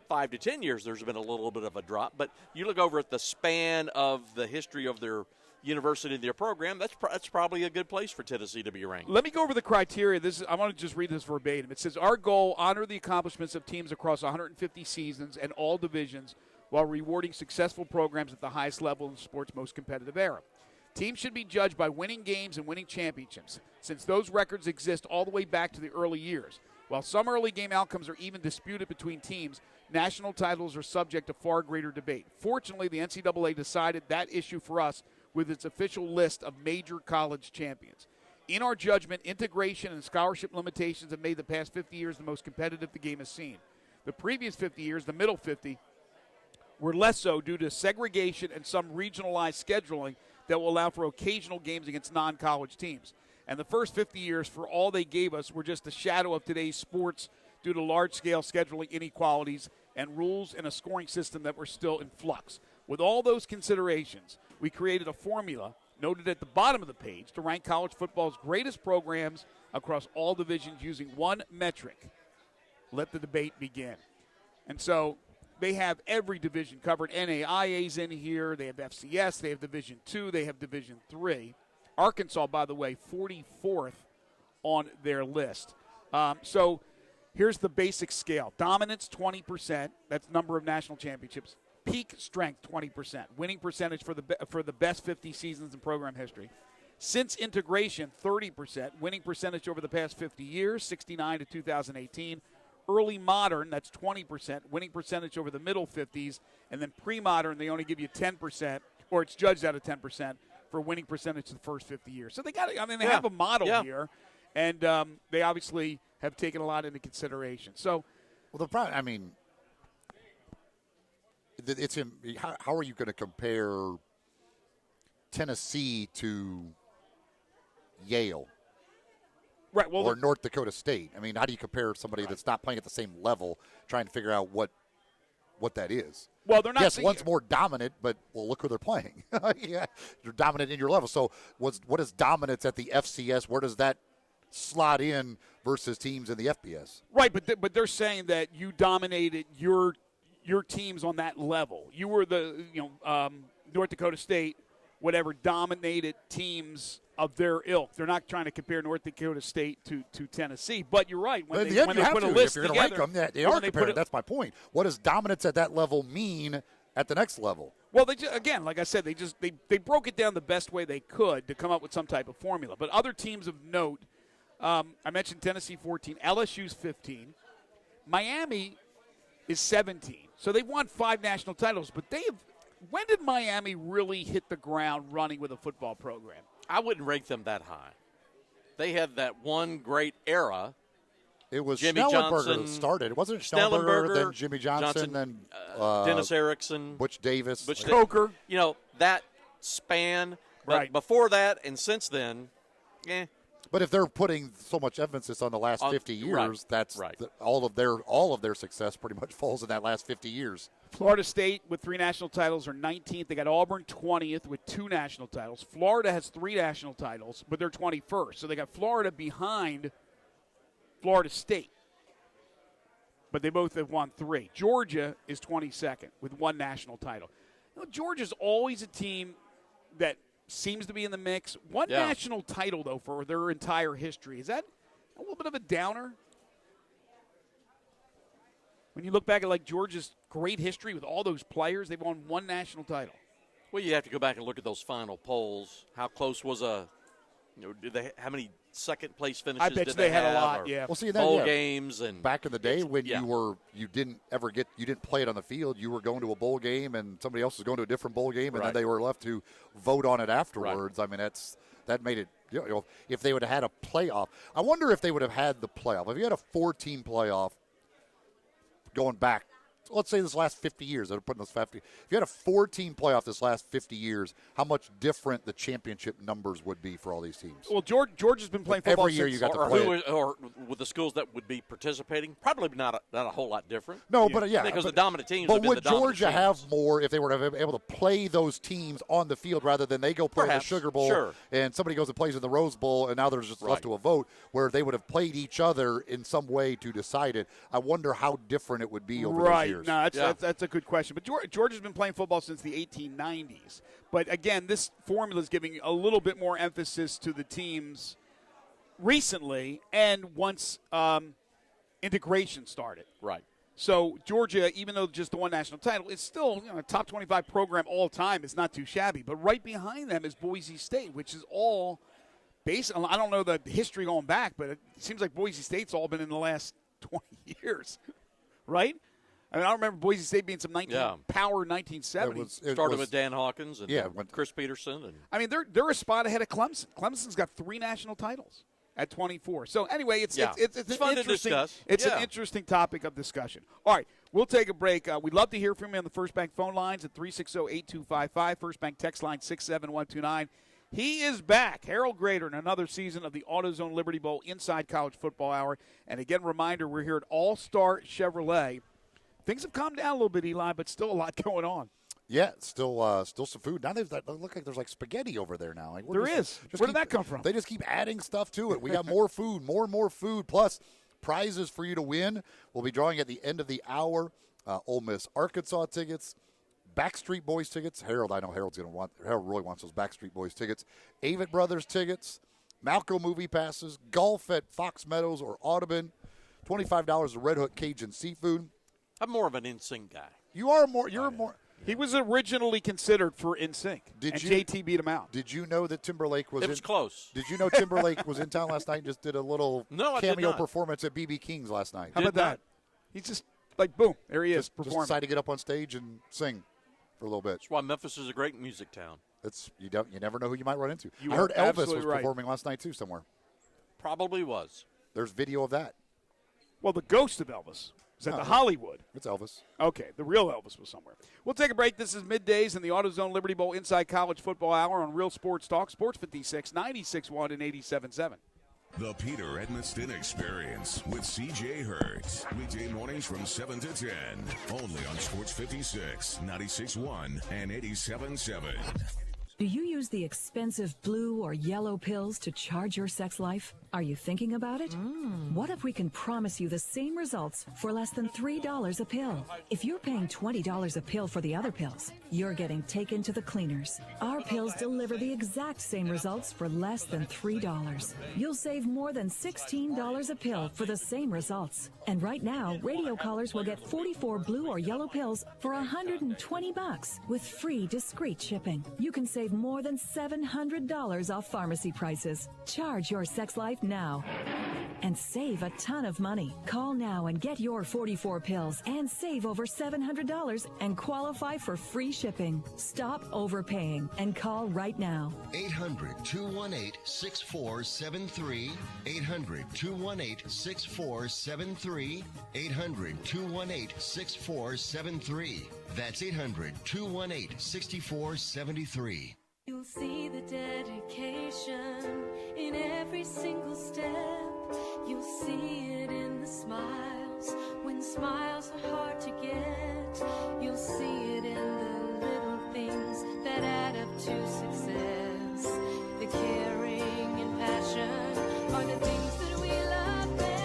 5 to 10 years, there's been a little bit of a drop. But you look over at the span of the history of their university and their program, that's probably a good place for Tennessee to be ranked. Let me go over the criteria. I want to just read this verbatim. It says, our goal, honor the accomplishments of teams across 150 seasons and all divisions while rewarding successful programs at the highest level in sport's most competitive era. Teams should be judged by winning games and winning championships, since those records exist all the way back to the early years. While some early game outcomes are even disputed between teams, national titles are subject to far greater debate. Fortunately, the NCAA decided that issue for us with its official list of major college champions. In our judgment, integration and scholarship limitations have made the past 50 years the most competitive the game has seen. The previous 50 years, the middle 50, were less so due to segregation and some regionalized scheduling that will allow for occasional games against non-college teams. And the first 50 years, for all they gave us, were just a shadow of today's sports due to large-scale scheduling inequalities and rules and a scoring system that were still in flux. With all those considerations, we created a formula noted at the bottom of the page to rank college football's greatest programs across all divisions using one metric. Let the debate begin. And so they have every division covered. NAIA's in here. They have FCS. They have Division II. They have Division III. Arkansas, by the way, 44th on their list. So here's the basic scale. Dominance, 20%. That's number of national championships. Peak strength, 20%. Winning percentage for the best 50 seasons in program history. Since integration, 30%. Winning percentage over the past 50 years, 69 to 2018. Early modern, that's 20%. Winning percentage over the middle 50s. And then pre-modern, they only give you 10%, or it's judged out of 10% for winning percentage in the first 50 years. So they have a model here, and they obviously have taken a lot into consideration. So, well, the problem, I mean, how are you going to compare Tennessee to Yale? Right. Well, or North Dakota State. I mean, how do you compare somebody that's not playing at the same level, trying to figure out what that is? Well, they're not. Yes, one's more dominant, but look who they're playing. Yeah, you're dominant in your level. So, what is dominance at the FCS? Where does that slot in versus teams in the FBS? Right, but they're saying that you dominated your teams on that level. You were the North Dakota State whatever dominated teams of their ilk. They're not trying to compare North Dakota State to Tennessee. But you're right. When they put a list if you're going to rank them, they are comparing. That's my point. What does dominance at that level mean at the next level? Well, again, like I said, they broke it down the best way they could to come up with some type of formula. But other teams of note, I mentioned Tennessee 14, LSU's 15, Miami is 17. So they've won 5 national titles, but when did Miami really hit the ground running with a football program? I wouldn't rank them that high. They had that one great era. It was Jimmy Schnellenberger Johnson, that started. It wasn't Schnellenberger, then Jimmy Johnson, then Dennis Erickson, Butch Davis, Coker. That span. Right. But before that and since then, But if they're putting so much emphasis on the last 50 years, that's all of their success pretty much falls in that last 50 years. Florida State with 3 national titles are 19th. They got Auburn 20th with 2 national titles. Florida has 3 national titles, but they're 21st. So they got Florida behind Florida State. But they both have won 3. Georgia is 22nd with 1 national title. Georgia's always a team that seems to be in the mix. 1 national title, though, for their entire history. Is that a little bit of a downer? When you look back at, Georgia's great history with all those players, they've won 1 national title. Well, you have to go back and look at those final polls. How close was how many second-place finishes I bet did they have? had a lot, yeah. Well, see, bowl games. And back in the day when you didn't play it on the field, you were going to a bowl game and somebody else was going to a different bowl game, and then they were left to vote on it afterwards. Right. I mean, that made it, if they would have had a playoff. I wonder if they would have had the playoff. If you had a 4-team playoff going back, let's say this last 50 years, they're putting this 50. If you had a 4-team playoff this last 50 years, how much different the championship numbers would be for all these teams? Well, Georgia's been playing football every year. You got to play or with the schools that would be participating, probably not a whole lot different. No, but because the dominant teams. But would Georgia have more if they were able to play those teams on the field rather than they go play in the Sugar Bowl and somebody goes and plays in the Rose Bowl and now there's just left to a vote, where they would have played each other in some way to decide it. I wonder how different it would be over those years. No, that's a good question. But Georgia's been playing football since the 1890s. But, again, this formula is giving a little bit more emphasis to the teams recently and once integration started. Right. So Georgia, even though just the 1 national title, it's still a top 25 program all time. It's not too shabby. But right behind them is Boise State, which is all based on, I don't know the history going back, but it seems like Boise State's all been in the last 20 years. Right? I mean, I don't remember Boise State being some power 1970s. Started with Dan Hawkins and Chris Peterson. And I mean, they're a spot ahead of Clemson. Clemson's got 3 national titles at 24. So anyway, it's fun to discuss. It's an interesting topic of discussion. All right, we'll take a break. We'd love to hear from you on the First Bank phone lines at 360-8255. First Bank text line 67129. He is back. Harold Grader in another season of the AutoZone Liberty Bowl Inside College Football Hour. And again, reminder, we're here at All-Star Chevrolet. Things have calmed down a little bit, Eli, but still a lot going on. Yeah, still some food. Now it looks like there's spaghetti over there now. Where did that come from? They just keep adding stuff to it. We got more food, more and more food, plus prizes for you to win. We'll be drawing at the end of the hour. Ole Miss Arkansas tickets, Backstreet Boys tickets. Harold really wants those Backstreet Boys tickets. Avett Brothers tickets, Malco movie passes, golf at Fox Meadows or Audubon, $25 of Red Hook Cajun seafood. I'm more of an NSYNC guy. You're more. He was originally considered for NSYNC. JT beat him out. Did you know that Timberlake was? It was close. Did you know Timberlake was in town last night and just did a little cameo performance at BB King's last night? How about that? He's just boom, there he is performing. Just decided to get up on stage and sing for a little bit. That's why Memphis is a great music town. You never know who you might run into. I heard Elvis was performing last night too somewhere. Probably was. There's video of that. Well, the ghost of Elvis. Is that the Hollywood? It's Elvis. Okay, the real Elvis was somewhere. We'll take a break. This is Middays in the AutoZone Liberty Bowl Inside College Football Hour on Real Sports Talk, Sports 56, 96.1 and 87.7. The Peter Edmiston Experience with C.J. Hurts. Weekday mornings from 7 to 10. Only on Sports 56, 96.1 and 87.7. Do you use the expensive blue or yellow pills to charge your sex life? Are you thinking about it? What if we can promise you the same results for less than $3 a pill? If you're paying $20 a pill for the other pills, you're getting taken to the cleaners. Our pills deliver the exact same results for less than $3. You'll save more than $16 a pill for the same results. And right now, radio callers will get 44 blue or yellow pills for $120 with free discreet shipping. You can save more than $700 off pharmacy prices. Charge your sex life now and save a ton of money. Call now and get your 44 pills and save over $700 and qualify for free shipping. Stop overpaying and call right now. 800-218-6473. 800-218-6473. 800-218-6473. That's 800-218-6473. You'll see the dedication in every single step. You'll see it in the smiles when smiles are hard to get. You'll see it in the little things that add up to success. The caring and passion are the things that we love best.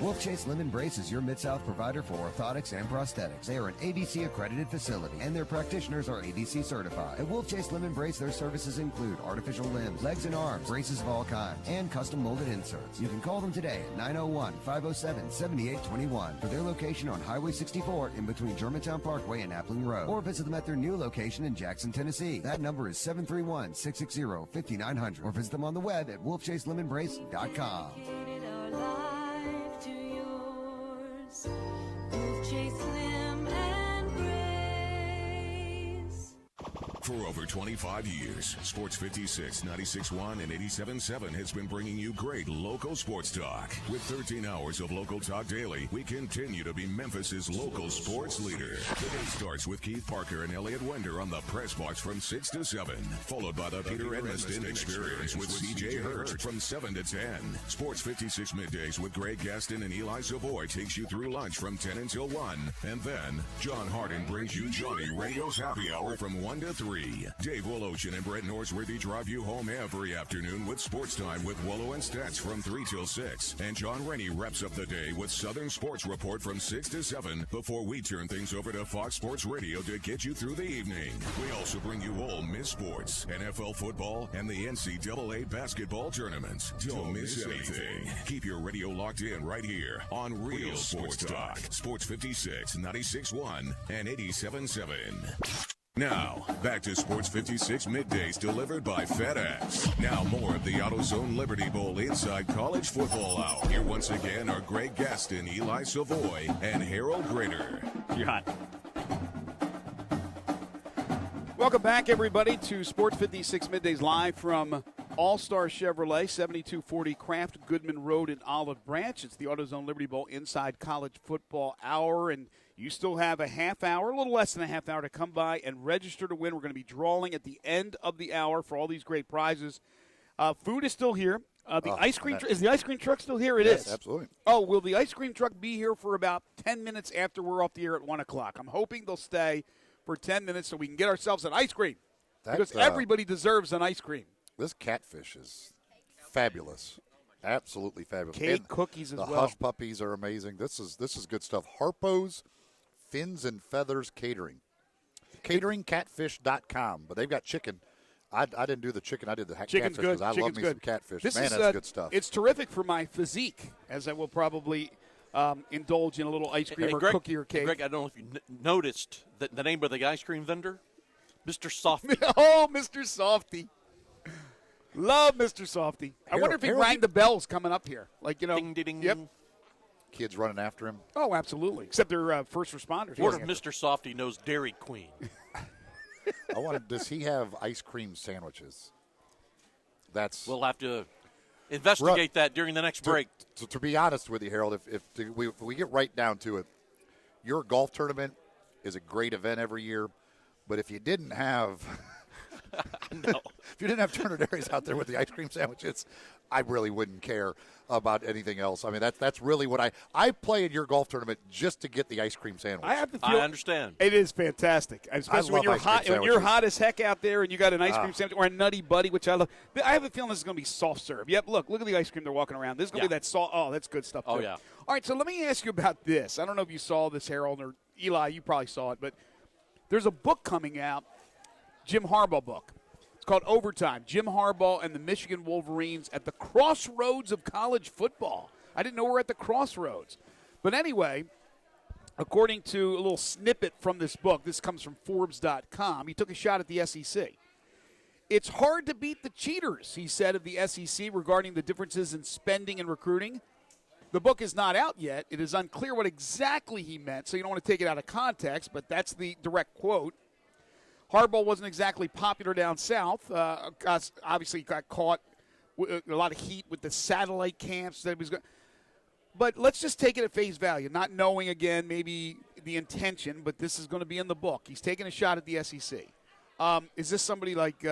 Wolf Chase Limb Brace is your Mid-South provider for orthotics and prosthetics. They are an ABC accredited facility, and their practitioners are ABC certified. At Wolf Chase Limb Brace, their services include artificial limbs, legs and arms, braces of all kinds, and custom molded inserts. You can call them today at 901-507-7821 for their location on Highway 64 in between Germantown Parkway and Appling Road, or visit them at their new location in Jackson, Tennessee. That number is 731-660-5900, or visit them on the web at wolfchaselimbembrace.com. For over 25 years, Sports 56, 96.1, and 87.7 has been bringing you great local sports talk. With 13 hours of local talk daily, we continue to be Memphis's local sports leader. The day starts with Keith Parker and Elliot Wender on the press box from 6 to 7, followed by the Peter Edmiston Experience with C.J. Hurt from 7 to 10. Sports 56 Middays with Greg Gaston and Eli Savoy takes you through lunch from 10 until 1. And then, John Harden brings you Johnny Radio's Happy Hour from 1 to 3. Dave Woloshin and Brett Norsworthy drive you home every afternoon with Sports Time with Wolo and Stats from 3 till 6. And John Rennie wraps up the day with Southern Sports Report from 6 to 7 before we turn things over to Fox Sports Radio to get you through the evening. We also bring you Ole Miss sports, NFL football, and the NCAA basketball tournaments. Don't miss anything. Keep your radio locked in right here on Real Sports Talk. Sports 56, 96.1, and 87.7. Now, back to Sports 56 Middays delivered by FedEx. Now more of the AutoZone Liberty Bowl Inside College Football Hour. Here once again are Greg Gaston, Eli Savoy, and Harold Grader. You're hot. Welcome back, everybody, to Sports 56 Middays live from All-Star Chevrolet, 7240 Kraft Goodman Road in Olive Branch. It's the AutoZone Liberty Bowl Inside College Football Hour, and you still have a half hour, a little less than a half hour to come by and register to win. We're going to be drawing at the end of the hour for all these great prizes. Food is still here. The ice cream is the ice cream truck still here? It is. Absolutely. Oh, will the ice cream truck be here for about 10 minutes after we're off the air at 1 o'clock? I'm hoping they'll stay for 10 minutes so we can get ourselves an ice cream. Because everybody deserves an ice cream. This catfish is fabulous. Absolutely fabulous. Cake, and cookies as the well. Hush Puppies are amazing. This is good stuff. Harpo's Fins and Feathers Catering. CateringCatfish.com. But they've got chicken. I didn't do the chicken. I did the Chicken's catfish because I Chicken's love me some catfish. This Man, is, that's good stuff. It's terrific for my physique, as I will probably indulge in a little ice cream or Greg, cookie or cake. Greg, I don't know if you noticed the name of the ice cream vendor, Mr. Softy. Oh, Mr. Softy. Love Mr. Softy. I wonder if he rang the bells coming up here. Like, you know. Ding, ding, ding. Yep. Kids running after him. Oh, absolutely. Except they're first responders. What if Mr. Softy knows Dairy Queen? Does he have ice cream sandwiches? We'll have to investigate that during the next break. To be honest with you, Harold, if we get right down to it, your golf tournament is a great event every year. But if you didn't have if you didn't have Turner Dairies out there with the ice cream sandwiches, I really wouldn't care about anything else. I mean, that's really what I play in your golf tournament just to get the ice cream sandwich. I have to feel I understand. It is fantastic, especially when you're hot. When you're hot as heck out there, and you got an ice cream sandwich or a Nutty Buddy, which I love. I have a feeling this is going to be soft serve. Yep, look at the ice cream they're walking around. This is going to be that soft. Oh, that's good stuff. Too. Oh yeah. All right, so let me ask you about this. I don't know if you saw this, Harold, or Eli. You probably saw it, but there's a book coming out, Jim Harbaugh book. It's called Overtime, Jim Harbaugh and the Michigan Wolverines at the Crossroads of College Football. I didn't know we're at the crossroads. But anyway, according to a little snippet from this book, this comes from Forbes.com, he took a shot at the SEC. It's hard to beat the cheaters, he said of the SEC regarding the differences in spending and recruiting. The book is not out yet. It is unclear what exactly he meant, so you don't want to take it out of context, but that's the direct quote. Harbaugh wasn't exactly popular down south. Obviously got caught with a lot of heat with the satellite camps that he was going. But let's just take it at face value, not knowing, again, maybe the intention, but this is going to be in the book. He's taking a shot at the SEC. Is this somebody like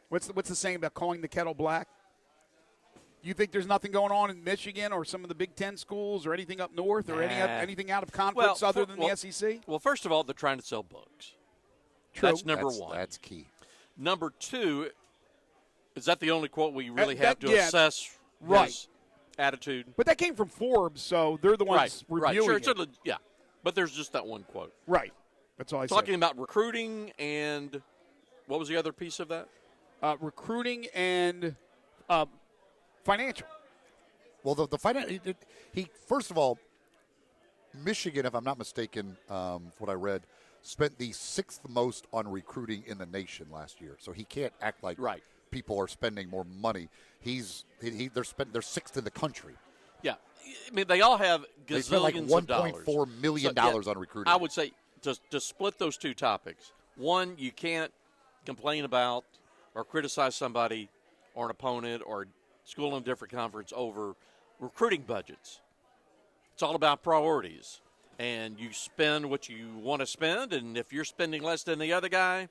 what's the saying about calling the kettle black? You think there's nothing going on in Michigan or some of the Big Ten schools or anything up north or anything out of conference other than the SEC? Well, first of all, they're trying to sell books. True. That's number one. That's key. Number two, is that the only quote we really have to assess his attitude? But that came from Forbes, so they're the ones reviewing it. Yeah, but there's just that one quote. Right. That's all I said. Talking about recruiting and what was the other piece of that? Recruiting and financial. Well, the financial, he first of all, Michigan, if I'm not mistaken, what I read, spent the 6th most on recruiting in the nation last year. So he can't act like people are spending more money. They're 6th in the country. Yeah, I mean they all have gazillions they spent like $1.4 million on recruiting. I would say to split those two topics. One, you can't complain about or criticize somebody or an opponent or school in a different conference over recruiting budgets. It's all about priorities. And you spend what you want to spend, and if you're spending less than the other guy,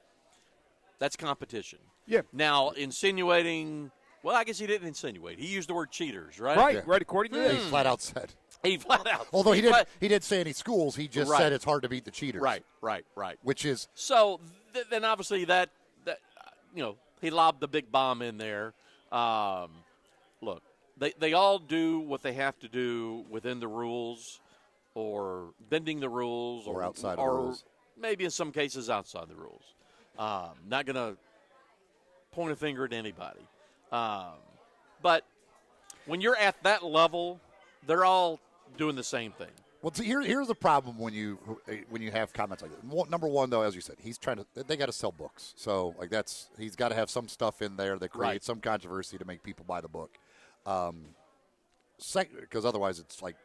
that's competition. Yeah. Now, insinuating, well, I guess he didn't insinuate. He used the word cheaters, right? Right, according to this. He flat out said. He flat out. Although he didn't say any schools, he just said it's hard to beat the cheaters. Right. Which is. So then obviously that he lobbed the big bomb in there. Look, they all do what they have to do within the rules or bending the rules or outside the rules. Maybe in some cases outside the rules. Not going to point a finger at anybody. But when you're at that level, they're all doing the same thing. Well, here's the problem when you have comments like that. Number one, though, as you said, they got to sell books. So he's got to have some stuff in there that creates some controversy to make people buy the book. Because otherwise it's like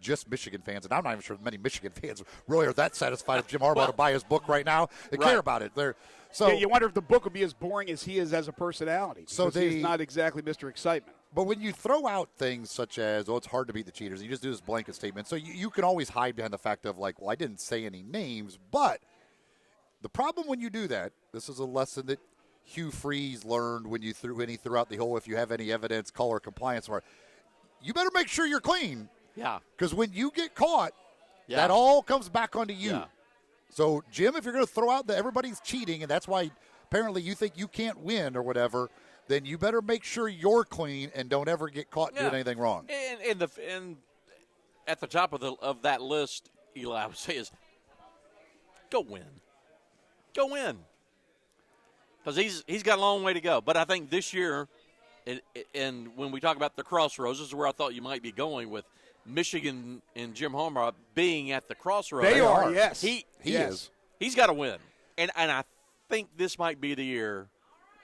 just Michigan fans, and I'm not even sure many Michigan fans really are that satisfied with Jim Harbaugh to buy his book right now. They care about it. You wonder if the book would be as boring as he is as a personality. So he's not exactly Mr. Excitement. But when you throw out things such as, it's hard to beat the cheaters, you just do this blanket statement. So you can always hide behind the fact of like, well, I didn't say any names. But the problem when you do that, this is a lesson that Hugh Freeze learned when he threw out the whole, if you have any evidence, call or compliance. You better make sure you're clean. Yeah. Because when you get caught, that all comes back onto you. Yeah. So, Jim, if you're going to throw out that everybody's cheating, and that's why apparently you think you can't win or whatever, then you better make sure you're clean and don't ever get caught doing anything wrong. And at the top of that list, Eli, I would say is go win. Go win. Because he's got a long way to go. But I think this year, and when we talk about the crossroads, this is where I thought you might be going with Michigan and Jim Harbaugh being at the crossroads. They are, yes. He is. He's got to win. And I think this might be the year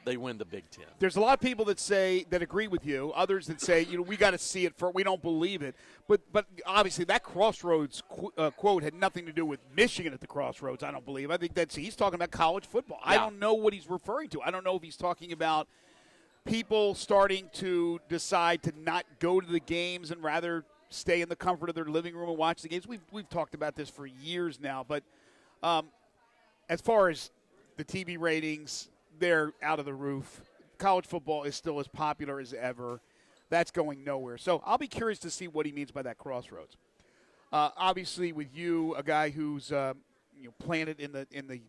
they win the Big Ten. There's a lot of people that agree with you. Others that say, we got to see it we don't believe it. But obviously that crossroads quote had nothing to do with Michigan at the crossroads. I don't believe. I think he's talking about college football. Yeah. I don't know what he's referring to. I don't know if he's talking about people starting to decide to not go to the games and rather stay in the comfort of their living room and watch the games. We've talked about this for years now. But as far as the TV ratings, they're out of the roof. College football is still as popular as ever. That's going nowhere. So I'll be curious to see what he means by that crossroads. Obviously, with you, a guy who's planted in the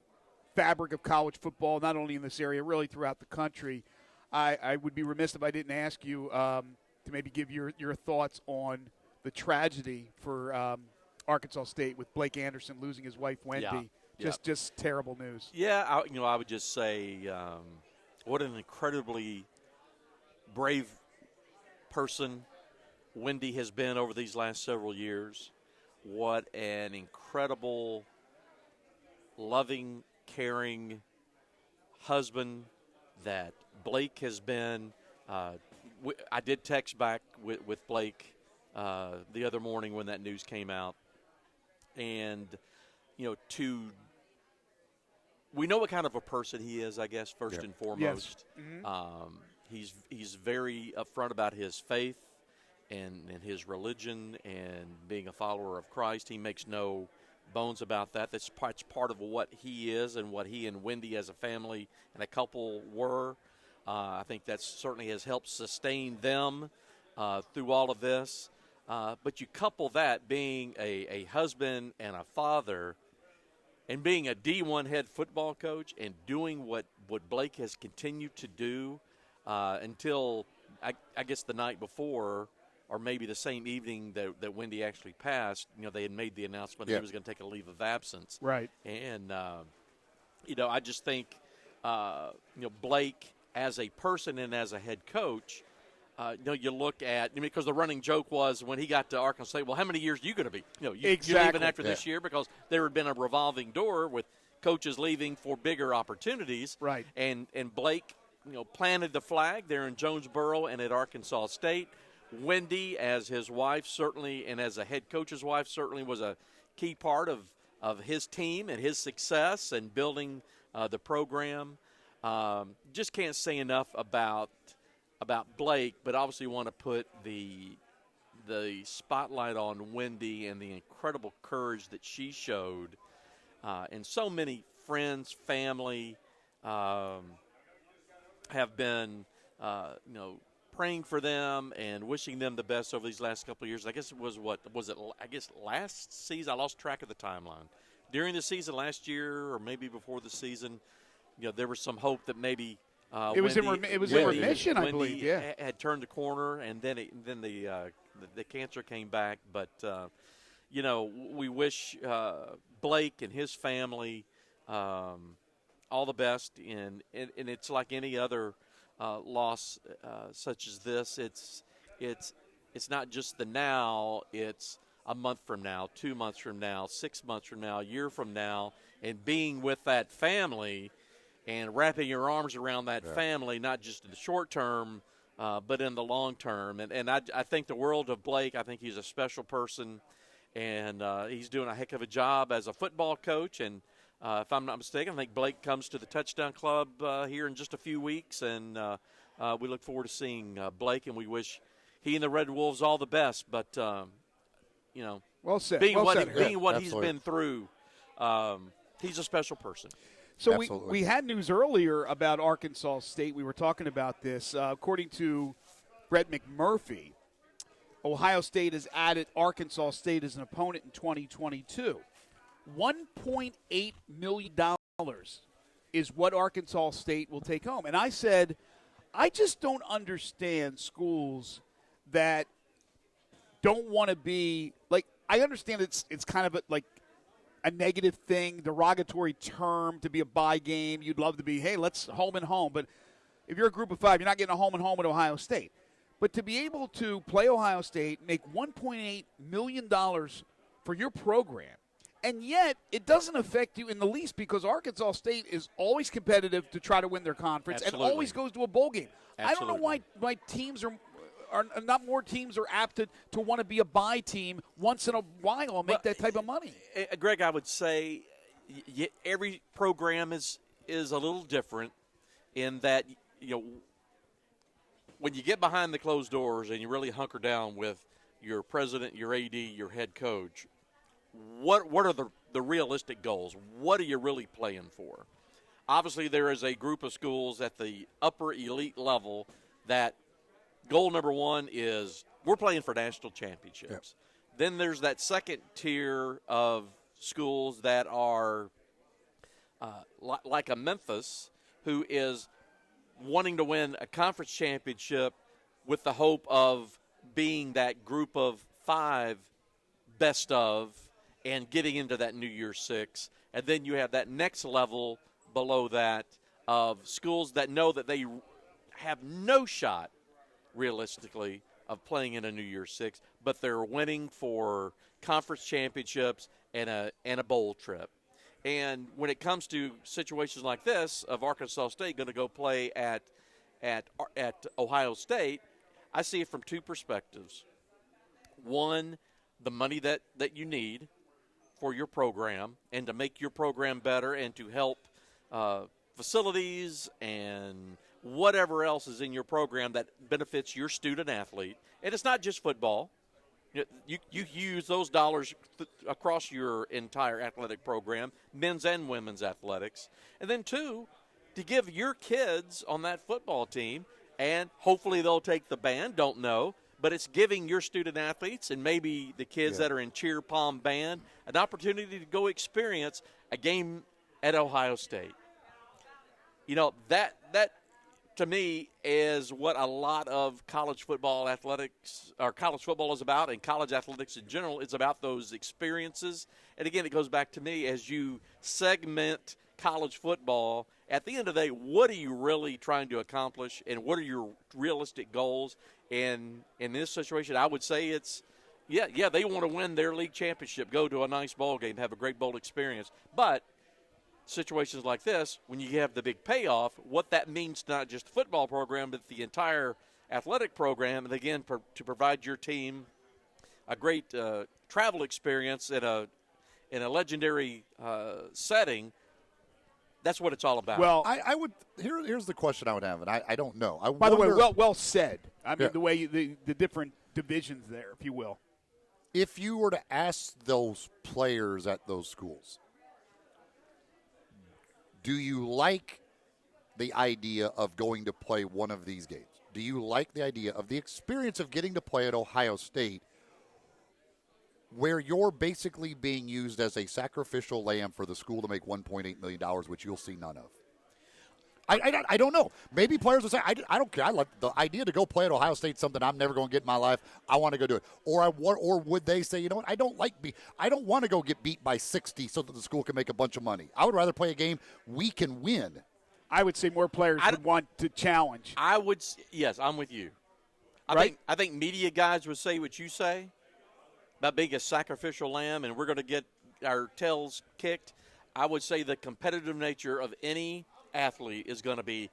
fabric of college football, not only in this area, really throughout the country, I would be remiss if I didn't ask you to maybe give your thoughts on the tragedy for Arkansas State with Blake Anderson losing his wife, Wendy. Yeah. Just terrible news. Yeah, I would just say what an incredibly brave person Wendy has been over these last several years. What an incredible, loving, caring husband that Blake has been. I did text back with Blake the other morning when that news came out. And, we know what kind of a person he is, I guess, first and foremost. Yes. He's very upfront about his faith and his religion and being a follower of Christ. He makes no bones about that. That's part of what he is and what he and Wendy as a family and a couple were. I think that certainly has helped sustain them through all of this. But you couple that being a husband and a father and being a D1 head football coach and doing what Blake has continued to do until, I guess, the night before or maybe the same evening that Wendy actually passed, they had made the announcement that he was going to take a leave of absence. Right. And, I just think, Blake as a person and as a head coach, you look at, because the running joke was when he got to Arkansas State, well, how many years are you going to be? You're leaving after this year, because there had been a revolving door with coaches leaving for bigger opportunities. Right. And Blake, planted the flag there in Jonesboro and at Arkansas State. Wendy, as his wife, certainly, and as a head coach's wife, certainly was a key part of his team and his success and building the program. Just can't say enough about Blake, but obviously want to put the spotlight on Wendy and the incredible courage that she showed. And so many friends, family have been, praying for them and wishing them the best over these last couple of years. I guess it was last season? I lost track of the timeline. During the season last year, or maybe before the season, there was some hope that maybe it was in remission, I believe. Yeah, had turned the corner, and then the cancer came back. But we wish Blake and his family all the best. And it's like any other loss such as this. It's not just the now. It's a month from now, 2 months from now, 6 months from now, a year from now, and being with that family and wrapping your arms around that family, not just in the short term, but in the long term. And I think the world of Blake. I think he's a special person, and he's doing a heck of a job as a football coach. And if I'm not mistaken, I think Blake comes to the Touchdown Club here in just a few weeks, and we look forward to seeing Blake, and we wish he and the Red Wolves all the best. But, well said. Being what he's Absolutely. been through, he's a special person. So we had news earlier about Arkansas State. We were talking about this. According to Brett McMurphy, Ohio State has added Arkansas State as an opponent in 2022. $1.8 million is what Arkansas State will take home. And I said, I just don't understand schools that don't want to be – like, I understand it's kind of like a negative thing, derogatory term to be a bye game. You'd love to be, hey, let's home and home. But if you're a group of five, you're not getting a home and home at Ohio State. But to be able to play Ohio State, make $1.8 million for your program, and yet it doesn't affect you in the least because Arkansas State is always competitive to try to win their conference. Absolutely. And always goes to a bowl game. Absolutely. I don't know why teams are not more teams are apt to want to be a bye team once in a while and make that type of money. Greg, I would say every program is a little different in that, when you get behind the closed doors and you really hunker down with your president, your AD, your head coach, what are the realistic goals? What are you really playing for? obviously there is a group of schools at the upper elite level that goal number one is we're playing for national championships. Yep. Then there's that second tier of schools that are like a Memphis, who is wanting to win a conference championship with the hope of being that group of 5 best of and getting into that New Year's Six. And then you have that next level below that of schools that know that they have no shot, realistically, of playing in a New Year's Six, but they're winning for conference championships and a bowl trip. And when it comes to situations like this of Arkansas State going to go play at Ohio State, I see it from 2 perspectives. One, the money that you need for your program and to make your program better and to help facilities and whatever else is in your program that benefits your student athlete. And it's not just football. You use those dollars across your entire athletic program, men's and women's athletics. And then 2, to give your kids on that football team, and hopefully they'll take the band, don't know, but it's giving your student athletes and maybe the kids that are in cheer pom band an opportunity to go experience a game at Ohio State. That to me is what a lot of college football athletics or college football is about, and college athletics in general is about those experiences. And again, it goes back to me as you segment college football. At the end of the day, what are you really trying to accomplish, and what are your realistic goals? And in this situation, I would say it's, they want to win their league championship, go to a nice bowl game, have a great bowl experience. But situations like this, when you have the big payoff, what that means to not just the football program, but the entire athletic program, and again, to provide your team a great travel experience in a legendary setting. That's what it's all about. Well, I would. Here's the question I would have, and I don't know. By the way, well said. I mean, the way the different divisions there, if you will. If you were to ask those players at those schools, do you like the idea of going to play one of these games? Do you like the idea of the experience of getting to play at Ohio State, where you're basically being used as a sacrificial lamb for the school to make $1.8 million, which you'll see none of? I don't know. Maybe players will say, I don't care. I like the idea to go play at Ohio State, something I'm never going to get in my life. I want to go do it. Or would they say, you know what, I don't want to go get beat by 60 so that the school can make a bunch of money. I would rather play a game we can win. I would say more players would want to challenge. Yes, I'm with you. Right? I think media guys would say what you say about being a sacrificial lamb and we're going to get our tails kicked. I would say the competitive nature of any athlete is going to be,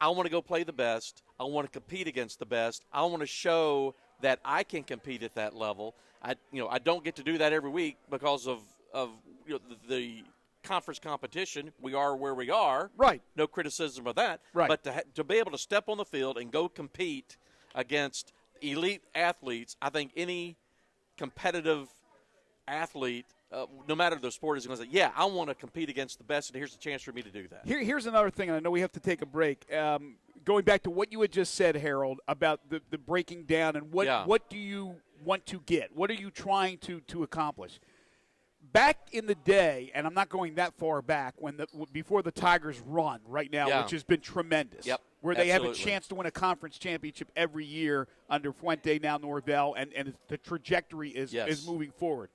I want to go play the best. I want to compete against the best. I want to show that I can compete at that level. I don't get to do that every week because of the conference competition. We are where we are. Right. No criticism of that. Right. But to be able to step on the field and go compete against elite athletes, I think any competitive athlete, no matter the sport, is going to say, I want to compete against the best, and here's a chance for me to do that. Here's another thing, and I know we have to take a break. Going back to what you had just said, Harold, about the breaking down and what do you want to get? What are you trying to accomplish? Back in the day, and I'm not going that far back, before the Tigers run right now, which has been tremendous, where they have a chance to win a conference championship every year under Fuente, now Norvell, and the trajectory is moving forward.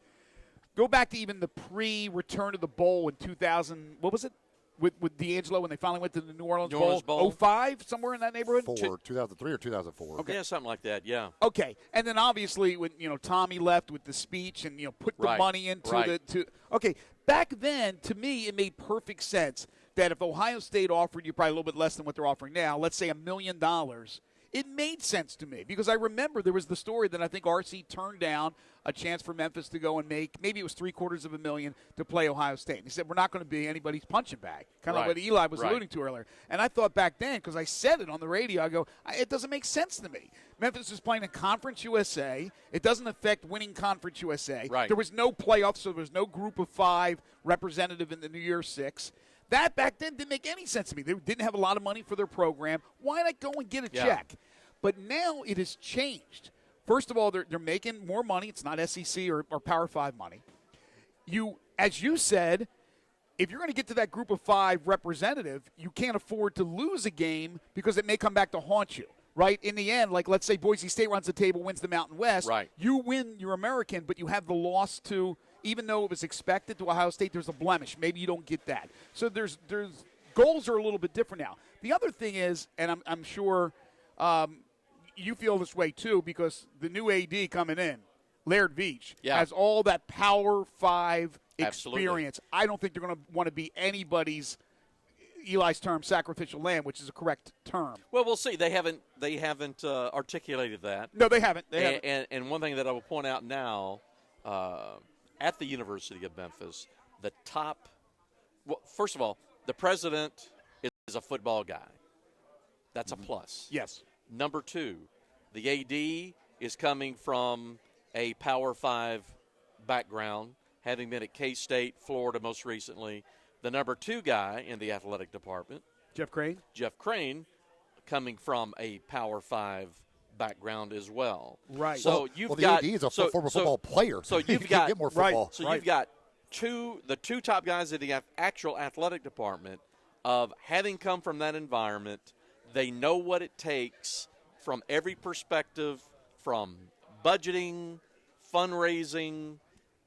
Go back to even the pre-return to the bowl in 2000. What was it with D'Angelo when they finally went to the New Orleans Bowl? 05, somewhere in that neighborhood. 2003 or 2004. Okay, something like that. Yeah. Okay, and then obviously when Tommy left with the speech and put the money into Okay, back then to me it made perfect sense that if Ohio State offered you probably a little bit less than what they're offering now, let's say $1 million. It made sense to me because I remember there was the story that I think RC turned down a chance for Memphis to go and make, maybe it was $750,000 to play Ohio State. And he said, we're not going to be anybody's punching bag, kind of like what Eli was alluding to earlier. And I thought back then, because I said it on the radio, I go, it doesn't make sense to me. Memphis is playing in Conference USA. It doesn't affect winning Conference USA. Right. There was no playoffs, so there was no group of 5 representative in the New Year's Six. That back then didn't make any sense to me. They didn't have a lot of money for their program. Why not go and get a check? But now it has changed. First of all, they're making more money. It's not SEC or Power 5 money. As you said, if you're going to get to that group of 5 representative, you can't afford to lose a game because it may come back to haunt you, right? In the end, like let's say Boise State runs the table, wins the Mountain West. Right. You win, you're American, but you have the loss to, even though it was expected to Ohio State, there's a blemish. Maybe you don't get that. So there's goals are a little bit different now. The other thing is, and I'm sure you feel this way too, because the new AD coming in, Laird Veach, has all that Power 5 experience. I don't think they're going to want to be anybody's, Eli's term, sacrificial lamb, which is a correct term. Well, we'll see. They haven't articulated that. No, they haven't. And one thing that I will point out now, at the University of Memphis, the top – well, first of all, the president is a football guy. That's a plus. Yes. Number 2, the AD is coming from a Power 5 background, having been at K-State, Florida most recently. The number 2 guy in the athletic department, Jeff Crane, coming from a Power 5 background as well. Right. So the AD is a former football player. So you you've got get more football. Right. So you've got the two top guys in the actual athletic department of having come from that environment. They know what it takes from every perspective, from budgeting, fundraising,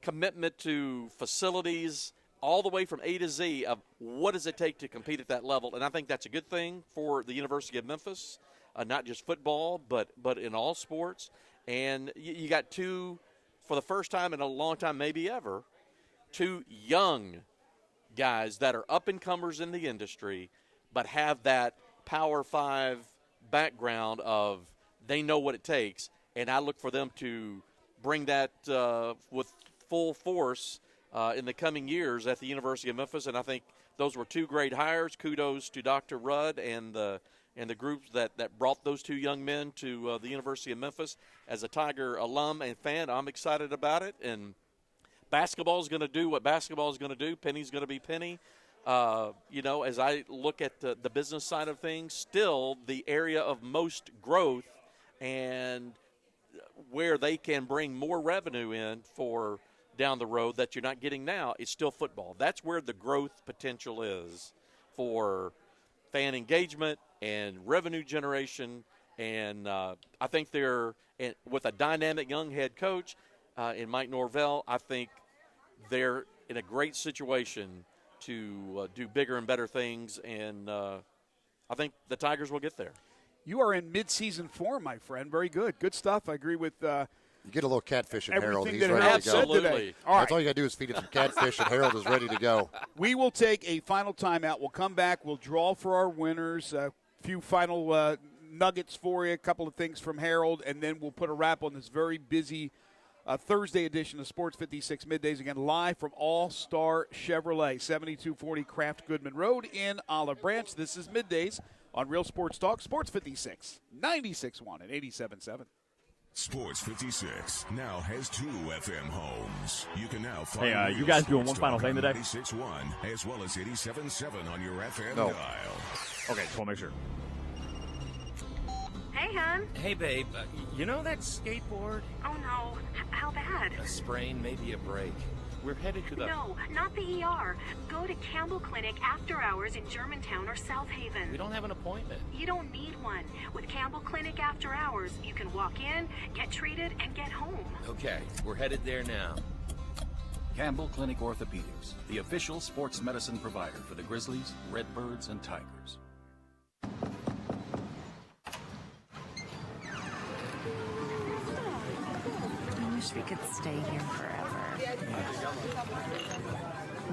commitment to facilities, all the way from A to Z of what does it take to compete at that level. And I think that's a good thing for the University of Memphis, not just football, but in all sports. And you got 2, for the first time in a long time, maybe ever, 2 young guys that are up-and-comers in the industry but have that Power 5 background of they know what it takes. And I look for them to bring that with full force in the coming years at the University of Memphis. And I think those were 2 great hires. Kudos to Dr. Rudd and the groups that brought those 2 young men to the University of Memphis. As a Tiger alum and fan, I'm excited about it. And basketball is going to do what basketball is going to do. Penny's going to be Penny. As I look at the business side of things, still the area of most growth and where they can bring more revenue in for down the road that you're not getting now, it's still football. That's where the growth potential is for fan engagement and revenue generation. And I think they're, with a dynamic young head coach in Mike Norvell, I think they're in a great situation to do bigger and better things. And I think the Tigers will get there. You are in mid-season form, my friend. Very good. Good stuff. I agree with you get a little catfish in Harold. He's ready Harold to go. Absolutely. All right. That's all you got to do is feed him some catfish, and Harold is ready to go. We will take a final timeout. We'll come back. We'll draw for our winners. A few final nuggets for you, a couple of things from Harold, and then we'll put a wrap on this very busy Thursday edition of Sports 56 Middays, again live from All-Star Chevrolet, 7240 Kraft Goodman Road in Olive Branch. This is Middays on Real Sports Talk, Sports 56, 96.1 and 87.7. Sports 56 now has 2 FM homes. You can now find Hey, you guys doing one final thing today? 96.1 as well as 87.7 on your FM No. dial. Okay, just want to make sure. Hey, hon. Hey, babe. You know that skateboard? Oh, no. How bad? A sprain, maybe a break. We're headed to the... No, not the ER. Go to Campbell Clinic after hours in Germantown or South Haven. We don't have an appointment. You don't need one. With Campbell Clinic after hours, you can walk in, get treated, and get home. Okay, we're headed there now. Campbell Clinic Orthopedics, the official sports medicine provider for the Grizzlies, Redbirds, and Tigers. I wish we could stay here forever.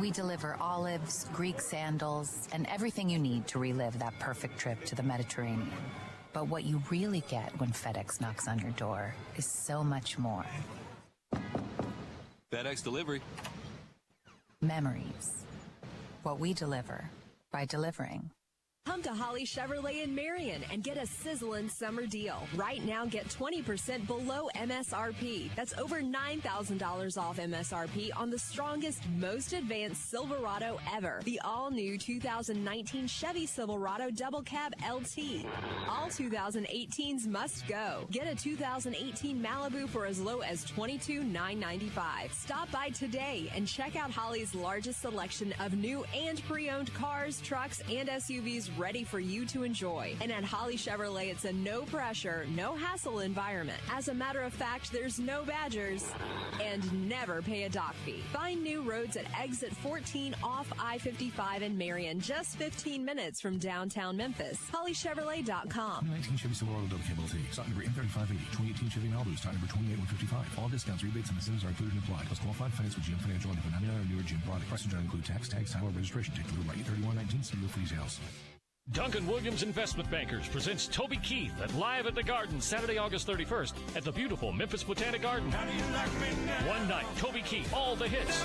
We deliver olives, Greek sandals, and everything you need to relive that perfect trip to the Mediterranean. But what you really get when FedEx knocks on your door is so much more. FedEx delivery. Memories. What we deliver by delivering. Come to Holly Chevrolet in Marion and get a sizzling summer deal. Right now, get 20% below MSRP. That's over $9,000 off MSRP on the strongest, most advanced Silverado ever. The all-new 2019 Chevy Silverado Double Cab LT. All 2018s must go. Get a 2018 Malibu for as low as $22,995. Stop by today and check out Holly's largest selection of new and pre-owned cars, trucks, and SUVs ready for you to enjoy. And at Holly Chevrolet, it's a no-pressure, no-hassle environment. As a matter of fact, there's no badgers and never pay a dock fee. Find new roads at exit 14 off I-55 in Marion, just 15 minutes from downtown Memphis. HollyChevrolet.com. 2019 Chevy Silverado Double Cab LT. Stock number M3580. 2018 Chevy Malibu. Stock number 28155. All discounts, rebates, and incentives are included and applied. Plus qualified finance with GM Financial and for $99 or newer GM product. Prices don't include tax, title, or registration. Take delivery by 83119. See your Freeze House. Duncan Williams Investment Bankers presents Toby Keith at Live at the Garden Saturday, August 31st at the beautiful Memphis Botanic Garden. One night, Toby Keith, all the hits.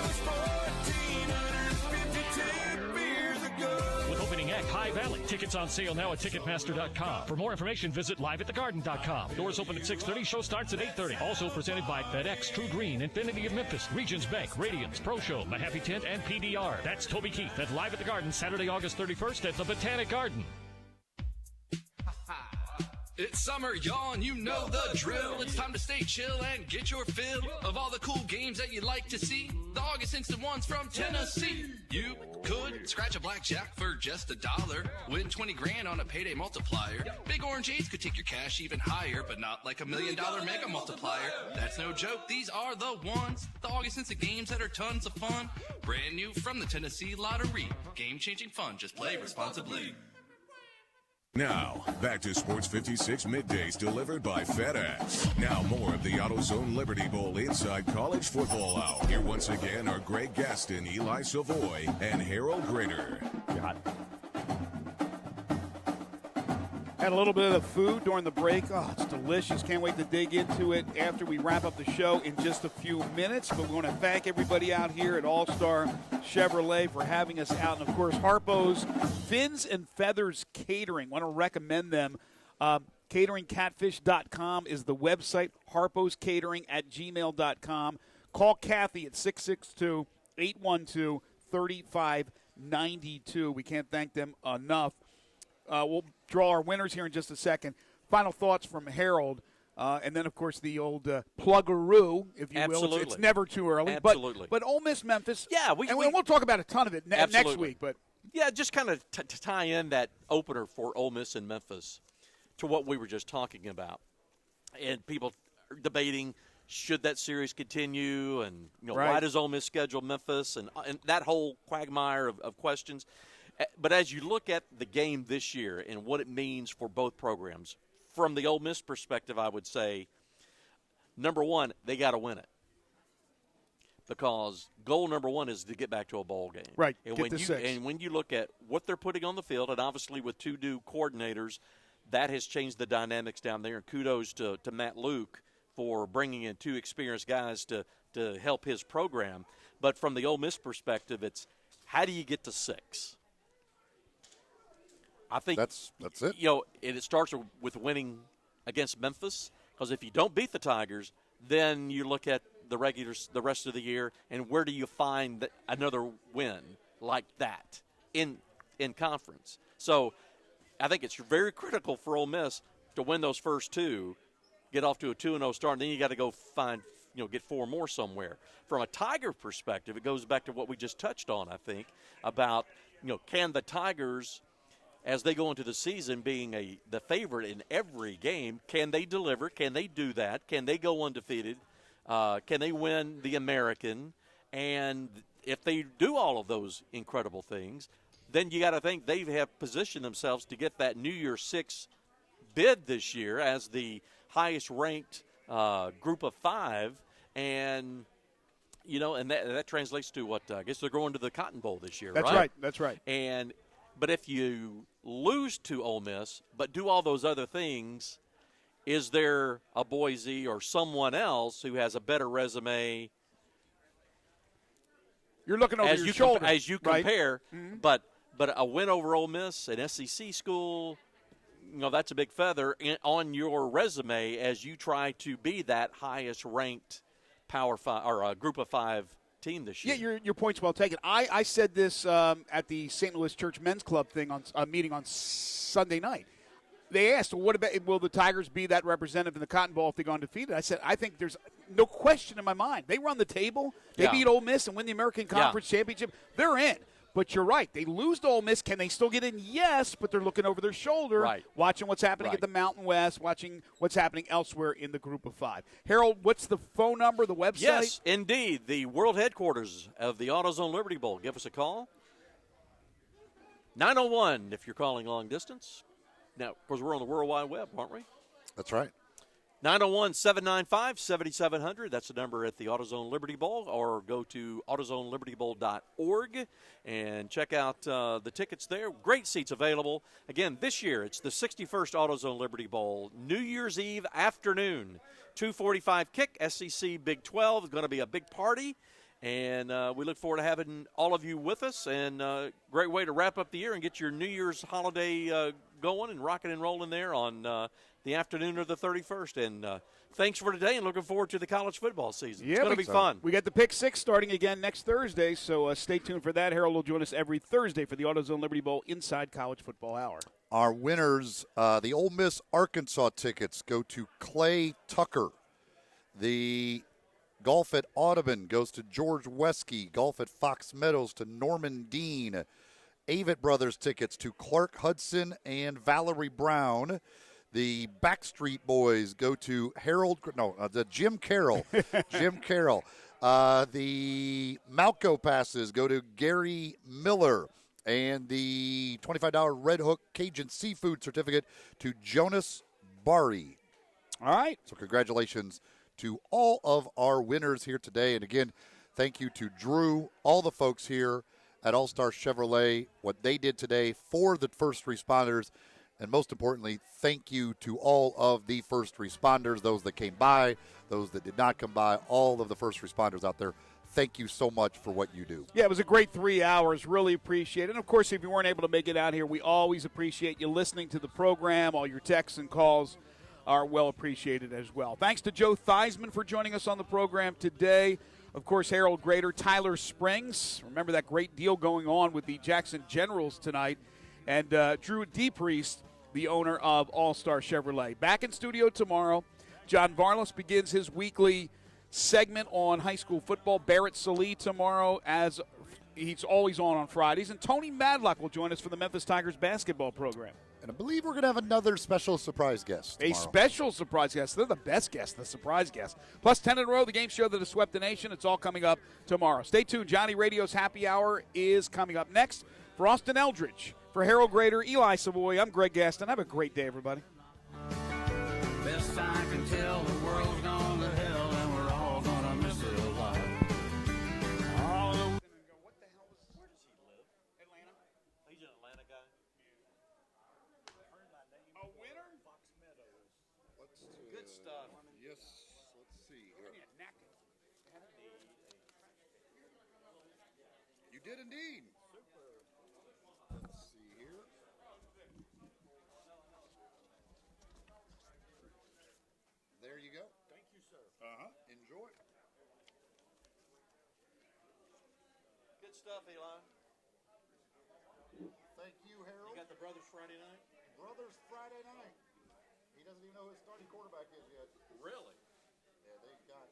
With opening act High Valley. Tickets on sale now at Ticketmaster.com. For more information, visit liveatthegarden.com. Doors open at 6:30. Show starts at 8:30. Also presented by FedEx, True Green, Infinity of Memphis, Regions Bank, Radiance, Pro Show, Mahaffey Tent, and PDR. That's Toby Keith at Live at the Garden Saturday, August 31st at the Botanic Garden. It's summer, y'all, and you know the drill. It's time to stay chill and get your fill of all the cool games that you'd like to see. The August Instant ones from Tennessee. You could scratch a blackjack for just $1. Win 20 grand on a payday multiplier. Big Orange 8s could take your cash even higher, but not like $1 million mega multiplier. That's no joke, these are the ones. The August Instant games that are tons of fun. Brand new from the Tennessee Lottery. Game-changing fun, just play responsibly. Now, back to Sports 56 Middays delivered by FedEx. Now more of the AutoZone Liberty Bowl Inside College Football Hour. Here once again are Greg Gaston, Eli Savoy, and Harold Grader. Had a little bit of food during the break. Oh, it's delicious. Can't wait to dig into it after we wrap up the show in just a few minutes. But we want to thank everybody out here at All-Star Chevrolet for having us out. And, of course, Harpo's Fins and Feathers Catering. Want to recommend them. CateringCatfish.com is the website. Harpo'sCatering@gmail.com. Call Kathy at 662-812-3592. We can't thank them enough. We'll draw our winners here in just a second. Final thoughts from Harold, and then, of course, the old pluggeroo, if you will. It's never too early. Absolutely. But Ole Miss, Memphis. Yeah, we'll talk about a ton of it next week. But yeah, just kind of to tie in that opener for Ole Miss and Memphis to what we were just talking about, and people are debating should that series continue, and why does Ole Miss schedule Memphis, and that whole quagmire of questions. But as you look at the game this year and what it means for both programs, from the Ole Miss perspective, I would say, number one, they got to win it. Because goal number one is to get back to a bowl game. Right, and get to 6. And when you look at what they're putting on the field, and obviously with two new coordinators, that has changed the dynamics down there. And kudos to Matt Luke for bringing in two experienced guys to help his program. But from the Ole Miss perspective, it's how do you get to 6? I think that's it. It starts with winning against Memphis, because if you don't beat the Tigers, then you look at the rest of the year, and where do you find another win like that in conference? So I think it's very critical for Ole Miss to win those first two, get off to a 2-0 start, and then you got to go find get 4 more somewhere. From a Tiger perspective, it goes back to what we just touched on, I think, about can the Tigers, as they go into the season being the favorite in every game, can they deliver? Can they do that? Can they go undefeated? Can they win the American? And if they do all of those incredible things, then you got to think they have positioned themselves to get that New Year's 6 bid this year as the highest-ranked group of 5. And, and that translates to what? I guess they're going to the Cotton Bowl this year, right? That's right. But if you lose to Ole Miss but do all those other things, is there a Boise or someone else who has a better resume? You're looking over your shoulder. As you compare, right? but But a win over Ole Miss, an SEC school, that's a big feather on your resume as you try to be that highest-ranked Power 5 or Group of 5 team this year. Yeah, your point's well taken. I said this at the St. Louis Church Men's Club thing on meeting on Sunday night. They asked, well, what about will the Tigers be that representative in the Cotton Bowl if they go undefeated? I said, I think there's no question in my mind. They run the table. They beat Ole Miss and win the American Conference Championship. They're in. But you're right. They lose to Ole Miss. Can they still get in? Yes, but they're looking over their shoulder, watching what's happening at the Mountain West, watching what's happening elsewhere in the Group of 5. Harold, what's the phone number, the website? Yes, indeed. The world headquarters of the AutoZone Liberty Bowl. Give us a call. 901 if you're calling long distance. Now, of course, we're on the World Wide Web, aren't we? That's right. 901-795-7700. That's the number at the AutoZone Liberty Bowl, or go to AutoZoneLibertyBowl.org and check out the tickets there. Great seats available. Again, this year it's the 61st AutoZone Liberty Bowl, New Year's Eve afternoon, 2:45 kick. SEC Big 12 is going to be a big party, and we look forward to having all of you with us. And great way to wrap up the year and get your New Year's holiday going and rocking and rolling there on the afternoon of the 31st. And thanks for today, and looking forward to the college football season. It's going to be fun. We got the Pick 6 starting again next Thursday, so stay tuned for that. Harold will join us every Thursday for the AutoZone Liberty Bowl Inside College Football Hour. Our winners, the Ole Miss Arkansas tickets go to Clay Tucker. The golf at Audubon goes to George Wesky. Golf at Fox Meadows to Norman Dean. Avett Brothers tickets to Clark Hudson and Valerie Brown. The Backstreet Boys go to Jim Carroll. Jim Carroll. The Malco passes go to Gary Miller. And the $25 Red Hook Cajun Seafood certificate to Jonas Bari. All right. So congratulations to all of our winners here today. And again, thank you to Drew, all the folks here at All-Star Chevrolet, what they did today for the first responders. And most importantly, thank you to all of the first responders, those that came by, those that did not come by, all of the first responders out there. Thank you so much for what you do. Yeah, it was a great 3 hours. Really appreciate it. And, of course, if you weren't able to make it out here, we always appreciate you listening to the program. All your texts and calls are well appreciated as well. Thanks to Joe Theismann for joining us on the program today. Of course, Harold Grader, Tyler Springs. Remember that great deal going on with the Jackson Generals tonight. And Drew DePriest, the owner of All-Star Chevrolet. Back in studio tomorrow. John Varlas begins his weekly segment on high school football. Barrett Salee tomorrow, as he's always on Fridays. And Tony Madlock will join us for the Memphis Tigers basketball program. And I believe we're going to have another special surprise guest tomorrow. A special surprise guest. They're the best guests, the surprise guests. Plus 10 in a row, the game show that has swept the nation. It's all coming up tomorrow. Stay tuned. Johnny Radio's Happy Hour is coming up next. For Austin Eldridge, for Harold Grader, Eli Savoy, I'm Greg Gaston. Have a great day, everybody. Best I can tell, the world's gone to hell, and we're all going to miss it a lot. Where does he live? Atlanta. He's an Atlanta guy. A winner? Fox Meadows. Good stuff. Yes, let's see here. You did indeed. Let's see here. There you go. Thank you, sir. Enjoy. Good stuff, Eli. Thank you, Harold. You got the Brothers Friday night? Brothers Friday night. He doesn't even know who his starting quarterback is yet. Really? Yeah, they got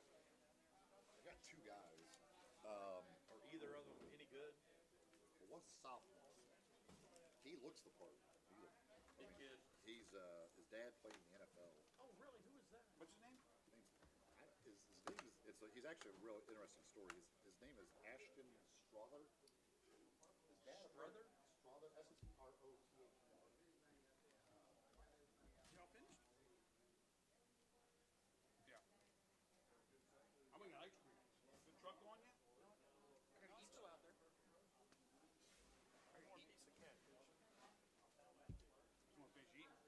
two guys. Are either of them any good? One's a sophomore. He looks the part. Big kid. He's his dad played in the NFL. Oh, really? Who is that? What's his name? He's actually a real interesting story. His name is Ashton Strother. His dad, Strother? Strother, S-R-O-T-H-E-R.